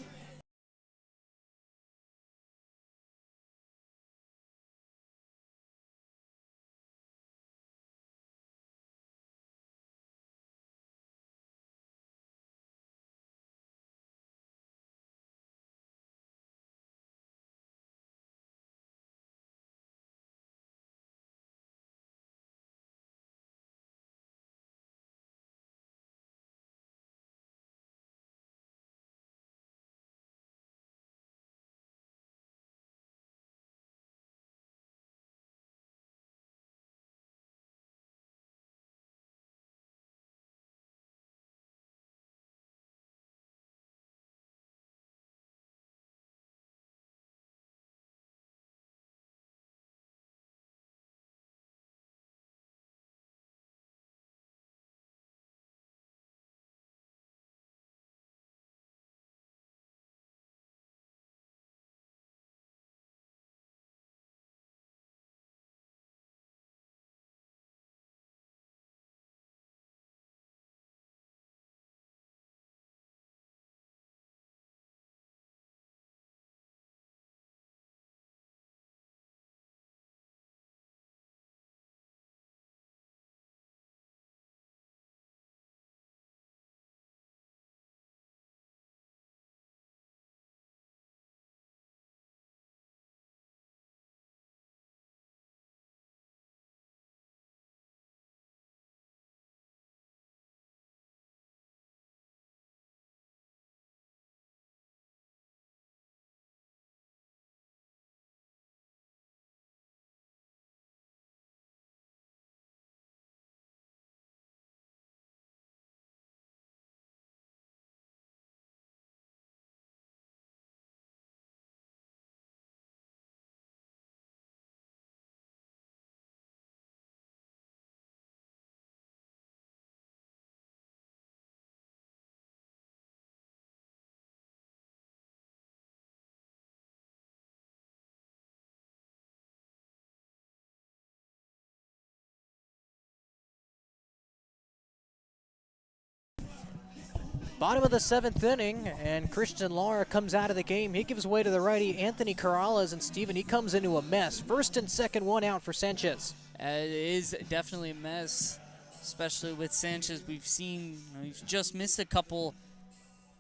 Bottom of the 7th inning, and Christian Lara comes out of the game. He gives way to the righty, Anthony Corrales, and Steven, he comes into a mess. First and second, 1 out for Sanchez. It is definitely a mess, especially with Sanchez. We've seen, he's just missed a couple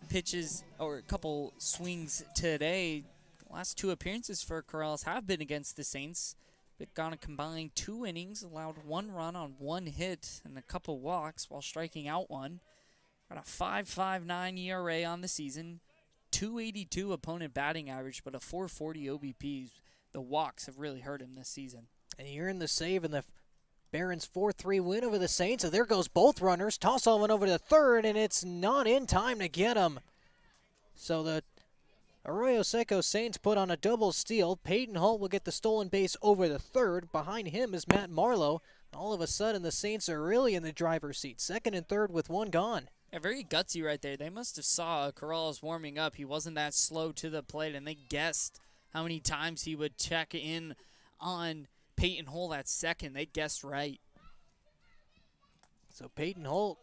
pitches or a couple swings today. Last 2 appearances for Corrales have been against the Saints. They've gone a combined 2 innings, allowed 1 run on 1 hit and a couple walks while striking out 1. Got a 5.59 ERA on the season, 282 opponent batting average, but a 440 OBP. The walks have really hurt him this season. And he earned the save in the Barons 4-3 win over the Saints. So there goes both runners. Toss all one over to third, and it's not in time to get him. So the Arroyo Seco Saints put on a double steal. Peyton Holt will get the stolen base over the third. Behind him is Matt Marlowe. All of a sudden, the Saints are really in the driver's seat. Second and third with one gone. Yeah, very gutsy right there. They must have saw Corrales warming up. He wasn't that slow to the plate, and they guessed how many times he would check in on Peyton Holt at second. They guessed right. So Peyton Holt,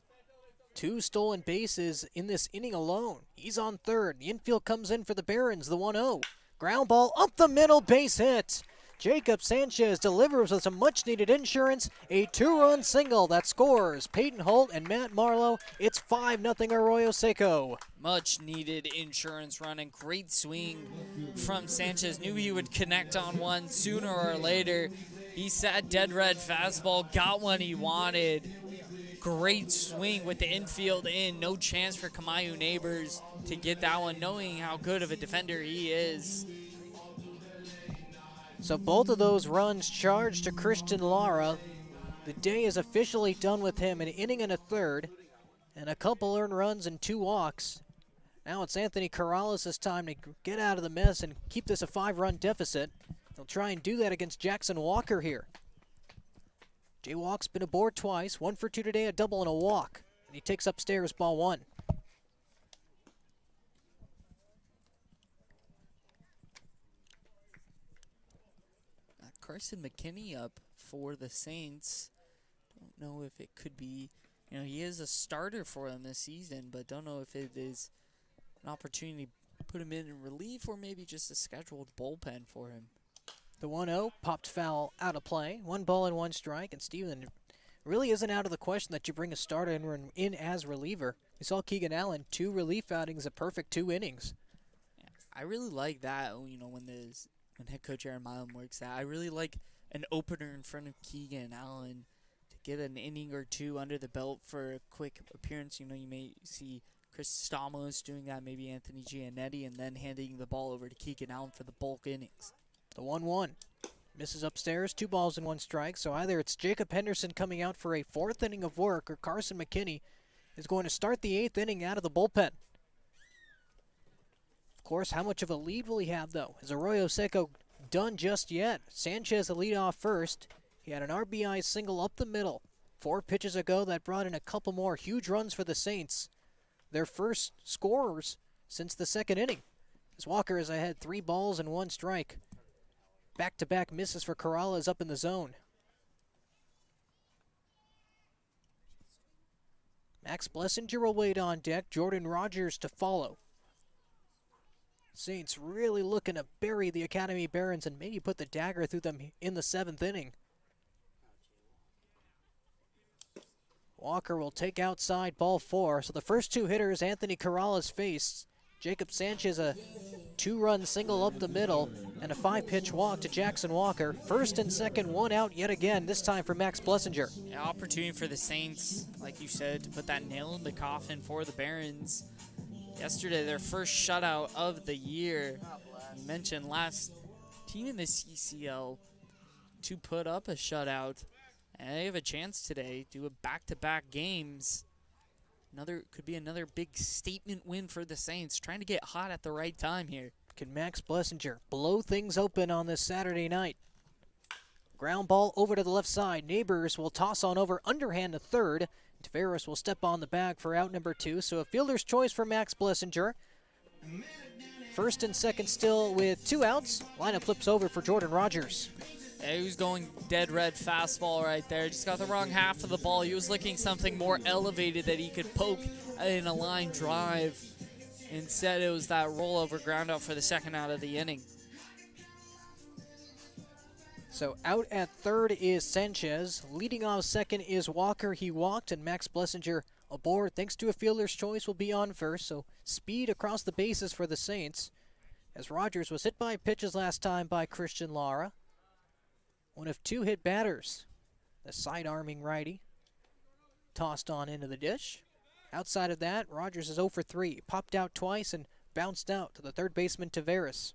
2 stolen bases in this inning alone. He's on third. The infield comes in for the Barons, the 1-0. Ground ball up the middle, base hit. Jacob Sanchez delivers with some much-needed insurance. A 2-run single that scores Peyton Holt and Matt Marlowe. It's 5-0 Arroyo Seco. Much-needed insurance run and great swing from Sanchez. Knew he would connect on one sooner or later. He sat dead red fastball, got one he wanted. Great swing with the infield in. No chance for Kamayu Neighbors to get that one, knowing how good of a defender he is. So both of those runs charged to Christian Lara. The day is officially done with him. An inning and a third, and a couple earned runs and 2 walks. Now it's Anthony Corrales' time to get out of the mess and keep this a 5-run deficit. They'll try and do that against Jackson Walker here. Jay Walk's been aboard twice, 1 for 2 today, a double and a walk. And he takes upstairs, ball 1. Carson McKinney up for the Saints. Don't know if it could be, he is a starter for them this season, but don't know if it is an opportunity to put him in relief or maybe just a scheduled bullpen for him. The 1-0 popped foul out of play. 1 ball and 1 strike, and Steven, really isn't out of the question that you bring a starter in as reliever. We saw Keegan Allen, 2 relief outings, a perfect 2 innings. Yeah, I really like that, when head coach Aaron Milam works that. I really like an opener in front of Keegan Allen to get an inning or 2 under the belt for a quick appearance. You may see Chris Stamos doing that, maybe Anthony Giannetti, and then handing the ball over to Keegan Allen for the bulk innings. The 1-1 misses upstairs, 2 balls and 1 strike. So either it's Jacob Henderson coming out for a 4th inning of work, or Carson McKinney is going to start the 8th inning out of the bullpen. Of course, how much of a lead will he have, though? Is Arroyo Seco done just yet? Sanchez the lead off first. He had an RBI single up the middle 4 pitches ago that brought in a couple more huge runs for the Saints. Their first scorers since the 2nd inning. As Walker is ahead, 3 balls and 1 strike. Back-to-back misses for Corrales up in the zone. Max Blessinger will wait on deck. Jordan Rogers to follow. Saints really looking to bury the Academy Barons and maybe put the dagger through them in the 7th inning. Walker will take outside, ball 4. So the first 2 hitters Anthony Corrales faced. Jacob Sanchez a 2-run single up the middle and a 5-pitch walk to Jackson Walker. First and second, 1 out yet again, this time for Max Blessinger. Yeah, opportunity for the Saints, like you said, to put that nail in the coffin for the Barons. Yesterday, their first shutout of the year. You mentioned last team in the CCL to put up a shutout. And they have a chance today, do a back-to-back games. Could be another big statement win for the Saints, trying to get hot at the right time here. Can Max Blessinger blow things open on this Saturday night? Ground ball over to the left side. Neighbors will toss on over underhand to third. Tavares will step on the bag for out number 2. So a fielder's choice for Max Blessinger. First and second still with 2 outs. Lineup flips over for Jordan Rogers. Yeah, he was going dead red fastball right there. Just got the wrong half of the ball. He was looking something more elevated that he could poke in a line drive. Instead, it was that rollover ground out for the 2nd out of the inning. So out at third is Sanchez. Leading off second is Walker. He walked, and Max Blessinger aboard thanks to a fielder's choice will be on first. So speed across the bases for the Saints, as Rogers was hit by pitches last time by Christian Lara. One of 2 hit batters. The side-arming righty tossed on into the dish. Outside of that, Rogers is 0 for 3. Popped out twice and bounced out to the third baseman Tavares.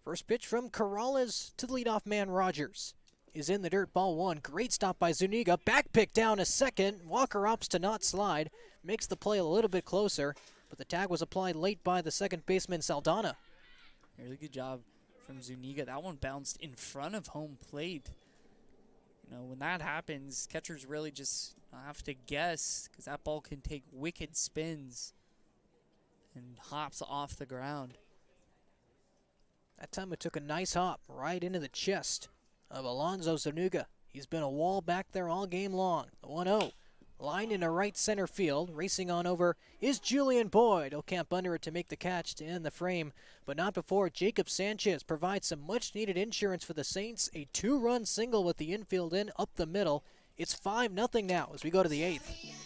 First pitch from Corrales to the leadoff man Rogers. Is in the dirt, ball one. Great stop by Zuniga. Back pick down a second. Walker opts to not slide. Makes the play a little bit closer, but the tag was applied late by the second baseman Saldana. Really good job from Zuniga. That one bounced in front of home plate. You know, when that happens, catchers really just have to guess because that ball can take wicked spins and hops off the ground. That time it took a nice hop right into the chest of Alonso Zuniga. He's been a wall back there all game long. The 1-0. Line into right center field. Racing on over is Julian Boyd. He'll camp under it to make the catch to end the frame, but not before Jacob Sanchez provides some much-needed insurance for the Saints. A 2-run single with the infield in up the middle. It's 5-0 now as we go to the 8th.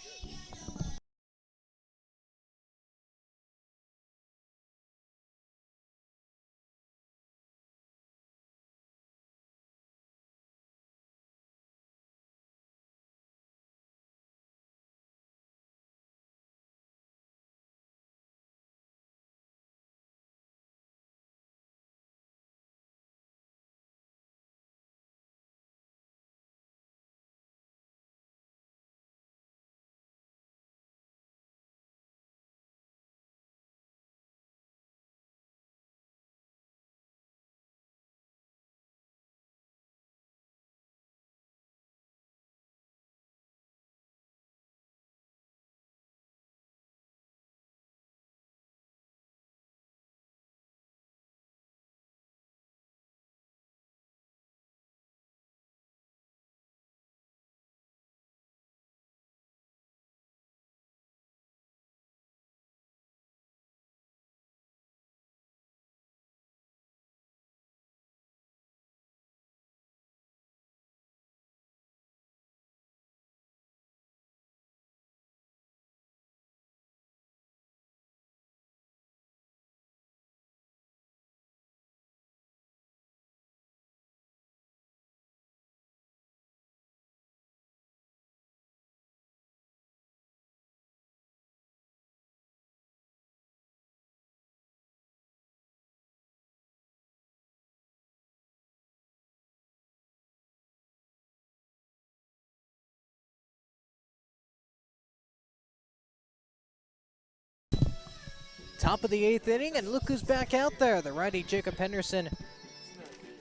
Top of the 8th inning, and look who's back out there. The righty Jacob Henderson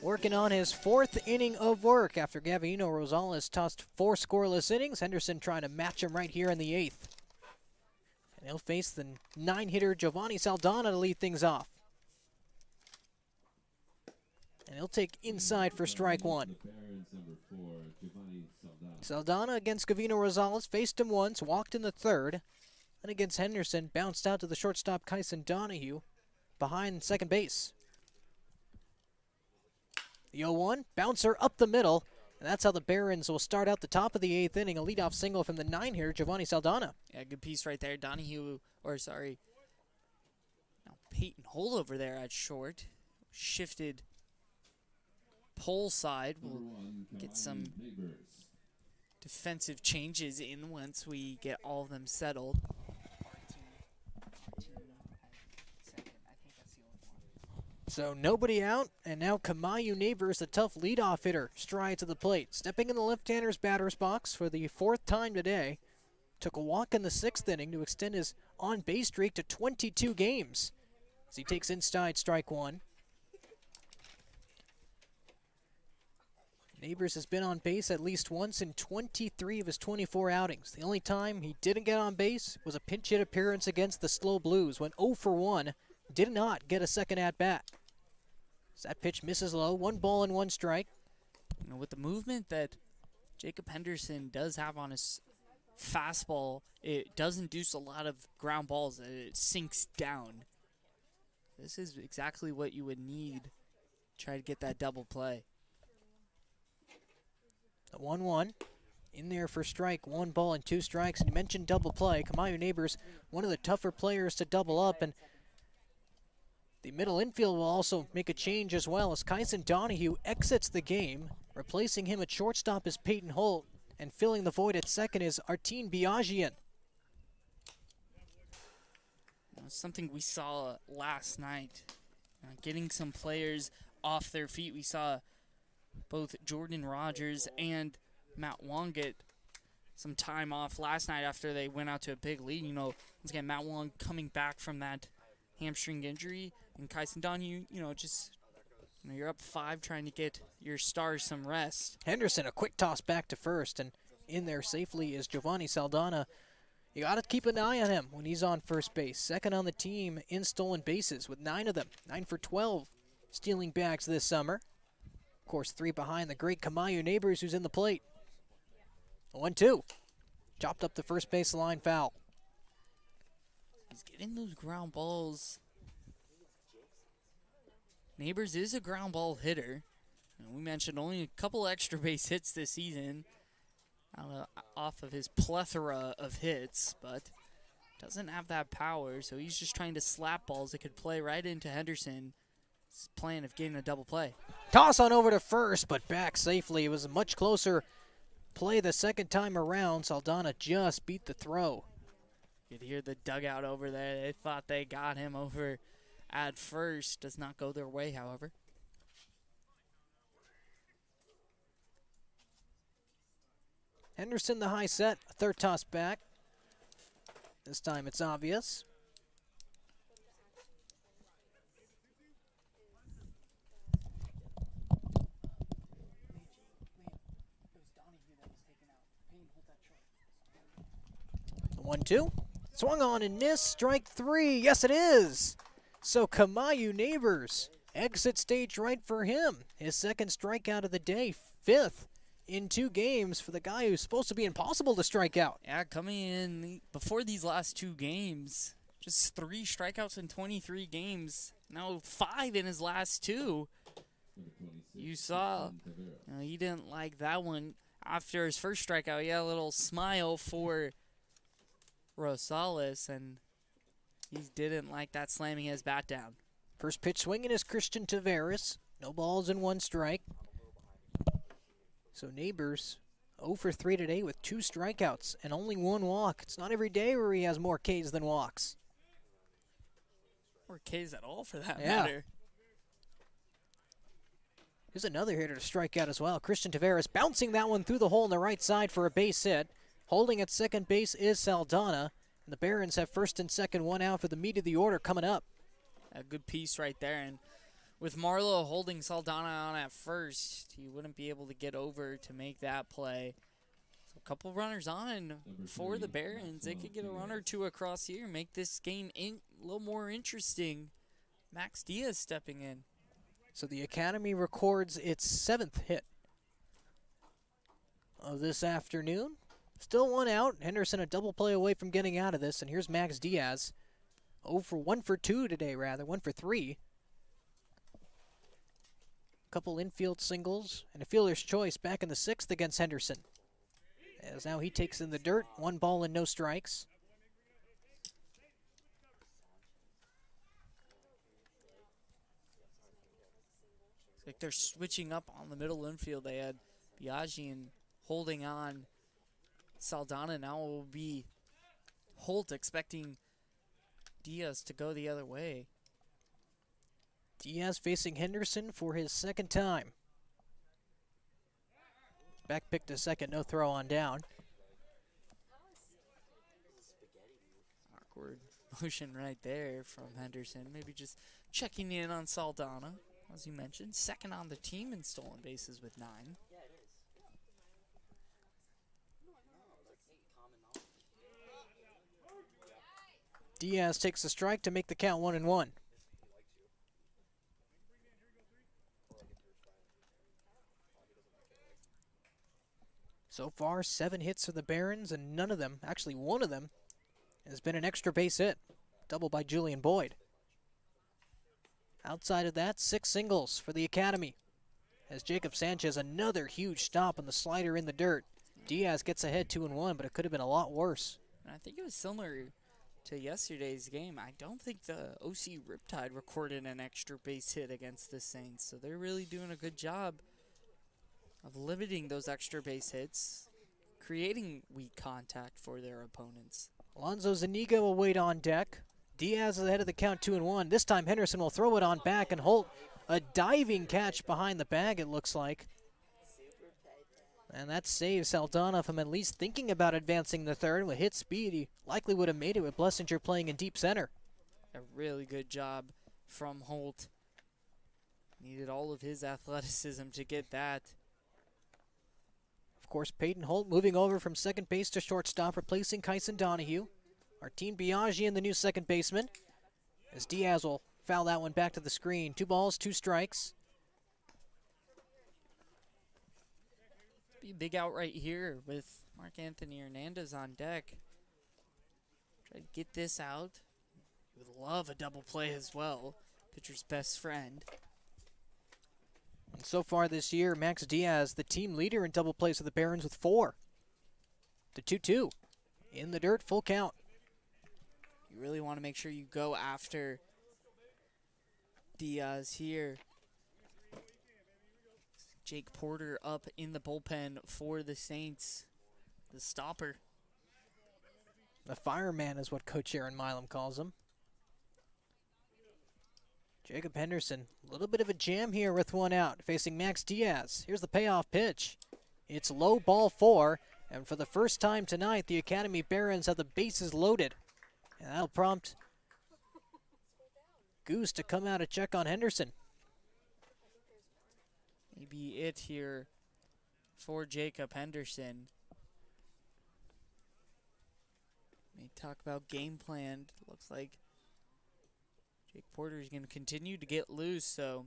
working on his 4th inning of work after Gavino Rosales tossed 4 scoreless innings. Henderson trying to match him right here in the 8th. And he'll face the 9-hitter Giovanni Saldana to lead things off. And he'll take inside for strike one. Saldana against Gavino Rosales, faced him once, walked in the 3rd. Then against Henderson, bounced out to the shortstop Kyson Donahue behind second base. The 0-1, bouncer up the middle, and that's how the Barons will start out the top of the 8th inning. A leadoff single from the 9-hitter Giovanni Saldana. Yeah, good piece right there. Donahue, now Peyton Holt over there at short. Shifted pole side. We'll get some defensive changes in once we get all of them settled. So nobody out, and now Kamayu Neighbors, the tough leadoff hitter, strides to the plate. Stepping in the left-hander's batter's box for the 4th time today. Took a walk in the 6th inning to extend his on-base streak to 22 games. As he takes inside strike one. Neighbors has been on base at least once in 23 of his 24 outings. The only time he didn't get on base was a pinch hit appearance against the Slow Blues, went 0 for 1, did not get a second at-bat. So that pitch misses low, 1 ball and 1 strike. You know, with the movement that Jacob Henderson does have on his fastball, it does induce a lot of ground balls. It sinks down. This is exactly what you would need to try to get that double play. The 1-1 in there for strike, 1 ball and 2 strikes. And you mentioned double play. Kamayu Neighbors, one of the tougher players to double up, and the middle infield will also make a change as well as Kyson Donahue exits the game. Replacing him at shortstop is Peyton Holt, and filling the void at second is Artine Biagian. Something we saw last night, getting some players off their feet. We saw both Jordan Rogers and Matt Wong get some time off last night after they went out to a big lead. You know, once again, Matt Wong coming back from that hamstring injury, and Kyson Donahue, you're up 5 trying to get your stars some rest. Henderson, a quick toss back to first, and in there safely is Giovanni Saldana. You got to keep an eye on him when he's on first base. Second on the team in stolen bases with 9 of them. 9 for 12 stealing bags this summer. Of course, 3 behind the great Kamayu Neighbors, who's in the plate. 1-2. Chopped up the first base line foul. He's getting those ground balls. Neighbors is a ground ball hitter. And we mentioned only a couple extra base hits this season off of his plethora of hits, but doesn't have that power, so he's just trying to slap balls that could play right into Henderson. His plan of getting a double play. Toss on over to first, but back safely. It was a much closer play the second time around. Saldana just beat the throw. You could hear the dugout over there. They thought they got him over at first. Does not go their way, however. Henderson the high set, third toss back. This time it's obvious. The 1-2. Swung on and missed. Strike 3. Yes, it is. So Kamayu Neighbors exit stage right for him. His second strikeout of the day, 5th in 2 games for the guy who's supposed to be impossible to strike out. Yeah, coming in before these last 2 games, just 3 strikeouts in 23 games. Now 5 in his last 2. You saw, he didn't like that one. After his first strikeout, he had a little smile for Rosales, and he didn't like that slamming his bat down. First pitch swinging is Christian Taveras. No balls and 1 strike. So Neighbors 0 for 3 today with 2 strikeouts and only 1 walk. It's not every day where he has more Ks than walks. Or Ks at all, for that Yeah. matter. Here's another hitter to strike out as well. Christian Taveras bouncing that one through the hole on the right side for a base hit. Holding at second base is Saldana. And the Barons have first and second, 1 out for the meat of the order coming up. A good piece right there. And with Marlowe holding Saldana on at first, he wouldn't be able to get over to make that play. So a couple runners on for the Barons. They could get a run or 2 across here, make this game a little more interesting. Max Diaz stepping in. So the Academy records its 7th hit of this afternoon. Still 1 out. Henderson a double play away from getting out of this. And here's Max Diaz. 1 for 2 today, rather. 1 for 3. Couple infield singles and a fielder's choice back in the 6th against Henderson. As now he takes in the dirt. 1 ball and no strikes. It's like they're switching up on the middle infield. They had Biaggian holding on Saldana. Now it will be Holt expecting Diaz to go the other way. Diaz facing Henderson for his 2nd time. Back pick to second, no throw on down. Awkward motion right there from Henderson. Maybe just checking in on Saldana, as you mentioned. 2nd on the team in stolen bases with 9. Diaz takes the strike to make the count 1-1. So far, 7 hits for the Barons, and none of them, actually 1 of them, has been an extra base hit. Double by Julian Boyd. Outside of that, 6 singles for the Academy. As Jacob Sanchez, another huge stop on the slider in the dirt. Diaz gets ahead 2-1, but it could have been a lot worse. And I think it was similar to yesterday's game. I don't think the OC Riptide recorded an extra base hit against the Saints, so they're really doing a good job of limiting those extra base hits, creating weak contact for their opponents. Alonzo Zuniga will wait on deck. Diaz is ahead of the count 2-1. This time Henderson will throw it on back, and Holt A diving catch behind the bag, it looks like. And that saves Saldana from at least thinking about advancing the third. With hit speed, he likely would have made it with Blessinger playing in deep center. A really good job from Holt. Needed all of his athleticism to get that. Of course, Peyton Holt moving over from second base to shortstop, replacing Kyson Donahue. Martin Biaggi in the new second baseman, as Diaz will foul that one back to the screen. 2 balls, 2 strikes. Be a big out right here with Mark Anthony Hernandez on deck. Try to get this out. He would love a double play as well. Pitcher's best friend. And so far this year, Max Diaz, the team leader in double plays for the Barons with 4. The 2-2. In the dirt, full count. You really want to make sure you go after Diaz here. Jake Porter up in the bullpen for the Saints. The stopper. The fireman is what Coach Aaron Milam calls him. Jacob Henderson, a little bit of a jam here with 1 out, facing Max Diaz. Here's the payoff pitch. It's low, ball 4, and for the first time tonight, the Academy Barons have the bases loaded. And that'll prompt Goose to come out and check on Henderson. Maybe it here for Jacob Henderson. May talk about game plan. Looks like Jake Porter is going to continue to get loose, so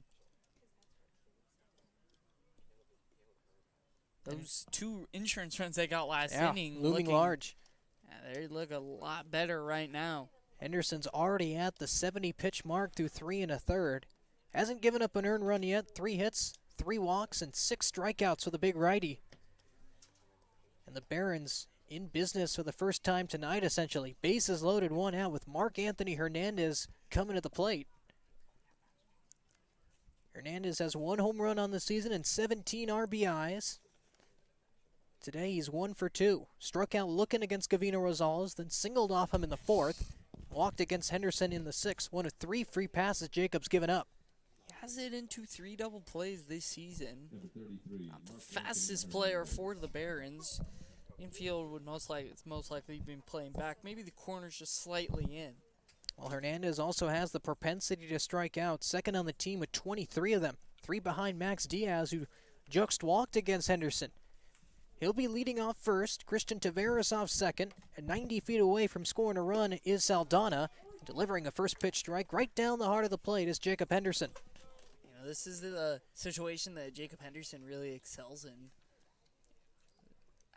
those 2 insurance runs they got last inning looming large. They look a lot better right now. Henderson's already at the 70 pitch mark through 3 1/3. Hasn't given up an earned run yet. 3 hits, 3 walks, and 6 strikeouts for the big righty. And the Barons in business for the first time tonight, essentially. Bases loaded, 1 out, with Mark Anthony Hernandez coming to the plate. Hernandez has 1 home run on the season and 17 RBIs. Today he's 1 for 2. Struck out looking against Gavino Rosales, then singled off him in the 4th. Walked against Henderson in the 6th. 1 of 3 free passes Jacob's given up. He has it into 3 double plays this season. Number 33. Not the fastest player for the Barons. Infield would most likely been playing back. Maybe the corner's just slightly in. Well, Hernandez also has the propensity to strike out. Second on the team with 23 of them. 3 behind Max Diaz, who just walked against Henderson. He'll be leading off first. Christian Taveras off second. And 90 feet away from scoring a run is Saldana. Delivering a first pitch strike right down the heart of the plate is Jacob Henderson. You know, this is the situation that Jacob Henderson really excels in.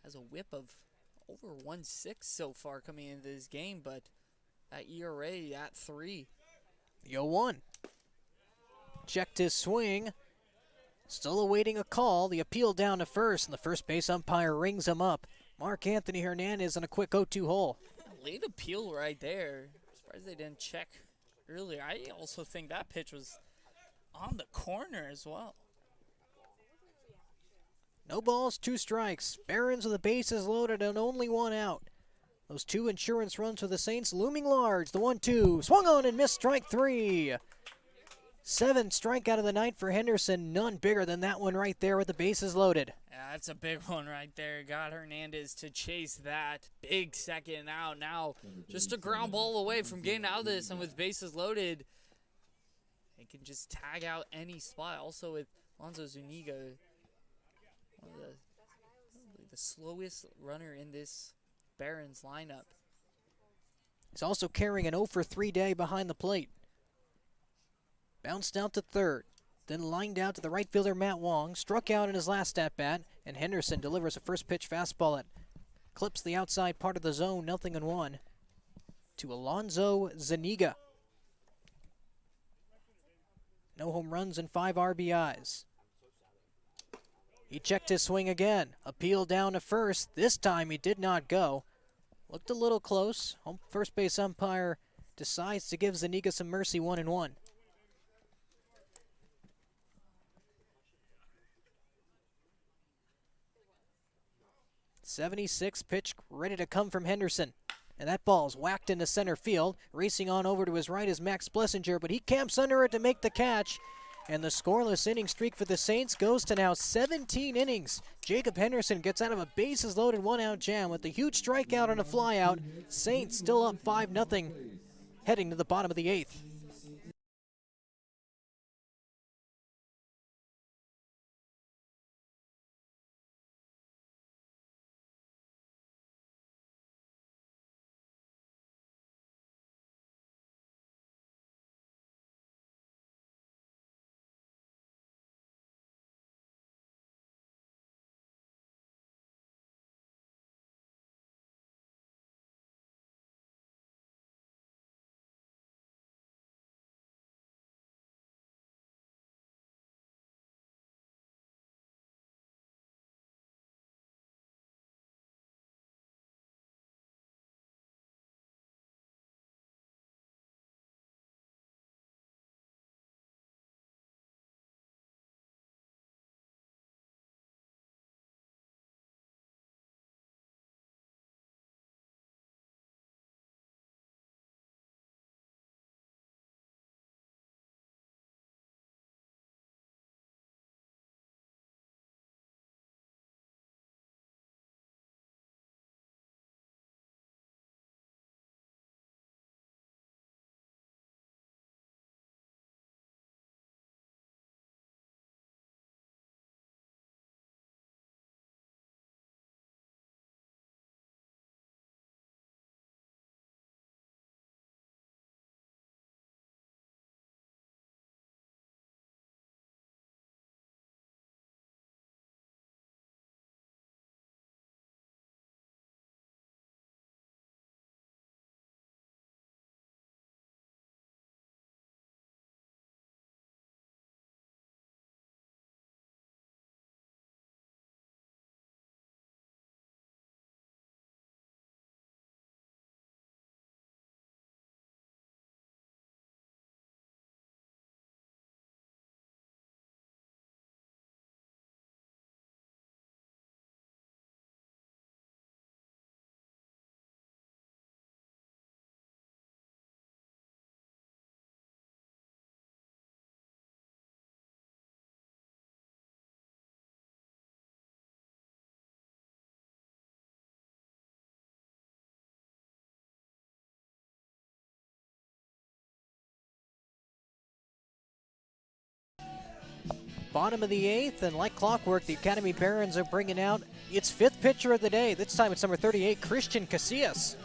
Has a whip of over 1.6 so far coming into this game, but that ERA at 3. 0-1. Checked his swing. Still awaiting a call. The appeal down to first, and the first base umpire rings him up. Mark Anthony Hernandez on a quick 0-2 hole. Late appeal right there. Surprised they didn't check earlier. I also think that pitch was on the corner as well. No balls, 2 strikes. Barons with the bases loaded and only 1 out. Those 2 insurance runs for the Saints looming large. The 1-2 swung on and missed, strike 3. 7th strikeout of the night for Henderson. None bigger than that one right there with the bases loaded. Yeah, that's a big one right there. Got Hernandez to chase that. Big second out. Now just a ground ball away from getting out of this, and with bases loaded, they can just tag out any spot. Also with Alonso Zuniga, one of the slowest runner in this Barons lineup. He's also carrying an 0 for 3 day behind the plate. Bounced out to third, then lined out to the right fielder Matt Wong, struck out in his last at-bat, and Henderson delivers a first pitch fastball that clips the outside part of the zone, 0-1, to Alonso Zuniga. No home runs and 5 RBIs. He checked his swing again. Appeal down to first. This time he did not go. Looked a little close. Home first base umpire decides to give Zuniga some mercy, 1-1. 76 pitch ready to come from Henderson. And that ball's whacked into center field. Racing on over to his right is Max Blessinger, but he camps under it to make the catch. And the scoreless inning streak for the Saints goes to now 17 innings. Jacob Henderson gets out of a bases loaded 1-out jam with a huge strikeout and a flyout. Saints still up 5-0 heading to the bottom of the 8th. Bottom of the 8th, and like clockwork, the Academy Barons are bringing out its 5th pitcher of the day. This time it's number 38, Christian Casillas.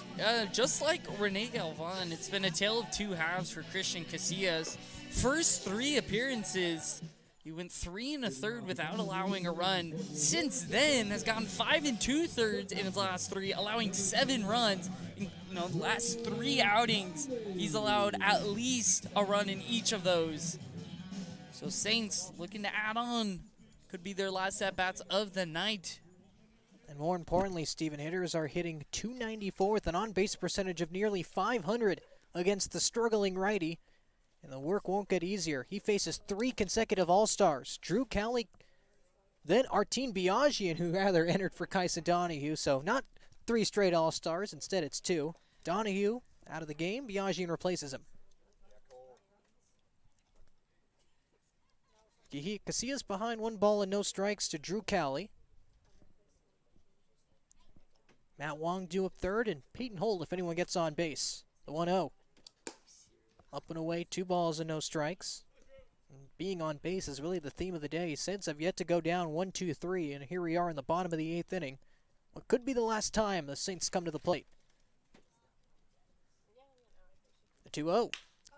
Just like Rene Galvan, it's been a tale of two halves for Christian Casillas. First 3 appearances, he went 3 1/3 without allowing a run. Since then, has gone 5 2/3 in his last 3, allowing 7 runs. In the last 3 outings, he's allowed at least a run in each of those. So Saints looking to add on. Could be their last at-bats of the night. And more importantly, Stephen, hitters are hitting .294 with an on-base percentage of nearly .500 against the struggling righty. And the work won't get easier. He faces 3 consecutive All-Stars. Drew Cowley, then Artine Biagian, who rather entered for Kyson Donahue. So not 3 straight All-Stars. Instead, it's 2. Donahue out of the game. Biagian replaces him. Casillas behind 1 ball and no strikes to Drew Cowley. Matt Wong due up third, and Peyton Holt if anyone gets on base. The 1-0. Up and away, 2 balls and no strikes. And being on base is really the theme of the day. Saints have yet to go down 1-2-3, and here we are in the bottom of the 8th inning. What could be the last time the Saints come to the plate. The 2-0.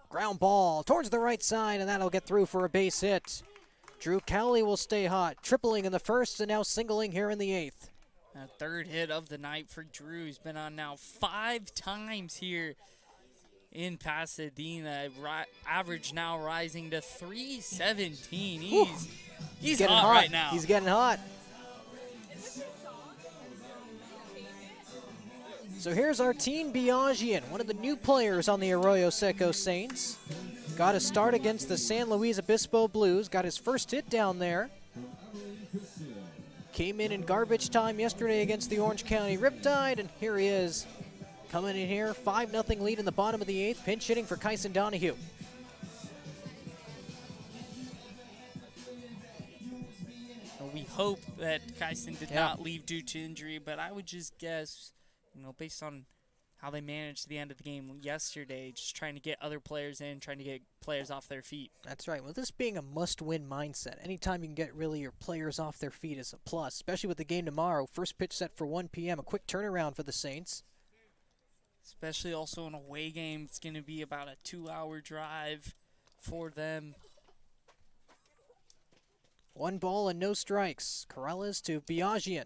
Ground ball towards the right side, and that'll get through for a base hit. Drew Cowley will stay hot, tripling in the first and now singling here in the 8th. A 3rd hit of the night for Drew. He's been on now 5 times here in Pasadena. Average now rising to 317. He's getting hot right now. He's getting hot. So here's Artine Biagian, one of the new players on the Arroyo Seco Saints. Got a start against the San Luis Obispo Blues. Got his first hit down there. Came in garbage time yesterday against the Orange County Riptide, and here he is coming in here. 5-0 lead in the bottom of the 8th. Pinch hitting for Kyson Donahue. We hope that Kyson did Yeah. not leave due to injury, but I would just guess, based on how they managed the end of the game yesterday, just trying to get other players in, trying to get players off their feet. That's right. Well, this being a must-win mindset, anytime you can get really your players off their feet is a plus, especially with the game tomorrow. First pitch set for 1 p.m., a quick turnaround for the Saints. Especially also an away game. It's going to be about a 2-hour drive for them. 1 ball and no strikes. Corrales to Biagian.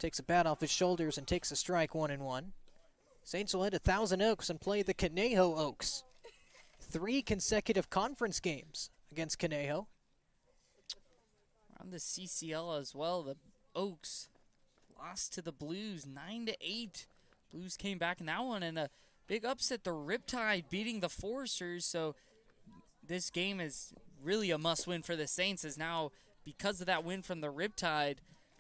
Takes a bat off his shoulders and takes a strike, 1-1. Saints will head to Thousand Oaks and play the Conejo Oaks. 3 consecutive conference games against Conejo. On the CCL as well, the Oaks lost to the Blues 9-8. Blues came back in that one, and a big upset, the Riptide beating the Foresters. So this game is really a must-win for the Saints, as now, because of that win from the Riptide,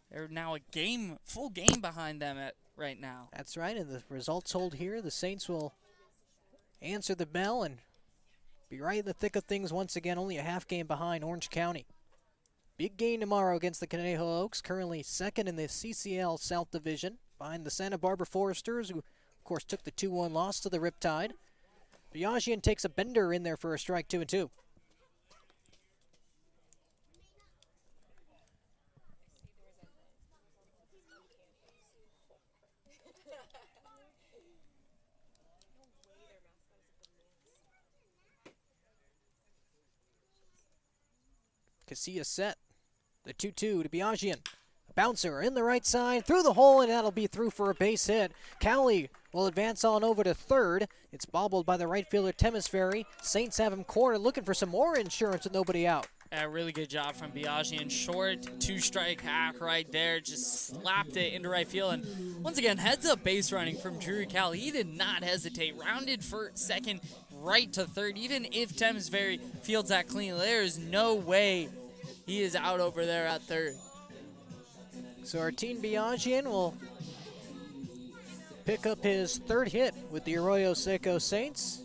they're now a full game behind them right now. That's right, and the results hold here. The Saints will answer the bell and be right in the thick of things once again, only a half game behind Orange County. Big game tomorrow against the Conejo Oaks, currently second in the CCL South Division, behind the Santa Barbara Foresters, who, of course, took the 2-1 loss to the Riptide. Biagian takes a bender in there for a strike, 2-2. Casilla set. The 2-2 to Biagian. A bouncer in the right side, through the hole, and that'll be through for a base hit. Cowley will advance on over to third. It's bobbled by the right fielder, Temisferry. Saints have him cornered, looking for some more insurance with nobody out. A really good job from Biagian. Short, 2-strike hack right there. Just slapped it into right field. And once again, heads-up base running from Drew Cowley. He did not hesitate. Rounded for second, right to third. Even if Temisferry fields that clean, there is no way he is out over there at third. So Artin Biagian will pick up his third hit with the Arroyo Seco Saints.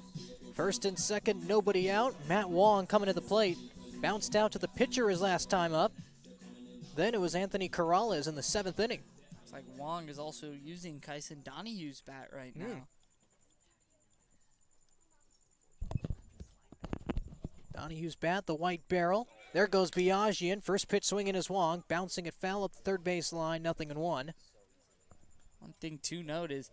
First and second, nobody out. Matt Wong coming to the plate. Bounced out to the pitcher his last time up. Then it was Anthony Corrales in the 7th inning. It's like Wong is also using Kyson Donahue's bat right now. Donahue's bat, the white barrel. There goes Biagian. First pitch swinging is Wong. Bouncing it foul up the third base line, 0-1. One thing to note is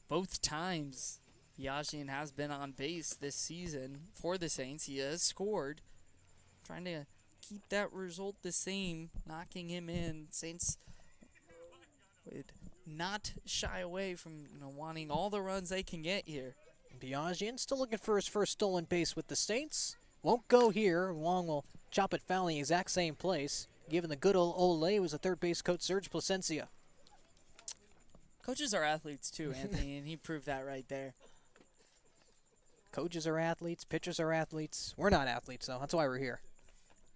both times Biagian has been on base this season for the Saints. He has scored. Trying to keep that result the same, knocking him in. Saints would not shy away from wanting all the runs they can get here. Biagian still looking for his first stolen base with the Saints. Won't go here. Wong will chop it foul in the exact same place. Given the good old Ole was the third base coach, Serge Placencia. Coaches are athletes too, Anthony, and he proved that right there. Coaches are athletes, pitchers are athletes. We're not athletes, though. That's why we're here,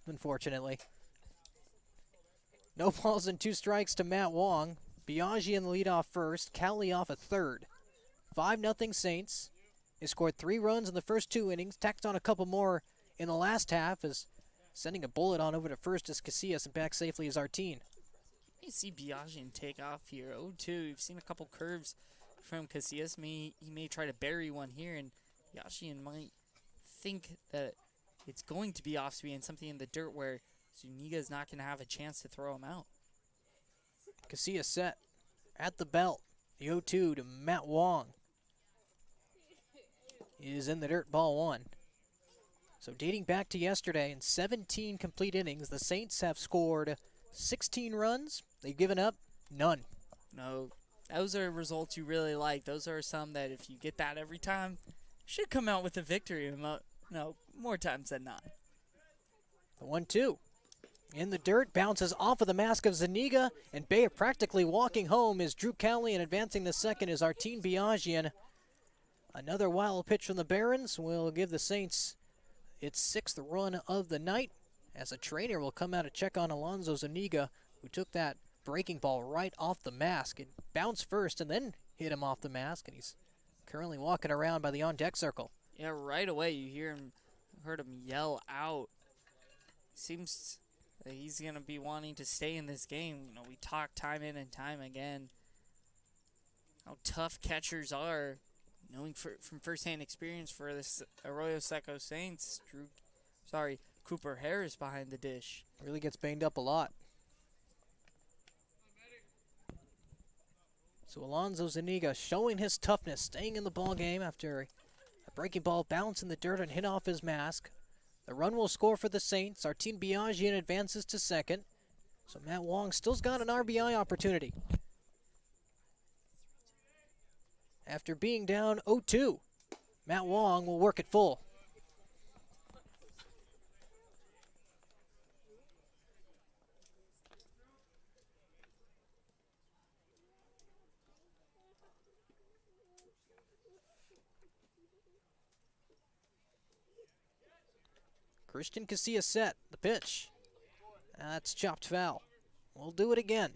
unfortunately. No balls and 2 strikes to Matt Wong. Biagian the lead off first, Cowley off at third. 5-0 Saints. They scored 3 runs in the first 2 innings, tacked on a couple more in the last half, as sending a bullet on over to first as Casillas and back safely as Artin. You see Biagian take off here. 0-2. You've seen a couple curves from Casillas. He may try to bury one here, and Biagian might think that it's going to be off speed and something in the dirt where Zuniga's not going to have a chance to throw him out. Casillas set at the belt. The 0-2 to Matt Wong is in the dirt, ball 1. So dating back to yesterday, in 17 complete innings, the Saints have scored 16 runs. They've given up none. No, those are results you really like. Those are some that if you get that every time, should come out with a victory. No, more times than not. The 1-2 in the dirt, bounces off of the mask of Zuniga, and practically walking home is Drew Cowley, and advancing the second is Artin Biagian. Another wild pitch from the Barons will give the Saints its 6th run of the night, as a trainer will come out to check on Alonzo Zuniga, who took that breaking ball right off the mask. It bounced first and then hit him off the mask, and he's currently walking around by the on-deck circle. Yeah, right away you heard him yell out. Seems that he's going to be wanting to stay in this game. You know, we talk time in and time again how tough catchers are. Knowing from firsthand experience for this Arroyo Seco Saints, Cooper Harris behind the dish. Really gets banged up a lot. So Alonzo Zuniga showing his toughness, staying in the ball game after a breaking ball bounced in the dirt and hit off his mask. The run will score for the Saints. Artin Biagian advances to second. So Matt Wong still's got an RBI opportunity. After being down 0-2, Matt Wong will work it full. Christian Casillas set. The pitch. That's chopped foul. We'll do it again.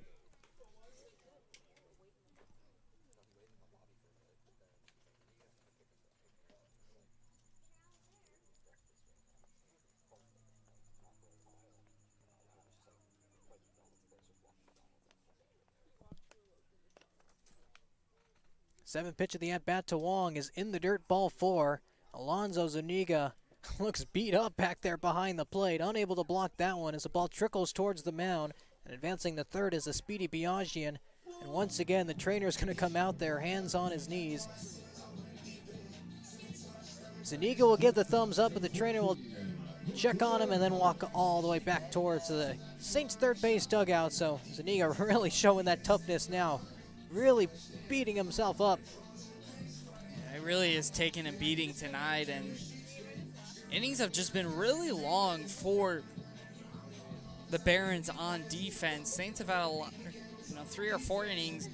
Seventh pitch of the at-bat to Wong is in the dirt, ball 4. Alonzo Zuniga looks beat up back there behind the plate, unable to block that one as the ball trickles towards the mound. And advancing to third is a speedy Biagian. And once again, the trainer's going to come out there, hands on his knees. Zuniga will give the thumbs up, but the trainer will check on him and then walk all the way back towards the Saints' third base dugout. So Zuniga really showing that toughness now, really beating himself up. Yeah, it really is taking a beating tonight, and innings have just been really long for the Barons on defense. Saints have had a lot, 3 or 4 innings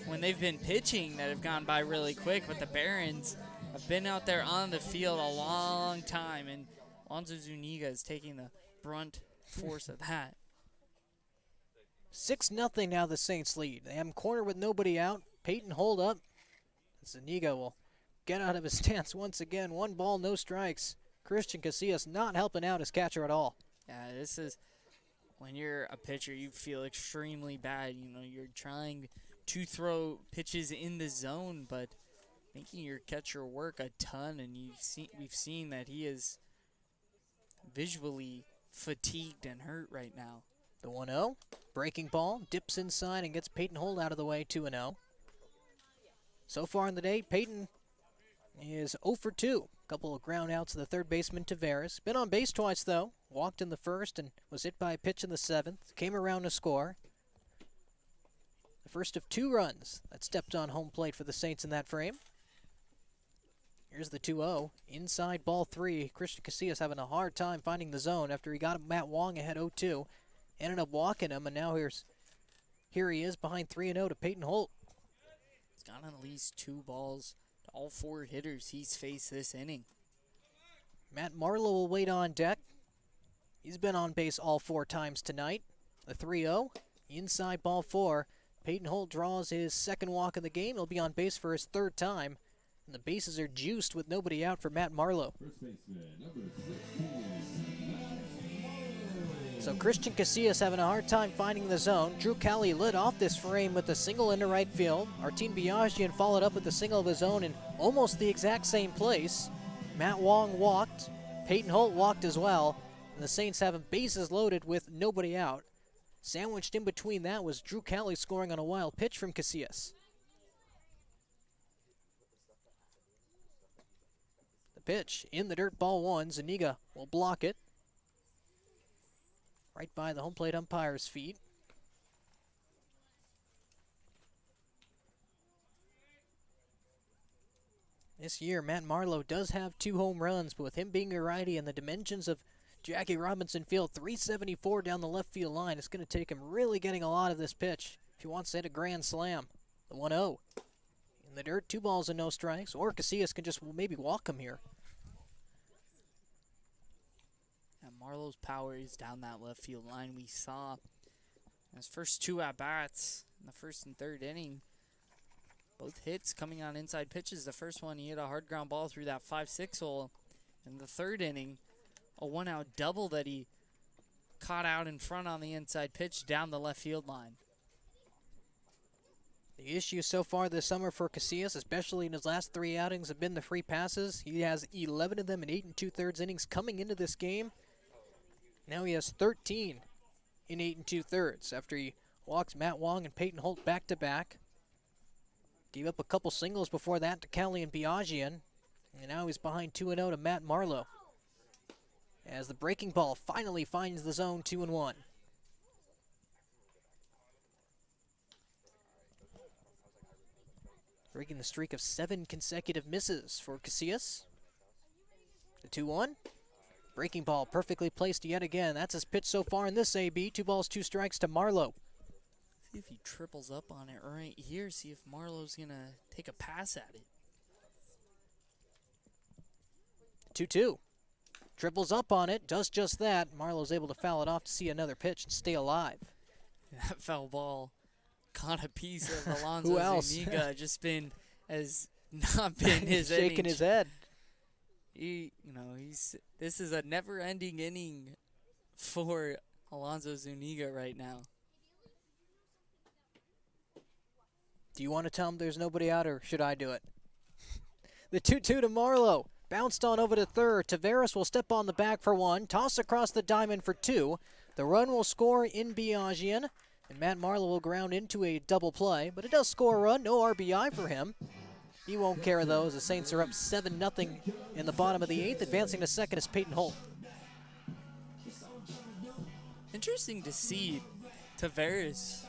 when they've been pitching that have gone by really quick, but the Barons have been out there on the field a long time, and Alonzo Zuniga is taking the brunt force of that. 6-0 now the Saints lead. They have him cornered with nobody out. Peyton hold up. Zuniga will get out of his stance once again. 1 ball, no strikes. Christian Casillas not helping out his catcher at all. Yeah, this is when you're a pitcher, you feel extremely bad. You're trying to throw pitches in the zone, but making your catcher work a ton, and we've seen that he is visually fatigued and hurt right now. The 1-0, breaking ball, dips inside and gets Peyton Holt out of the way, 2-0. So far in the day, Peyton is 0 for 2. Couple of ground outs to the third baseman, Tavares. Been on base twice, though. Walked in the first and was hit by a pitch in the 7th. Came around to score. The first of 2 runs that stepped on home plate for the Saints in that frame. Here's the 2-0. Inside ball 3. Christian Casillas having a hard time finding the zone after he got Matt Wong ahead 0-2. Ended up walking him, and now here he is behind 3-0 to Peyton Holt. He's got at least 2 balls to all 4 hitters he's faced this inning. Matt Marlowe will wait on deck. He's been on base all 4 times tonight. The 3-0, inside ball 4. Peyton Holt draws his 2nd walk of the game. He'll be on base for his 3rd time. And the bases are juiced with nobody out for Matt Marlowe. First baseman, number 16, So Christian Casillas having a hard time finding the zone. Drew Cowley lit off this frame with a single into right field. Artin Biagian followed up with a single of his own in almost the exact same place. Matt Wong walked. Peyton Holt walked as well. And the Saints having bases loaded with nobody out. Sandwiched in between that was Drew Cowley scoring on a wild pitch from Casillas. The pitch in the dirt, ball 1. Zuniga will block it. Right by the home plate umpire's feet. This year, Matt Marlowe does have 2 home runs, but with him being a righty and the dimensions of Jackie Robinson Field, 374 down the left field line, it's going to take him really getting a lot of this pitch if he wants to hit a grand slam. The 1-0. In the dirt, 2 balls and no strikes, or Casillas can just maybe walk him here. And Marlowe's power is down that left field line. We saw his first 2 at-bats in the 1st and 3rd inning. Both hits coming on inside pitches. The first one, he hit a hard ground ball through that 5-6 hole. In the 3rd inning, a 1-out double that he caught out in front on the inside pitch down the left field line. The issue so far this summer for Casillas, especially in his last 3 outings, have been the free passes. He has 11 of them in 8 2/3 innings coming into this game. Now he has 13 in 8 2/3 after he walks Matt Wong and Peyton Holt back-to-back. Gave up a couple singles before that to Cali and Biagian. And now he's behind 2-0 to Matt Marlowe. As the breaking ball finally finds the zone, 2-1. Breaking the streak of 7 consecutive misses for Casillas. The 2-1. Breaking ball perfectly placed yet again. That's his pitch so far in this AB. 2 balls, 2 strikes to Marlowe. See if he triples up on it right here. See if Marlowe's going to take a pass at it. 2-2. Triples up on it, does just that. Marlowe's able to foul it off to see another pitch and stay alive. That foul ball caught a piece of Alonso Who else? Zuniga. Has not been his shaking his head. This is a never-ending inning for Alonso Zuniga right now. Do you want to tell him there's nobody out, or should I do it? The 2-2 to Marlowe. Bounced on over to third. Taveras will step on the back for 1. Toss across the diamond for 2. The run will score in Biagian. And Matt Marlowe will ground into a double play. But it does score a run. No RBI for him. He won't care, though, as the Saints are up 7-0 in the bottom of the 8th. Advancing to second is Peyton Holt. Interesting to see Taveras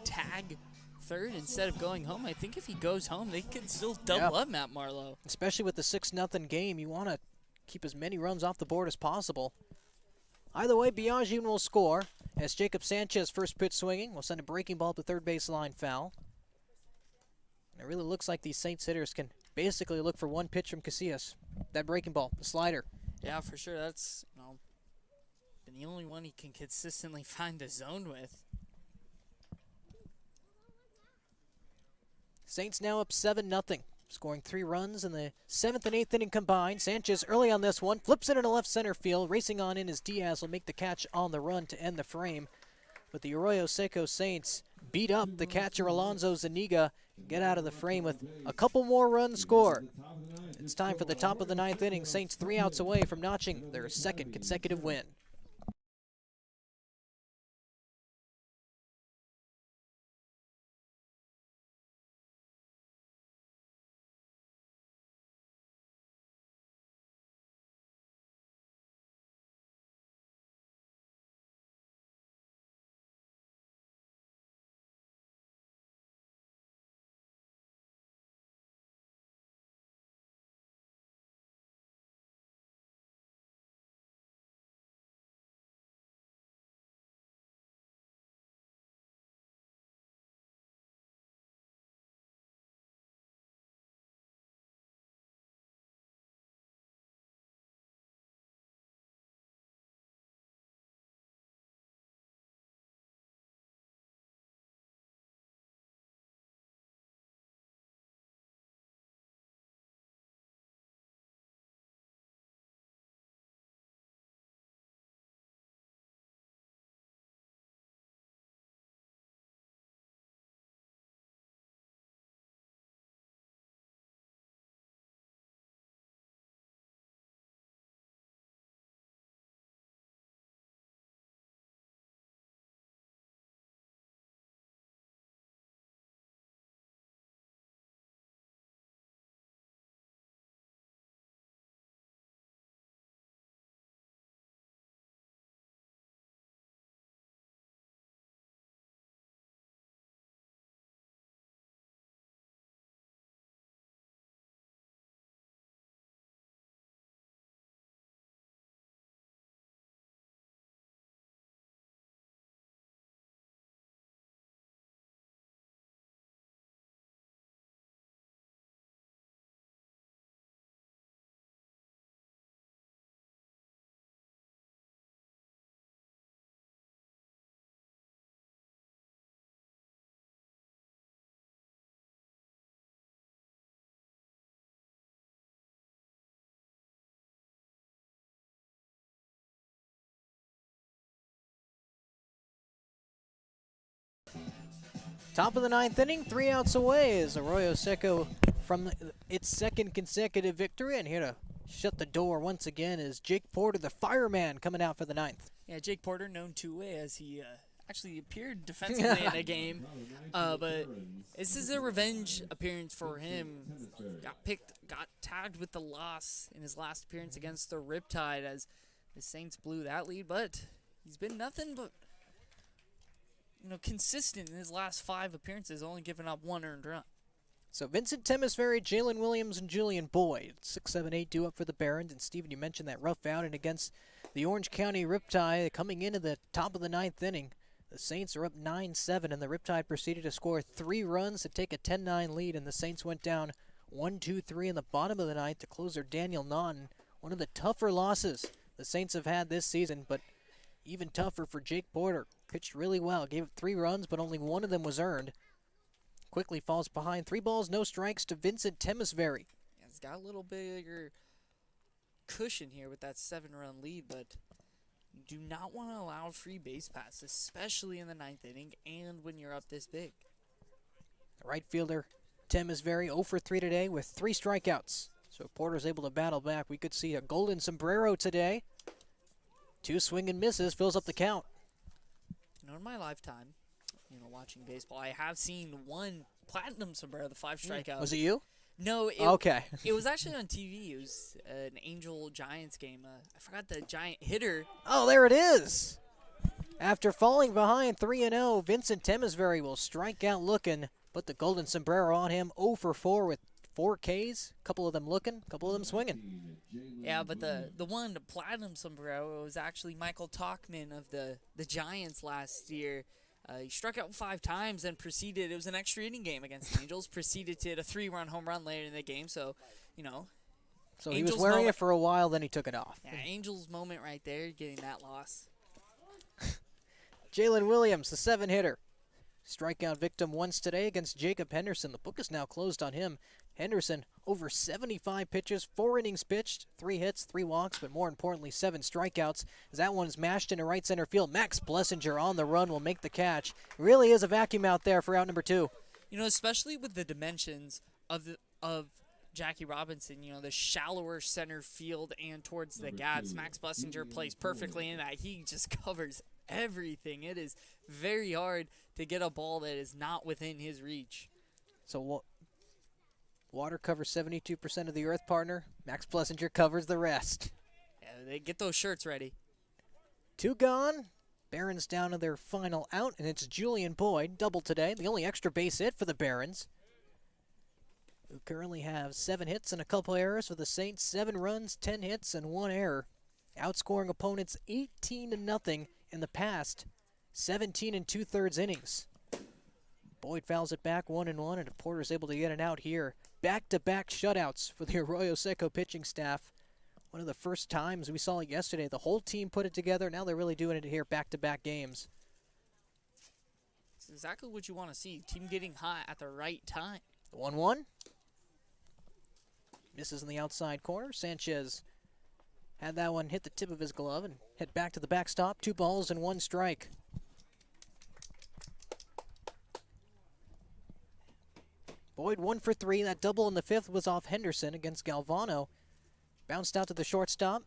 tag third instead of going home. I think if he goes home, they can still double up Matt Marlowe. Especially with the 6-0 game, you want to keep as many runs off the board as possible. Either way, Biagian will score as Jacob Sanchez, first pitch swinging, will send a breaking ball to third baseline foul. And it really looks like these Saints hitters can basically look for one pitch from Casillas. That breaking ball, the slider. Yeah, for sure. That's been the only one he can consistently find the zone with. Saints now up 7-0, scoring 3 runs in the 7th and 8th inning combined. Sanchez early on this one, flips it into left center field. Racing on in as Diaz will make the catch on the run to end the frame. But the Arroyo Seco Saints beat up the catcher Alonso Zuniga, get out of the frame with a couple more runs scored. It's time for the top of the 9th inning. Saints 3 outs away from notching their 2nd consecutive win. Top of the ninth inning, 3 outs away is Arroyo Seco from its second consecutive victory. And here to shut the door once again is Jake Porter, the fireman, coming out for the ninth. Yeah, Jake Porter, known two-way as he actually appeared defensively in a game. But this is a revenge appearance for him. Got tagged with the loss in his last appearance against the Riptide as the Saints blew that lead. But he's been nothing but consistent in his last 5 appearances, only giving up 1 earned run. So Vincent Temisvary, Jalen Williams, and Julian Boyd, 6, 7, 8 due up for the Barons. And Steven, you mentioned that rough outing against the Orange County Riptide coming into the top of the ninth inning. The Saints are up 9-7, and the Riptide proceeded to score 3 runs to take a 10-9 lead, and the Saints went down 1-2-3 in the bottom of the ninth to close their Daniel Naughton. One of the tougher losses the Saints have had this season, but even tougher for Jake Porter. Pitched really well, gave up 3 runs, but only 1 of them was earned. Quickly falls behind 3 balls, no strikes to Vincent Temisvary. Yeah, it's got a little bigger cushion here with that 7-run lead, but you do not want to allow free base pass, especially in the 9th inning and when you're up this big. Right fielder Temisvary 0 for 3 today with 3 strikeouts. So Porter's able to battle back. We could see a golden sombrero today. 2 swing and misses, fills up the count. In my lifetime, watching baseball, I have seen 1 platinum sombrero, the 5 strikeouts. Was it you? No, okay. It was actually on TV. It was an Angel Giants game. I forgot the Giant hitter. Oh, there it is. After falling behind 3-0, Vincent Temisvary will strike out looking, put the golden sombrero on him. 0 for 4 with 4 Ks. A couple of them looking, a couple of them swinging. Yeah, but the one platinum sombrero was actually Michael Talkman of the Giants last year. He struck out 5 times and proceeded. It was an extra inning game against the Angels. Proceeded to hit a 3-run home run later in the game. So, So he was wearing it for a while, then he took it off. Yeah, Angels moment right there, getting that loss. Jalen Williams, the 7-hitter. Strikeout victim once today against Jacob Henderson. The book is now closed on him. Henderson, over 75 pitches, 4 innings pitched, 3 hits, 3 walks, but more importantly, 7 strikeouts. As that one's mashed into right center field. Max Blessinger on the run will make the catch. Really is a vacuum out there for out number 2. Especially with the dimensions of Jackie Robinson, the shallower center field and towards the gaps. Max Blessinger plays perfectly in that. He just covers everything. It is very hard to get a ball that is not within his reach. So water covers 72% of the earth, partner. Max Blessinger covers the rest. Yeah, they get those shirts ready. 2 gone. Barons down to their final out, and it's Julian Boyd, double today. The only extra base hit for the Barons, who currently have 7 hits and a couple errors for the Saints. 7 runs, 10 hits, and 1 error. Outscoring opponents 18-0 in the past 17 2/3 innings. Boyd fouls it back 1-1, and Porter's able to get it out here. Back-to-back shutouts for the Arroyo Seco pitching staff. One of the first times we saw it yesterday. The whole team put it together. Now they're really doing it here, back-to-back games. It's exactly what you want to see. Team getting hot at the right time. 1-1. Misses in the outside corner. Sanchez had that one hit the tip of his glove and head back to the backstop. 2 balls and 1 strike. Boyd 1 for 3. That double in the 5th was off Henderson against Galvano. Bounced out to the shortstop.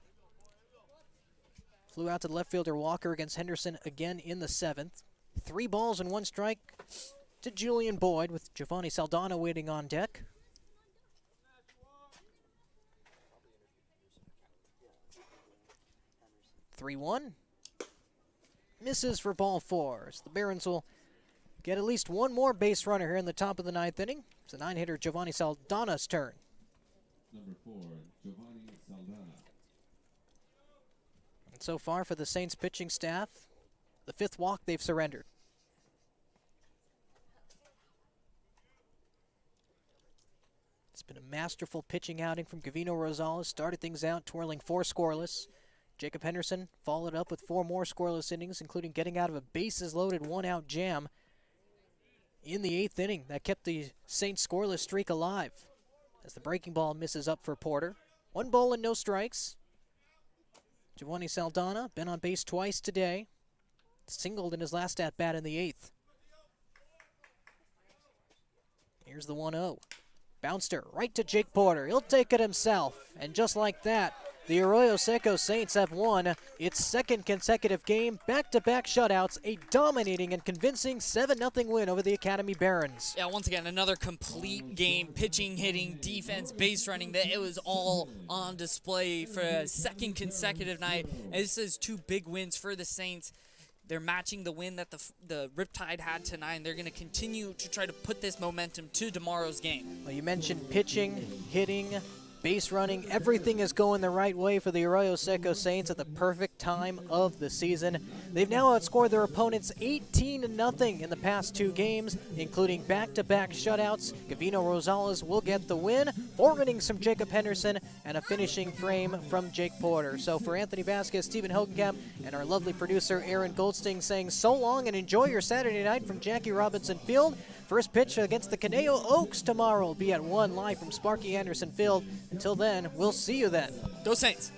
Flew out to the left fielder Walker against Henderson again in the 7th. 3 balls and 1 strike to Julian Boyd with Giovanni Saldana waiting on deck. (3-1). Misses for ball 4. So the Barons will get at least 1 more base runner here in the top of the 9th inning. It's a 9-hitter Giovanni Saldana's turn. Number 4, Giovanni Saldana. And so far for the Saints pitching staff, the 5th walk they've surrendered. It's been a masterful pitching outing from Gavino Rosales. Started things out twirling 4 scoreless. Jacob Henderson followed up with 4 more scoreless innings, including getting out of a bases-loaded 1-out jam in the 8th inning. That kept the Saints scoreless streak alive as the breaking ball misses up for Porter. 1 ball and no strikes. Giovanni Saldana, been on base twice today. Singled in his last at-bat in the 8th. Here's the 1-0. Bounced her right to Jake Porter. He'll take it himself. And just like that, the Arroyo Seco Saints have won its second consecutive game, back-to-back shutouts, a dominating and convincing 7-0 win over the Academy Barons. Yeah, once again, another complete game. Pitching, hitting, defense, base running. It was all on display for a second consecutive night. And this is two big wins for the Saints. They're matching the win that the Riptide had tonight, and they're going to continue to try to put this momentum to tomorrow's game. Well, you mentioned pitching, hitting, base running. Everything is going the right way for the Arroyo Seco Saints at the perfect time of the season. They've now outscored their opponents 18-0 in the past two games, including back-to-back shutouts. Gavino Rosales will get the win, 4 innings from Jacob Henderson, and a finishing frame from Jake Porter. So for Anthony Vasquez, Stephen Hogenkamp, and our lovely producer Aaron Goldsting saying so long and enjoy your Saturday night from Jackie Robinson Field. First pitch against the Caneo Oaks tomorrow will be at 1 live from Sparky Anderson Field. Until then, we'll see you then. Go Saints!